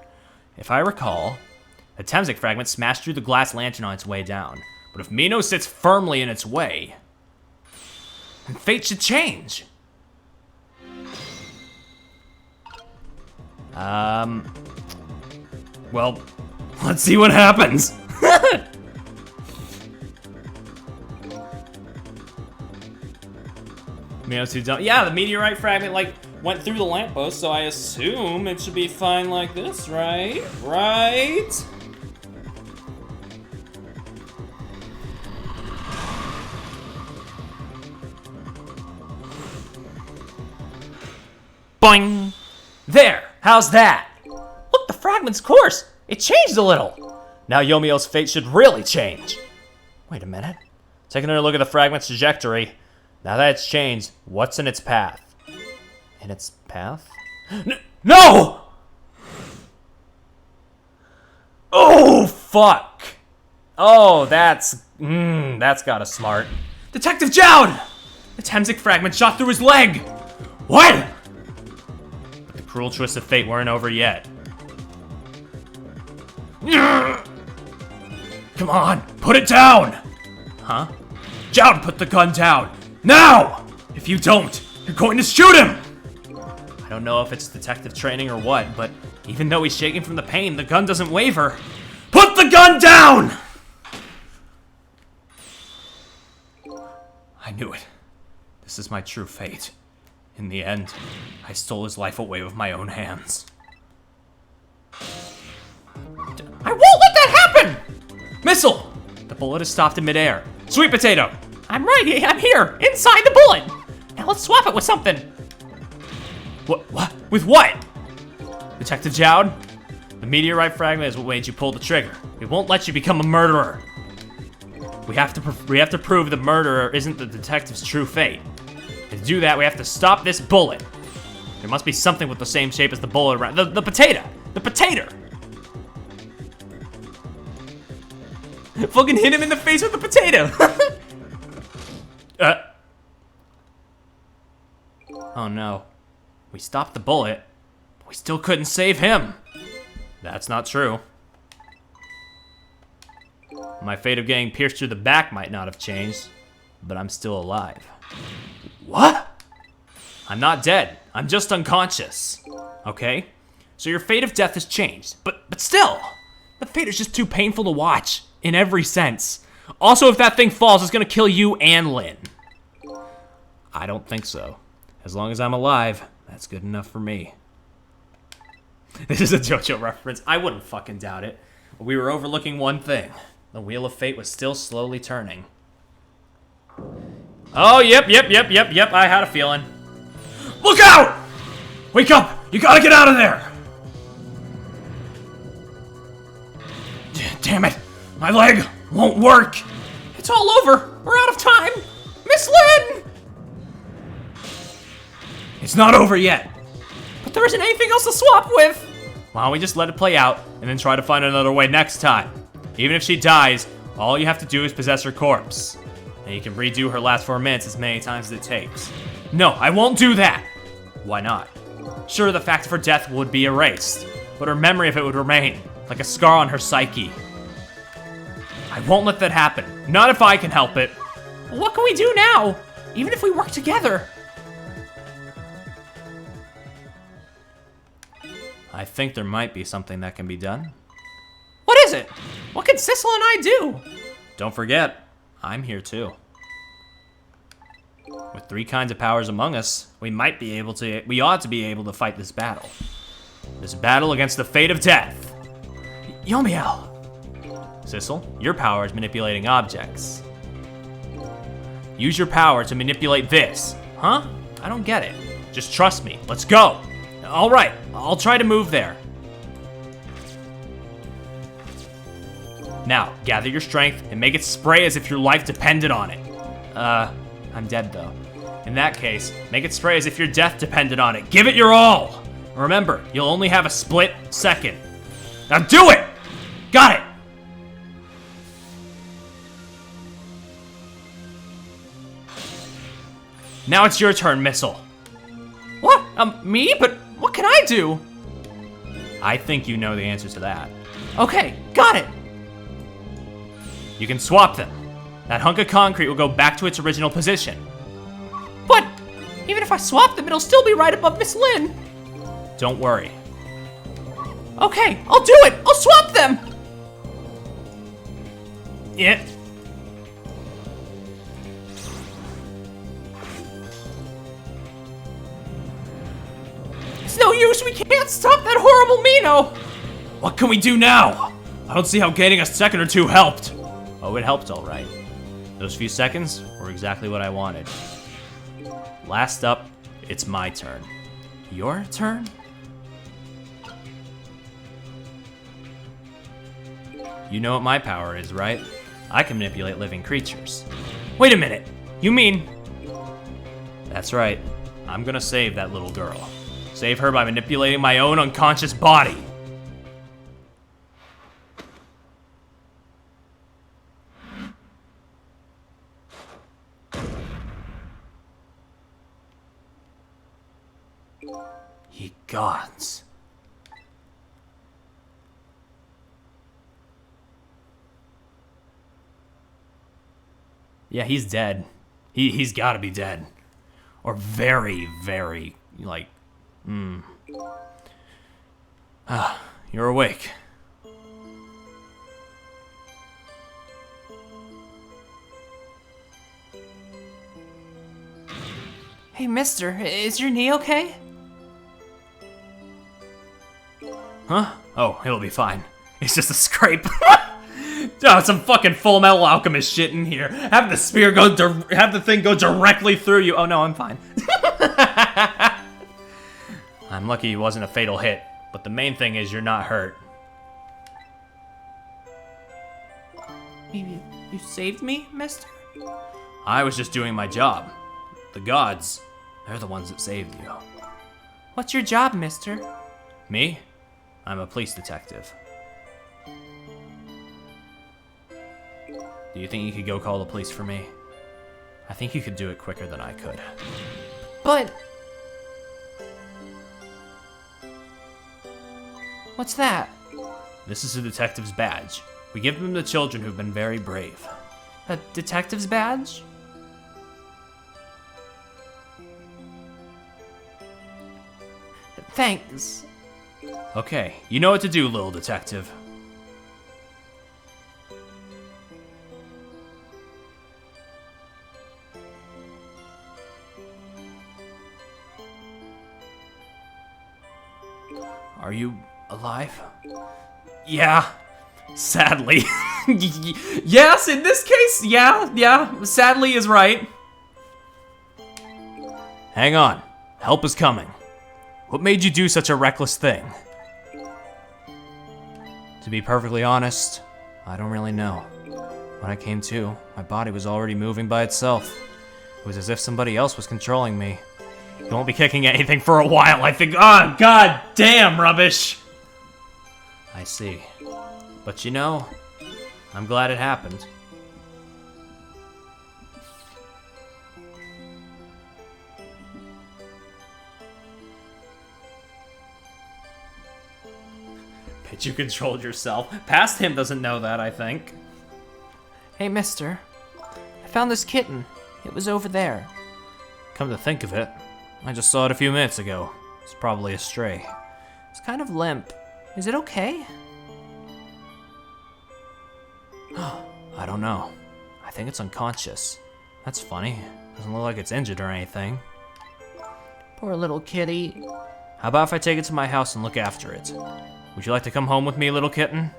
Speaker 1: If I recall, the Temsic fragment smashed through the glass lantern on its way down. But if Mino sits firmly in its way, then fate should change. Well, let's see what happens. Mino's too dumb. Yeah, the meteorite fragment, like, went through the lamppost, so I assume it should be fine like this, right? Right? Boing! There! How's that? Look, the fragment's course! It changed a little! Now Yomio's fate should really change. Wait a minute. Taking another look at the fragment's trajectory. Now that it's changed, what's in its path? In its path? No! Oh, fuck! Oh, that's gotta smart. Detective Jowd! The Temsic fragment shot through his leg! What? But the cruel twists of fate weren't over yet. Come on, put it down! Huh? Jowd, put the gun down! Now! If you don't, you're going to shoot him! I don't know if it's detective training or what, but even though he's shaking from the pain, the gun doesn't waver. Put the gun down! I knew it. This is my true fate. In the end, I stole his life away with my own hands. I won't let that happen! Missile! The bullet is stopped in midair. Sweet Potato! I'm right, I'm here, inside the bullet! Now let's swap it with something. What? With what? Detective Jowd? The meteorite fragment is what made you pull the trigger. It won't let you become a murderer. We have to prove the murderer isn't the detective's true fate. And to do that, we have to stop this bullet. There must be something with the same shape as the bullet around the potato! The potato! Fucking hit him in the face with the potato! Oh no. We stopped the bullet, but we still couldn't save him. That's not true. My fate of getting pierced through the back might not have changed, but I'm still alive. What? I'm not dead. I'm just unconscious. Okay? So your fate of death has changed, but still, the fate is just too painful to watch, in every sense. Also, if that thing falls, it's gonna kill you and Lynn. I don't think so. As long as I'm alive, that's good enough for me. This is a JoJo reference. I wouldn't fucking doubt it. We were overlooking one thing. The wheel of fate was still slowly turning. Oh, yep. I had a feeling. Look out! Wake up! You gotta get out of there! Damn it! My leg won't work! It's all over! We're out of time! Miss Lynn! It's not over yet. But there isn't anything else to swap with! Why don't we just let it play out, and then try to find another way next time? Even if she dies, all you have to do is possess her corpse. And you can redo her last 4 minutes as many times as it takes. No, I won't do that! Why not? Sure, the fact of her death would be erased, but her memory of it would remain, like a scar on her psyche. I won't let that happen. Not if I can help it. Well, what can we do now? Even if we work together? I think there might be something that can be done. What is it? What can Sissel and I do? Don't forget, I'm here too. With 3 kinds of powers among us, we ought to be able to fight this battle. This battle against the fate of death. Yomiel! Sissel, your power is manipulating objects. Use your power to manipulate this. Huh? I don't get it. Just trust me. Let's go. All right, I'll try to move there. Now, gather your strength and make it spray as if your life depended on it. I'm dead though. In that case, make it spray as if your death depended on it. Give it your all! Remember, you'll only have a split second. Now do it! Got it! Now it's your turn, Missile. What? Me? But what can I do? I think you know the answer to that. Okay, got it! You can swap them. That hunk of concrete will go back to its original position. But even if I swap them, it'll still be right above Miss Lynn. Don't worry. Okay, I'll do it! I'll swap them! Yeah. It's no use, we can't stop that horrible Mino! What can we do now? I don't see how gaining a second or 2 helped. Oh, it helped all right. Those few seconds were exactly what I wanted. Last up, it's my turn. Your turn? You know what my power is, right? I can manipulate living creatures. Wait a minute, you mean... That's right, I'm gonna save that little girl. Save her by manipulating my own unconscious body. Ye gods. Yeah, he's dead. He's gotta be dead. Or very, very, like, you're awake. Hey, mister, is your knee okay? Huh? Oh, it'll be fine. It's just a scrape. Oh, some fucking Full Metal Alchemist shit in here. Have the spear have the thing go directly through you. Oh no, I'm fine. I'm lucky it wasn't a fatal hit, but the main thing is you're not hurt. You saved me, mister? I was just doing my job. The gods, they're the ones that saved you. What's your job, mister? Me? I'm a police detective. Do you think you could go call the police for me? I think you could do it quicker than I could. But... What's that? This is a detective's badge. We give them to children who've been very brave. A detective's badge? Thanks. Okay, you know what to do, little detective. Are you alive? Yeah. Sadly. Yes, in this case, yeah. Sadly is right. Hang on. Help is coming. What made you do such a reckless thing? To be perfectly honest, I don't really know. When I came to, my body was already moving by itself. It was as if somebody else was controlling me. You won't be kicking anything for a while, I think. Oh, god damn rubbish! I see. But you know, I'm glad it happened. Bet you controlled yourself. Past him doesn't know that, I think.
Speaker 2: Hey, mister. I found this kitten. It was over there.
Speaker 1: Come to think of it, I just saw it a few minutes ago. It's probably a stray.
Speaker 2: It's kind of limp. Is it okay?
Speaker 1: I don't know. I think it's unconscious. That's funny. Doesn't look like it's injured or anything.
Speaker 2: Poor little kitty.
Speaker 1: How about if I take it to my house and look after it? Would you like to come home with me, little kitten?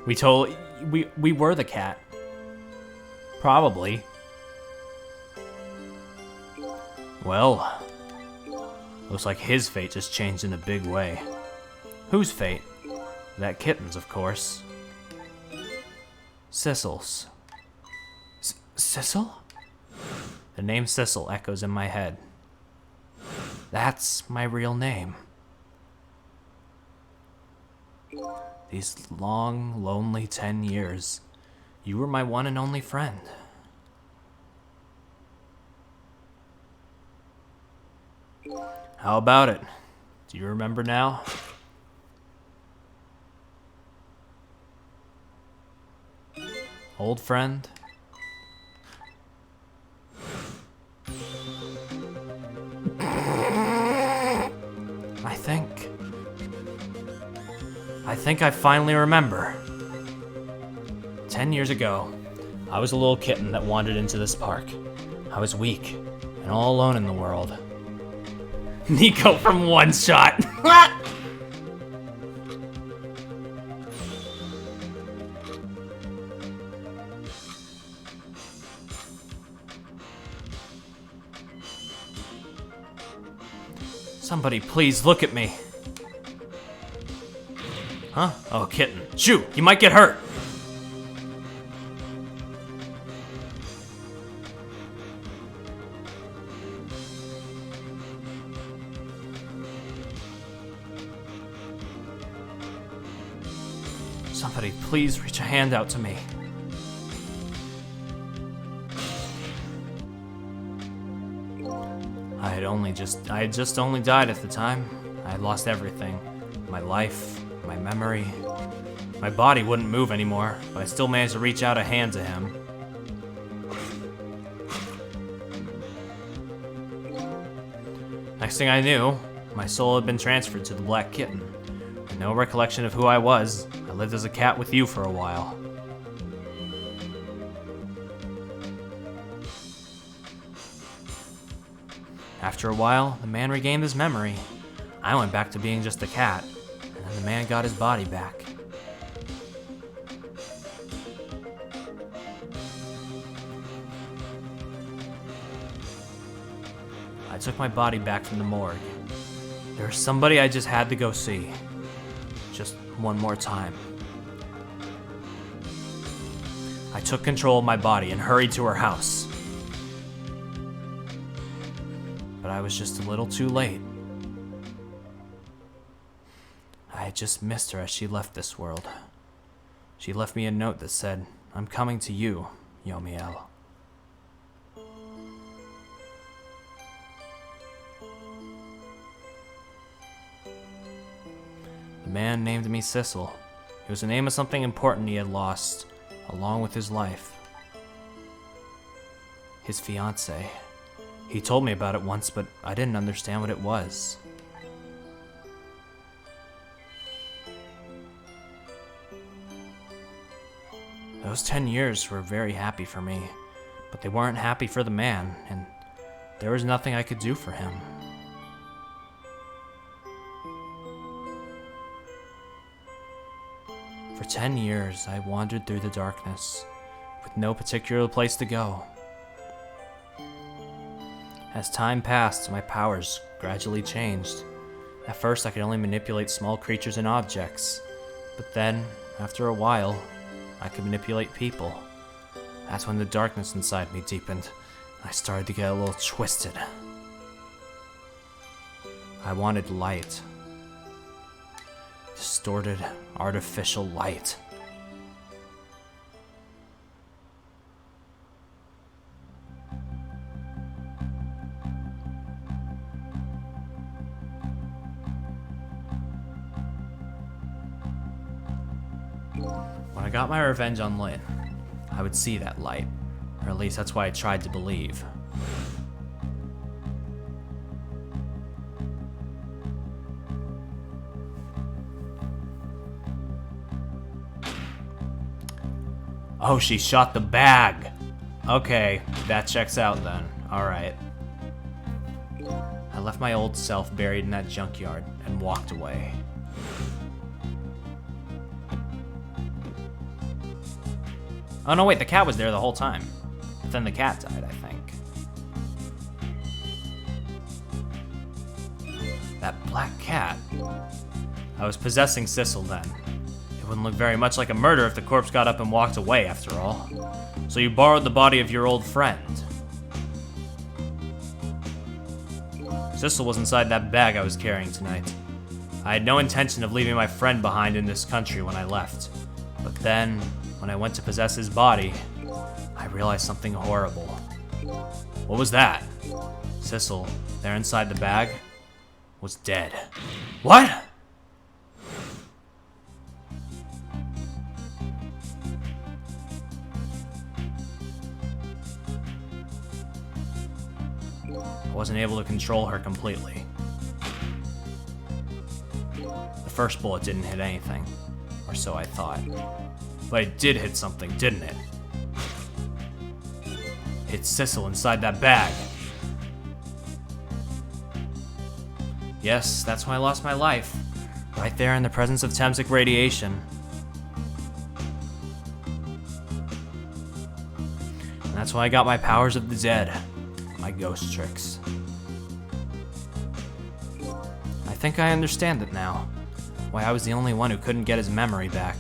Speaker 1: We were the cat. Probably. Well, looks like his fate just changed in a big way. Whose fate? That kitten's, of course. Sissel's.
Speaker 2: Sissel?
Speaker 1: The name Sissel echoes in my head. That's my real name. These long, lonely 10 years, you were my one and only friend. How about it? Do you remember now? Old friend? I think I finally remember. 10 years ago, I was a little kitten that wandered into this park. I was weak and all alone in the world. Nico from One Shot. Somebody please look at me. Huh? Oh, kitten. Shoo, you might get hurt. Somebody please reach a hand out to me. I had just only died at the time. I had lost everything. My life, my memory. My body wouldn't move anymore, but I still managed to reach out a hand to him. Next thing I knew, my soul had been transferred to the black kitten. With no recollection of who I was, I lived as a cat with you for a while. After a while, the man regained his memory. I went back to being just a cat, and then the man got his body back. I took my body back from the morgue. There was somebody I just had to go see. Just one more time. I took control of my body and hurried to her house. But I was just a little too late. I had just missed her as she left this world. She left me a note that said, "I'm coming to you, Yomiel." The man named me Sissel. It was the name of something important he had lost, along with his life. His fiancée. He told me about it once, but I didn't understand what it was. Those 10 years were very happy for me, but they weren't happy for the man, and there was nothing I could do for him. For 10 years, I wandered through the darkness, with no particular place to go. As time passed, my powers gradually changed. At first, I could only manipulate small creatures and objects, but then, after a while, I could manipulate people. That's when the darkness inside me deepened. I started to get a little twisted. I wanted light. Distorted, artificial light. When I got my revenge on Lynn, I would see that light, or at least that's what I tried to believe. Oh, she shot the bag! Okay, that checks out then. Alright. I left my old self buried in that junkyard and walked away. Oh no, wait, the cat was there the whole time. But then the cat died, I think. That black cat. I was possessing Sissel then. It wouldn't look very much like a murder if the corpse got up and walked away, after all. So you borrowed the body of your old friend. Sissel was inside that bag I was carrying tonight. I had no intention of leaving my friend behind in this country when I left. But then, when I went to possess his body, I realized something horrible. What was that? Sissel, there inside the bag, was dead. What? I wasn't able to control her completely. The first bullet didn't hit anything, or so I thought. But it did hit something, didn't it? Hit Sissel inside that bag. Yes, that's when I lost my life. Right there in the presence of Temsic radiation. And that's why I got my powers of the dead. My ghost tricks. I think I understand it now. Why I was the only one who couldn't get his memory back.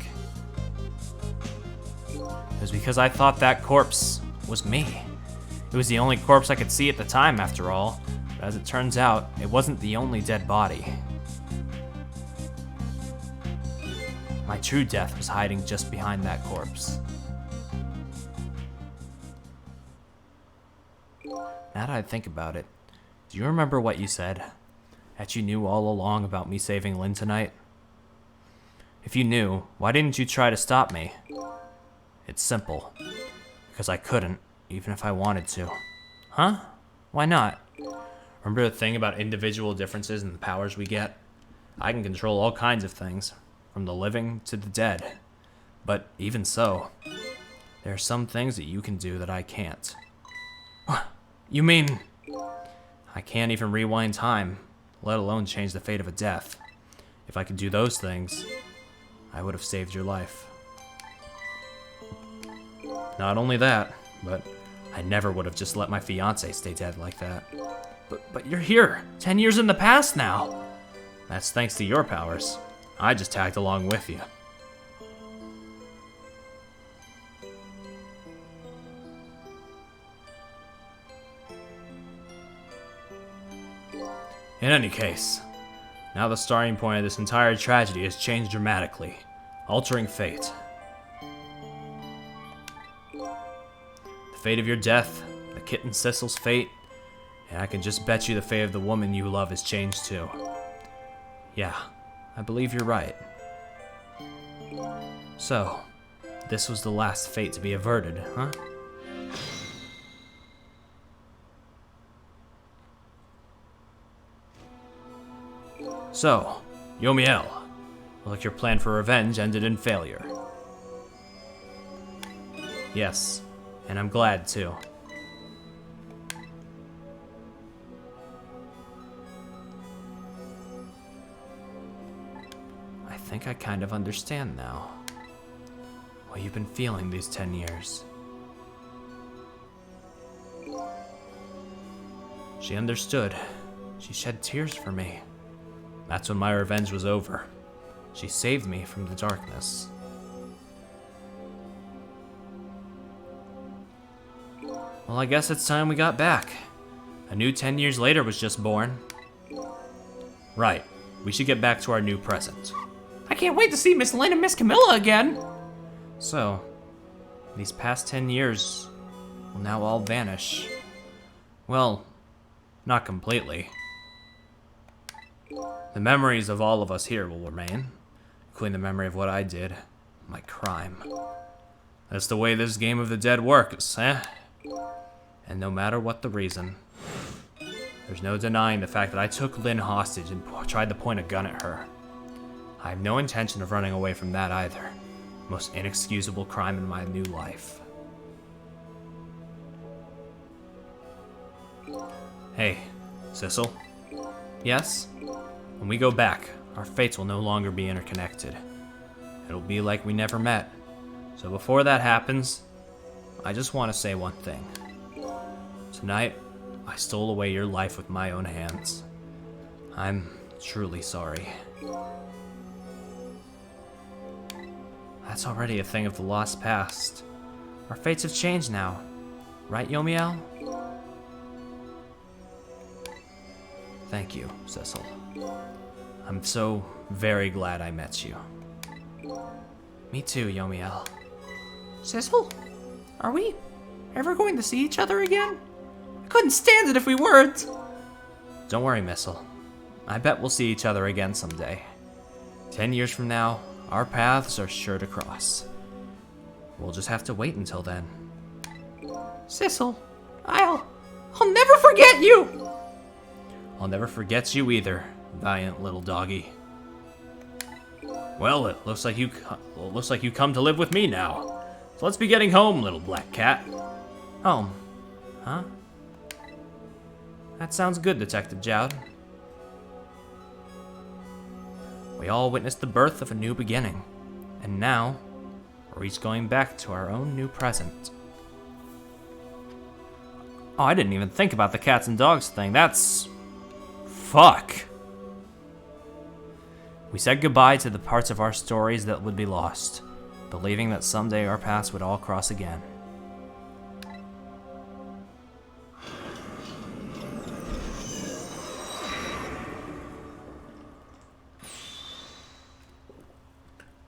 Speaker 1: It was because I thought that corpse was me. It was the only corpse I could see at the time, after all. But as it turns out, it wasn't the only dead body. My true death was hiding just behind that corpse. Now that I think about it, do you remember what you said? That you knew all along about me saving Lynn tonight? If you knew, why didn't you try to stop me? It's simple. Because I couldn't, even if I wanted to. Huh? Why not? Remember the thing about individual differences in the powers we get? I can control all kinds of things, from the living to the dead. But even so, there are some things that you can do that I can't. You mean... I can't even rewind time, let alone change the fate of a death. If I could do those things, I would have saved your life. Not only that, but I never would have just let my fiancé stay dead like that. But you're here, 10 years in the past now. That's thanks to your powers. I just tagged along with you. In any case, now the starting point of this entire tragedy has changed dramatically, altering fate. The fate of your death, the kitten Sissel's fate, and I can just bet you the fate of the woman you love has changed too. Yeah, I believe you're right. So, this was the last fate to be averted, huh? So, Yomiel, like your plan for revenge ended in failure. Yes, and I'm glad too. I think I kind of understand now. what you've been feeling these 10 years. She understood. She shed tears for me. That's when my revenge was over. She saved me from the darkness. Well, I guess it's time we got back. A new 10 years later was just born. Right. We should get back to our new present.
Speaker 2: I can't wait to see Miss Lynn and Miss Camilla again.
Speaker 1: So, these past 10 years will now all vanish. Well, not completely. The memories of all of us here will remain, including the memory of what I did, my crime. That's the way this game of the dead works, eh? And no matter what the reason, there's no denying the fact that I took Lynn hostage and tried to point a gun at her. I have no intention of running away from that either. Most inexcusable crime in my new life. Hey, Sissel? Yes? When we go back, our fates will no longer be interconnected. It'll be like we never met. So before that happens, I just want to say one thing. Tonight, I stole away your life with my own hands. I'm truly sorry. That's already a thing of the lost past. Our fates have changed now. Right, Yomiel? Thank you, Sissel. I'm so very glad I met you. Me too, Yomiel.
Speaker 2: Sissel, are we ever going to see each other again? I couldn't stand it if we weren't.
Speaker 1: Don't worry, Missile. I bet we'll see each other again someday. 10 years from now, our paths are sure to cross. We'll just have to wait until then.
Speaker 2: Sissel, I'll never forget you!
Speaker 1: I'll never forget you either, valiant little doggy. Well, it looks like you come to live with me now. So let's be getting home, little black cat.
Speaker 2: Home?
Speaker 1: Huh? That sounds good, Detective Jowd. We all witnessed the birth of a new beginning, and now we're each going back to our own new present. Oh, I didn't even think about the cats and dogs thing. That's... fuck. We said goodbye to the parts of our stories that would be lost, believing that someday our paths would all cross again.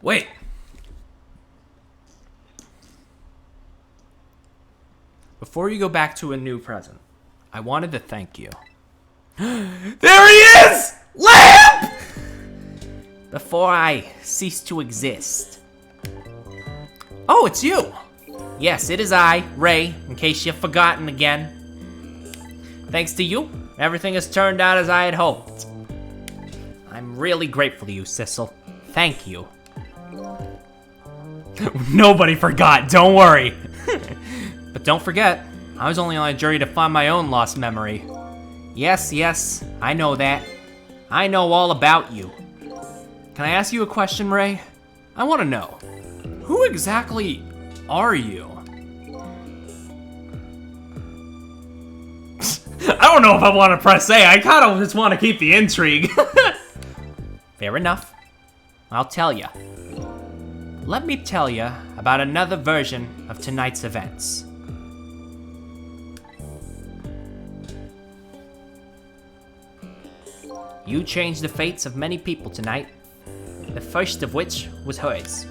Speaker 1: Wait! Before you go back to a new present, I wanted to thank you.
Speaker 2: There he is! Lamp! Before I cease to exist. Oh, it's you! Yes, it is I, Ray, in case you've forgotten again. Thanks to you, everything has turned out as I had hoped. I'm really grateful to you, Sissel. Thank you.
Speaker 1: Nobody forgot, don't worry. But don't forget, I was only on a journey to find my own lost memory.
Speaker 2: Yes, I know that. I know all about you.
Speaker 1: Can I ask you a question, Ray? I want to know. Who exactly are you? I don't know if I want to press A. I kind of just want to keep the intrigue.
Speaker 2: Fair enough. I'll tell you. Let me tell you about another version of tonight's events. You changed the fates of many people tonight, the first of which was hers.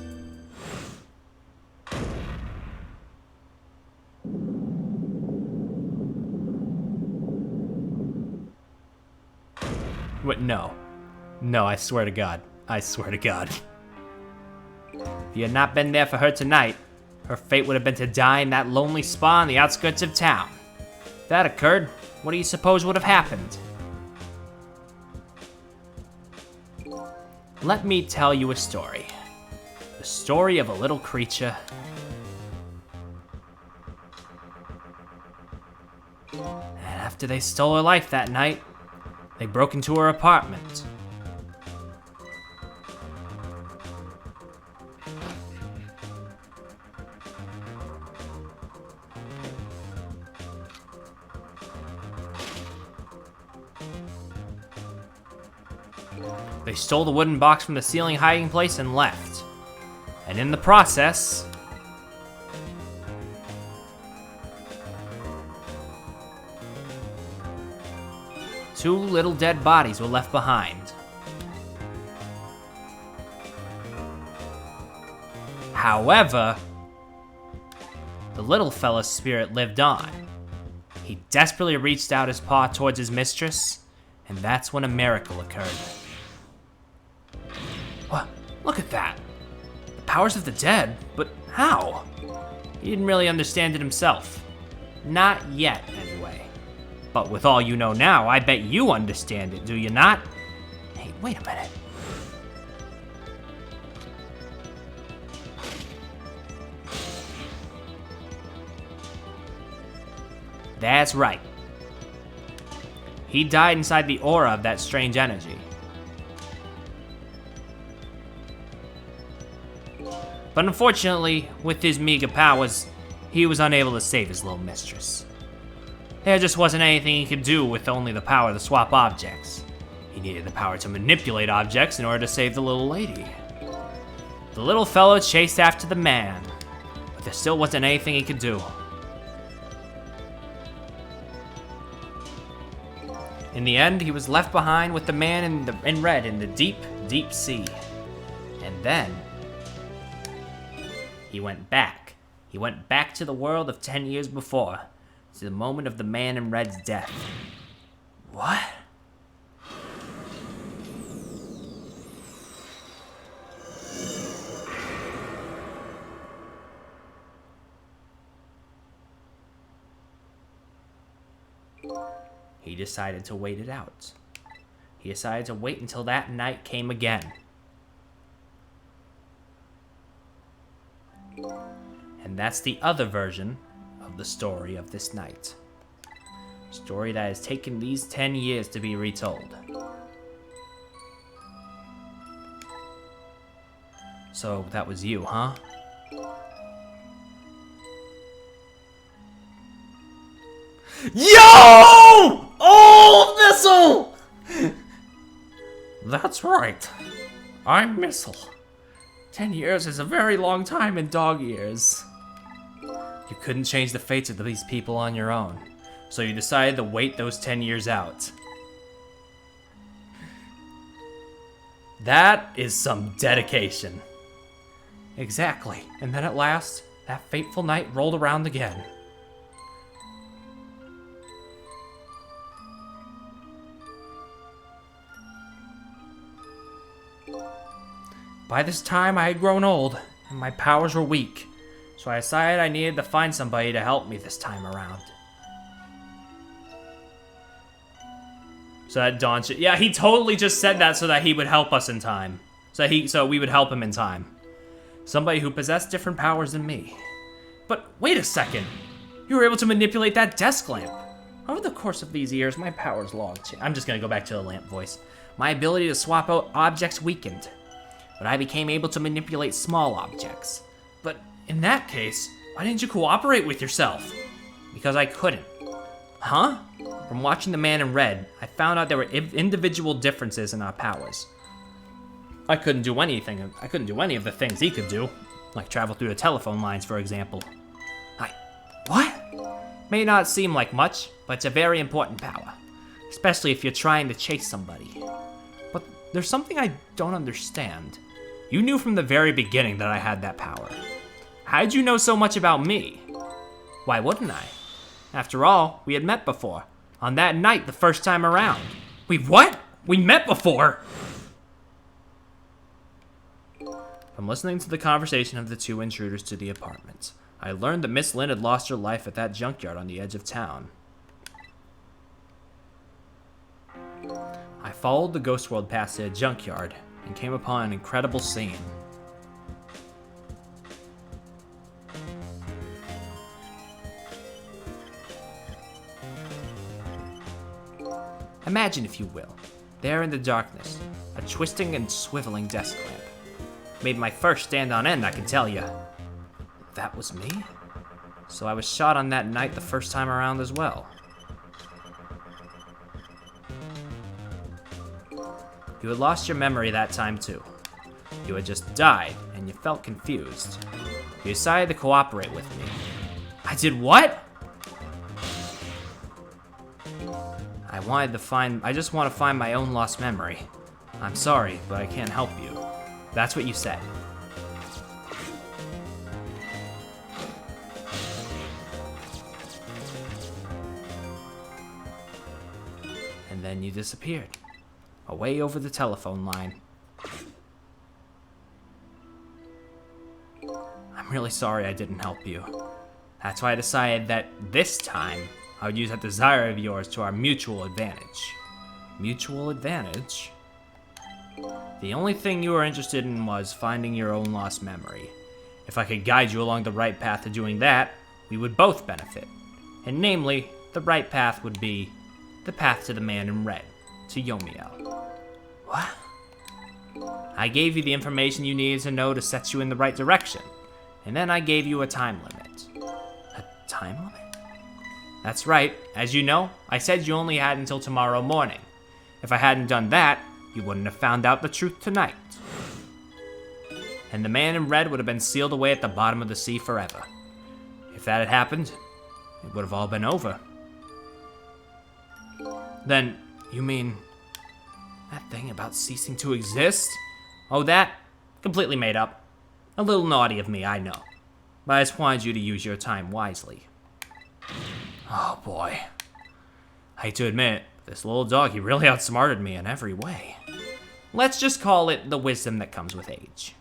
Speaker 1: Wait, no. No, I swear to God. I swear to God.
Speaker 2: If you had not been there for her tonight, her fate would have been to die in that lonely spa on the outskirts of town. If that occurred, what do you suppose would have happened? Let me tell you a story. The story of a little creature. And after they stole her life that night, they broke into her apartment. They stole the wooden box from the ceiling hiding place and left. And in the process, two little dead bodies were left behind. However, the little fella's spirit lived on. He desperately reached out his paw towards his mistress, and that's when a miracle occurred. What? Look at that. The powers of the dead? But how? He didn't really understand it himself. Not yet, anyway. But with all you know now, I bet you understand it, do you not? Hey, wait a minute. That's right. He died inside the aura of that strange energy. But unfortunately, with his meager powers, he was unable to save his little mistress. There just wasn't anything he could do with only the power to swap objects. He needed the power to manipulate objects in order to save the little lady. The little fellow chased after the man, but there still wasn't anything he could do. In the end, he was left behind with the man in red in the deep, deep sea. And then, he went back. He went back to the world of 10 years before, to the moment of the man in red's death. What? He decided to wait it out. He decided to wait until that night came again. And that's the other version of the story of this night. A story that has taken these 10 years to be retold. So that was you, huh?
Speaker 1: Yo! Oh, Missile!
Speaker 2: That's right. I'm Missile. 10 years is a very long time in dog years. You couldn't change the fates of these people on your own, so you decided to wait those 10 years out. That is some dedication. Exactly. And then at last, that fateful night rolled around again. By this time, I had grown old, and my powers were weak, so I decided I needed to find somebody to help me this time around. So that Don should... Yeah, he totally just said that so that he would help us in time. So we would help him in time. Somebody who possessed different powers than me. But wait a second. You were able to manipulate that desk lamp. Over the course of these years, my powers logged. I'm just gonna go back to the lamp voice. My ability to swap out objects weakened, but I became able to manipulate small objects. But in that case, why didn't you cooperate with yourself? Because I couldn't. Huh? From watching the man in red, I found out there were individual differences in our powers. I couldn't do anything. I couldn't do any of the things he could do, like travel through the telephone lines, for example. What? May not seem like much, but it's a very important power, especially if you're trying to chase somebody. But there's something I don't understand. You knew from the very beginning that I had that power. How'd you know so much about me? Why wouldn't I? After all, we had met before. On that night, the first time around. Wait, what? We met before? From listening to the conversation of the two intruders to the apartment, I learned that Miss Lynn had lost her life at that junkyard on the edge of town. I followed the ghost world past the junkyard and came upon an incredible scene. Imagine, if you will, there in the darkness, a twisting and swiveling desk lamp. Made my first stand on end, I can tell you. That was me? So I was shot on that night the first time around as well. You had lost your memory that time too. You had just died, and you felt confused. You decided to cooperate with me. I did what? I just want to find my own lost memory. I'm sorry, but I can't help you. That's what you said. And then you disappeared. Away over the telephone line. I'm really sorry I didn't help you. That's why I decided that this time, I would use that desire of yours to our mutual advantage. Mutual advantage? The only thing you were interested in was finding your own lost memory. If I could guide you along the right path to doing that, we would both benefit. And namely, the right path would be the path to the man in red, to Yomiel. What? I gave you the information you needed to know to set you in the right direction. And then I gave you a time limit. A time limit? That's right. As you know, I said you only had until tomorrow morning. If I hadn't done that, you wouldn't have found out the truth tonight. And the man in red would have been sealed away at the bottom of the sea forever. If that had happened, it would have all been over. Then, you mean that thing about ceasing to exist? Oh, that? Completely made up. A little naughty of me, I know. But I just wanted you to use your time wisely. Oh boy. I hate to admit it, this little doggy really outsmarted me in every way. Let's just call it the wisdom that comes with age.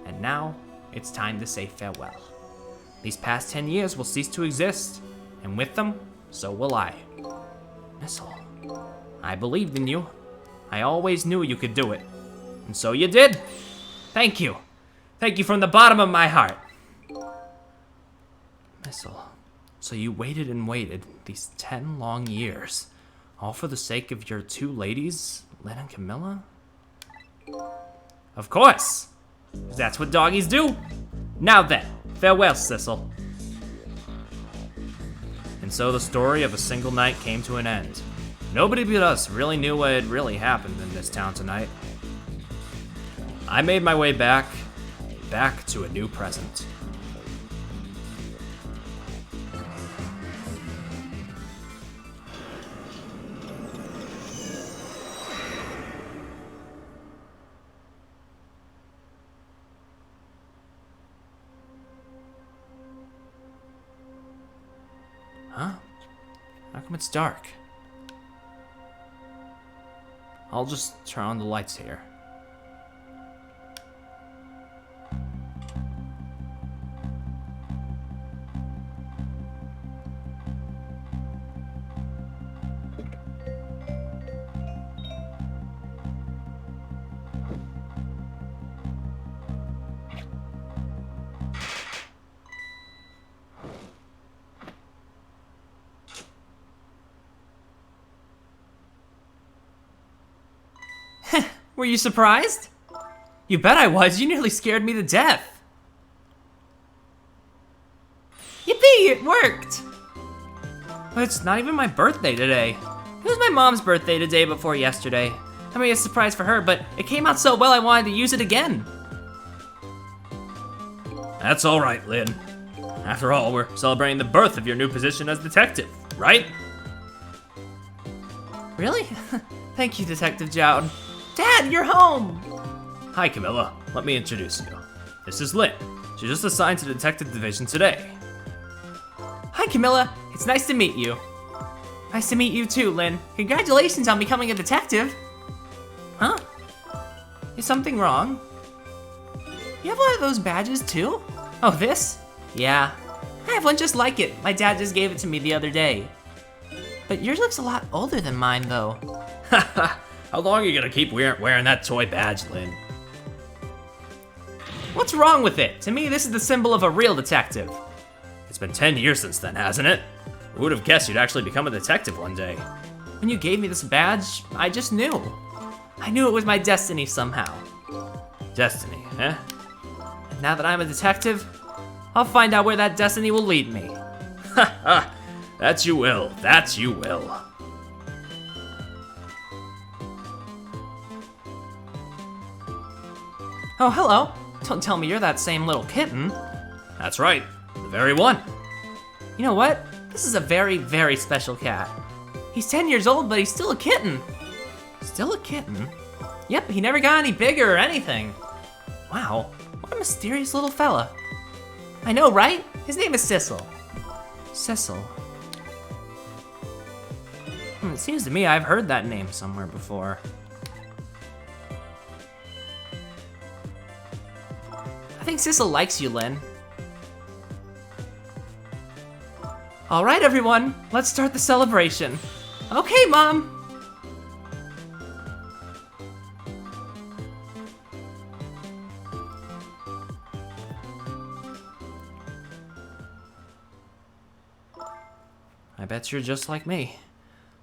Speaker 2: And now, it's time to say farewell. These past 10 years will cease to exist, and with them, so will I. Missile, I believed in you. I always knew you could do it. And so you did. Thank you. Thank you from the bottom of my heart. Missile, so you waited and waited these 10 long years, all for the sake of your two ladies, Lynn and Camilla? Of course. That's what doggies do. Now then, farewell, Sissel. And so the story of a single night came to an end. Nobody but us really knew what had really happened in this town tonight. I made my way back to a new present. Huh? How come it's dark? I'll just turn on the lights here. Were you surprised? You bet I was. You nearly scared me to death. Yippee, it worked. But it's not even my birthday today. It was my mom's birthday the day before yesterday. I mean, it's a surprise for her, but it came out so well I wanted to use it again. That's all right, Lynn. After all, we're celebrating the birth of your new position as detective, right? Really? Thank you, Detective Jowd. Dad, you're home! Hi, Camilla. Let me introduce you. This is Lynn. She's just assigned to the detective division today. Hi, Camilla. It's nice to meet you. Nice to meet you too, Lynn. Congratulations on becoming a detective. Huh? Is something wrong? You have one of those badges too? Oh, this? Yeah. I have one just like it. My dad just gave it to me the other day. But yours looks a lot older than mine, though. How long are you gonna keep wearing that toy badge, Lynn? What's wrong with it? To me, this is the symbol of a real detective. It's been 10 years since then, hasn't it? Who would have guessed you'd actually become a detective one day? When you gave me this badge, I just knew. I knew it was my destiny somehow. Destiny, eh? And now that I'm a detective, I'll find out where that destiny will lead me. Ha ha! That you will, that you will. Oh, hello. Don't tell me you're that same little kitten.
Speaker 1: That's right, the very one.
Speaker 2: You know what? This is a very, very special cat. He's 10 years old, but he's still a kitten. Still a kitten? Yep, he never got any bigger or anything. Wow, what a mysterious little fella. I know, right? His name is Sissel. Sissel. It seems to me I've heard that name somewhere before. I think Sissel likes you, Lynn. All right, everyone, let's start the celebration. Okay, Mom. I bet you're just like me.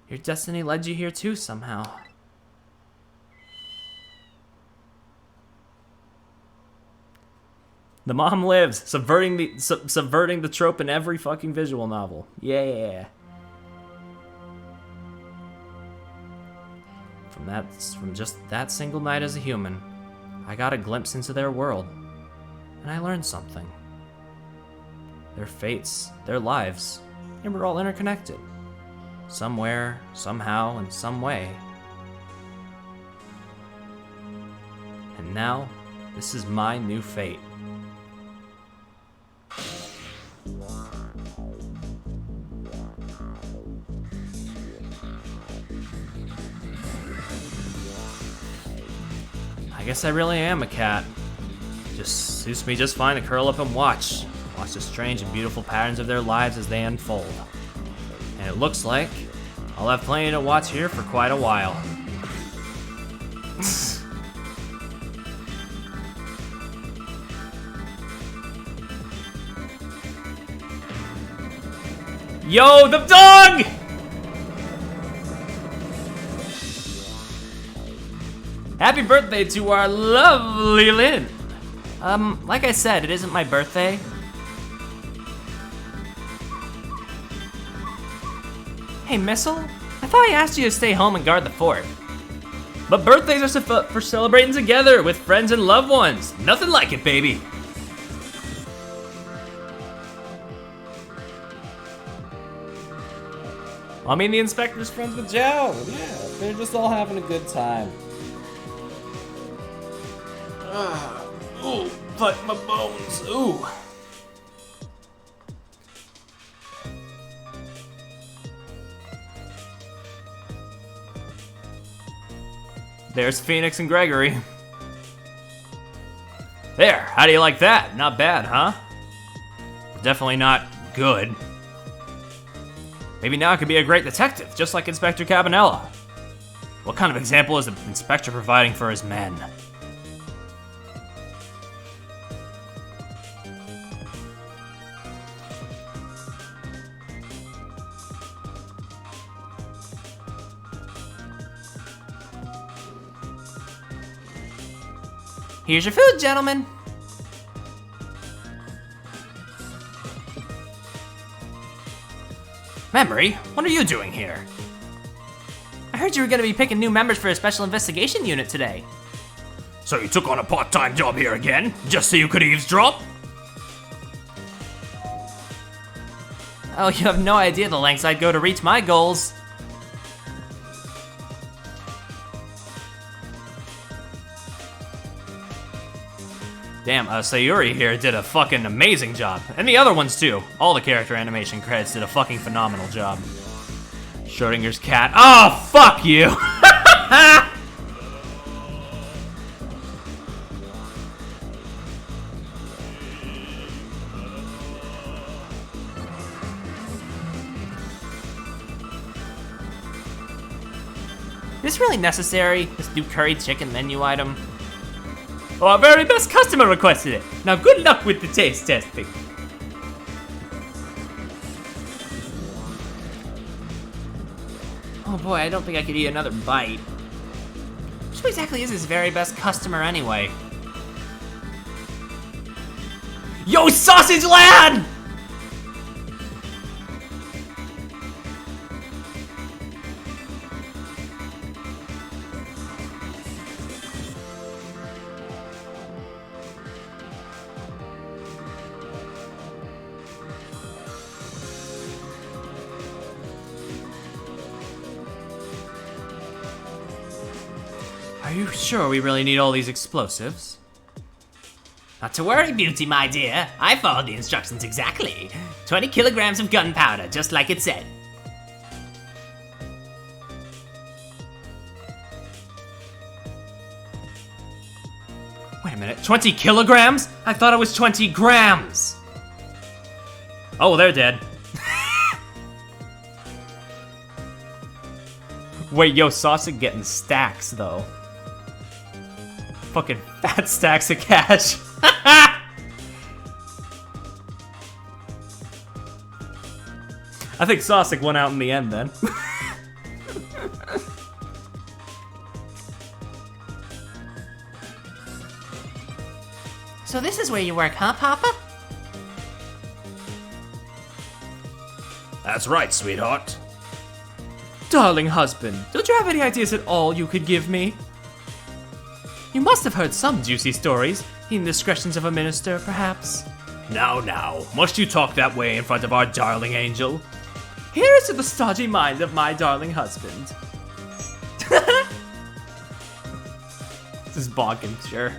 Speaker 2: Your destiny led you here too, somehow.
Speaker 1: The mom lives, subverting the trope in every fucking visual novel. Yeah. From just that single night as a human, I got a glimpse into their world, and I learned something. Their fates, their lives, they were all interconnected. Somewhere, somehow, in some way. And now, this is my new fate. I guess I really am a cat. Just suits me just fine to curl up and watch the strange and beautiful patterns of their lives as they unfold. And it looks like I'll have plenty to watch here for quite a while. Yo, the dog! Happy birthday to our lovely Lynn.
Speaker 2: Like I said, it isn't my birthday. Hey, Missile, I thought I asked you to stay home and guard the fort.
Speaker 1: But birthdays are for celebrating together with friends and loved ones. Nothing like it, baby. I mean, the inspector's friends with Joe. Yeah, they're just all having a good time. Ooh, fuck my bones. Ooh. There's Phoenix and Gregory. There, how do you like that? Not bad, huh? Definitely not good. Maybe now I could be a great detective, just like Inspector Cabanella. What kind of example is the inspector providing for his men?
Speaker 2: Here's your food, gentlemen.
Speaker 1: Memory, what are you doing here?
Speaker 2: I heard you were gonna be picking new members for a special investigation unit today.
Speaker 1: So you took on a part-time job here again, just so you could eavesdrop?
Speaker 2: Oh, you have no idea the lengths I'd go to reach my goals.
Speaker 1: Damn, Sayuri here did a fucking amazing job. And the other ones too. All the character animation credits did a fucking phenomenal job. Schrodinger's cat. Oh, fuck you!
Speaker 2: Is this really necessary, this new curry chicken menu item?
Speaker 1: Our very best customer requested it. Now good luck with the taste testing.
Speaker 2: Oh boy, I don't think I could eat another bite. Who exactly is his very best customer anyway?
Speaker 1: Yo, sausage lad! you sure we really need all these explosives?
Speaker 2: Not to worry, Beauty, my dear. I followed the instructions exactly. 20 kilograms of gunpowder, just like it said.
Speaker 1: Wait a minute, 20 kilograms? I thought it was 20 grams! Oh, they're dead. Wait, yo, Sausage getting stacks, though. Fucking fat stacks of cash. I think Sausage won out in the end, then.
Speaker 2: So this is where you work, huh, Papa?
Speaker 1: That's right, sweetheart. Darling husband, don't you have any ideas at all you could give me? You must have heard some juicy stories. The indiscretions of a minister, perhaps? Now, must you talk that way in front of our darling angel? Here is to the stodgy mind of my darling husband. This is bonking, sure.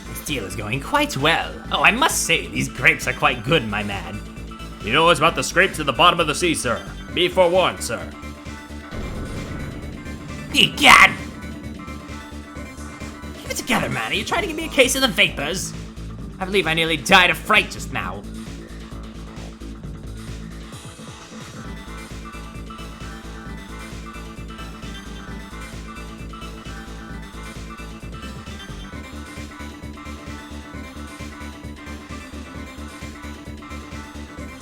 Speaker 2: This deal is going quite well. Oh, I must say, these grapes are quite good, my man.
Speaker 1: You know it's about the scrape to the bottom of the sea, sir. Be forewarned, sir.
Speaker 2: Egad! Keep it together, man. Are you trying to give me a case of the vapors? I believe I nearly died of fright just now.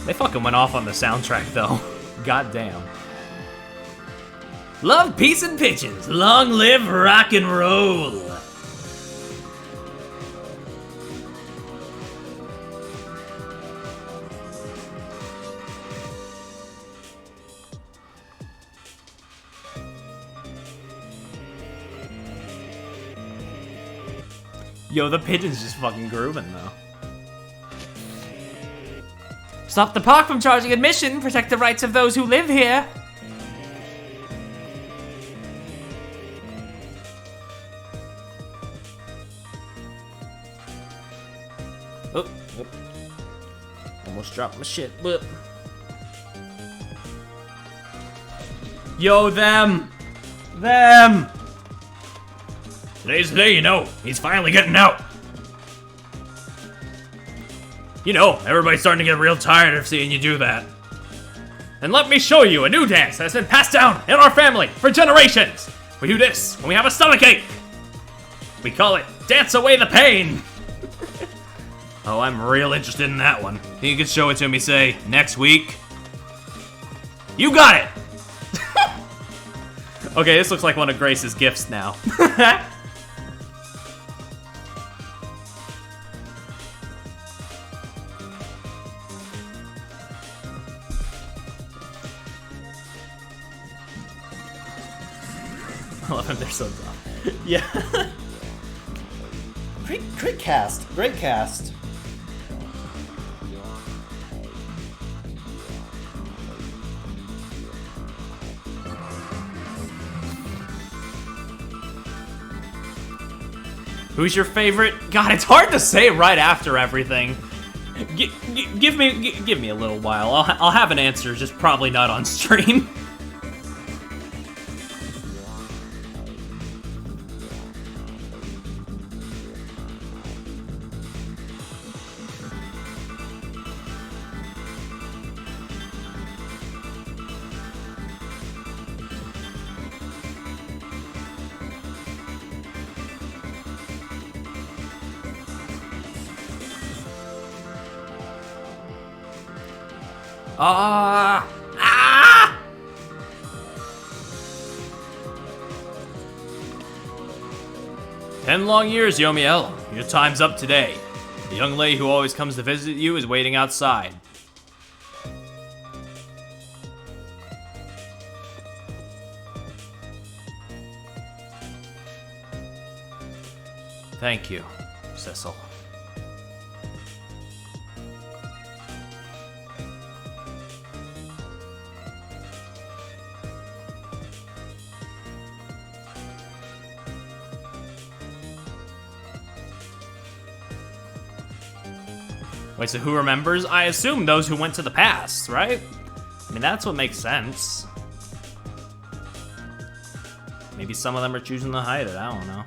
Speaker 1: They fucking went off on the soundtrack, though. Goddamn.
Speaker 2: Love, peace, and pigeons. Long live rock and roll.
Speaker 1: Yo, the pigeon's just fucking grooving, though. Stop the park from charging admission. Protect the rights of those who live here. Oh, almost dropped my shit, but... Yo, them! Today's the day, you know. He's finally getting out. You know, everybody's starting to get real tired of seeing you do that. And let me show you a new dance that's been passed down in our family for generations. We do this when we have a stomachache. We call it Dance Away the Pain. Oh, I'm real interested in that one. You can show it to me, say, next week. You got it! Okay, this looks like one of Grace's gifts now. I love them, they're so dumb. Yeah.
Speaker 3: Great cast. Great cast.
Speaker 1: Who's your favorite? God, it's hard to say right after everything. Give me a little while. I'll have an answer, just probably not on stream. Ah! 10 long years, Yomiel. Your time's up today. The young lady who always comes to visit you is waiting outside. Thank you, Cecil. Wait, so who remembers? I assume those who went to the past, right? I mean, that's what makes sense. Maybe some of them are choosing to hide it, I don't know.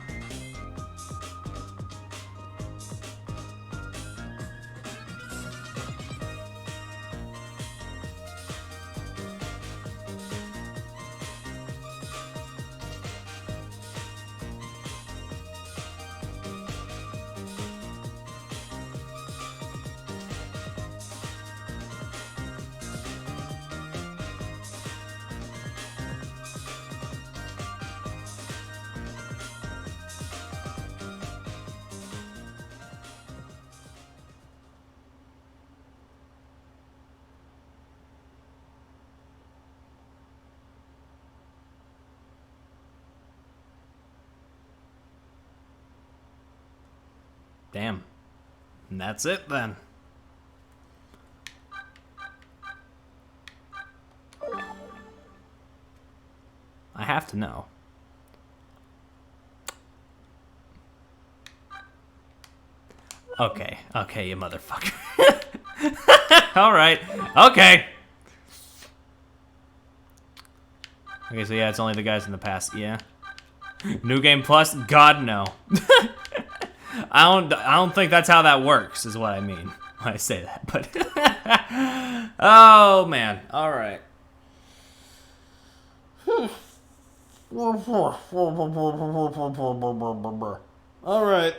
Speaker 1: Damn. And that's it then. I have to know. Okay, you motherfucker. Alright, okay. Okay, so yeah, it's only the guys in the past, yeah. New Game Plus? God, no. I don't think that's how that works, is what I mean when I say that, but oh man. Alright.
Speaker 3: Alright.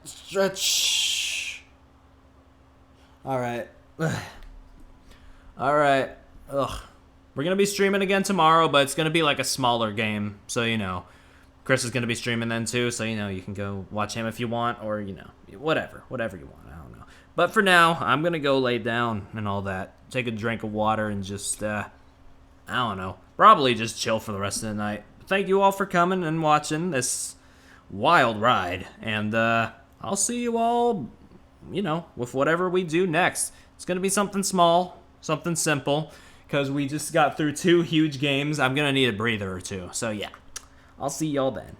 Speaker 3: Stretch. Alright.
Speaker 1: Alright. Ugh. We're gonna be streaming again tomorrow, but it's gonna be like a smaller game, so you know. Chris is going to be streaming then too, so, you know, you can go watch him if you want, or, you know, whatever you want, I don't know. But for now, I'm going to go lay down and all that, take a drink of water and just, I don't know, probably just chill for the rest of the night. Thank you all for coming and watching this wild ride, and I'll see you all, you know, with whatever we do next. It's going to be something small, something simple, because we just got through 2 huge games. I'm going to need a breather or two, so yeah. I'll see y'all then.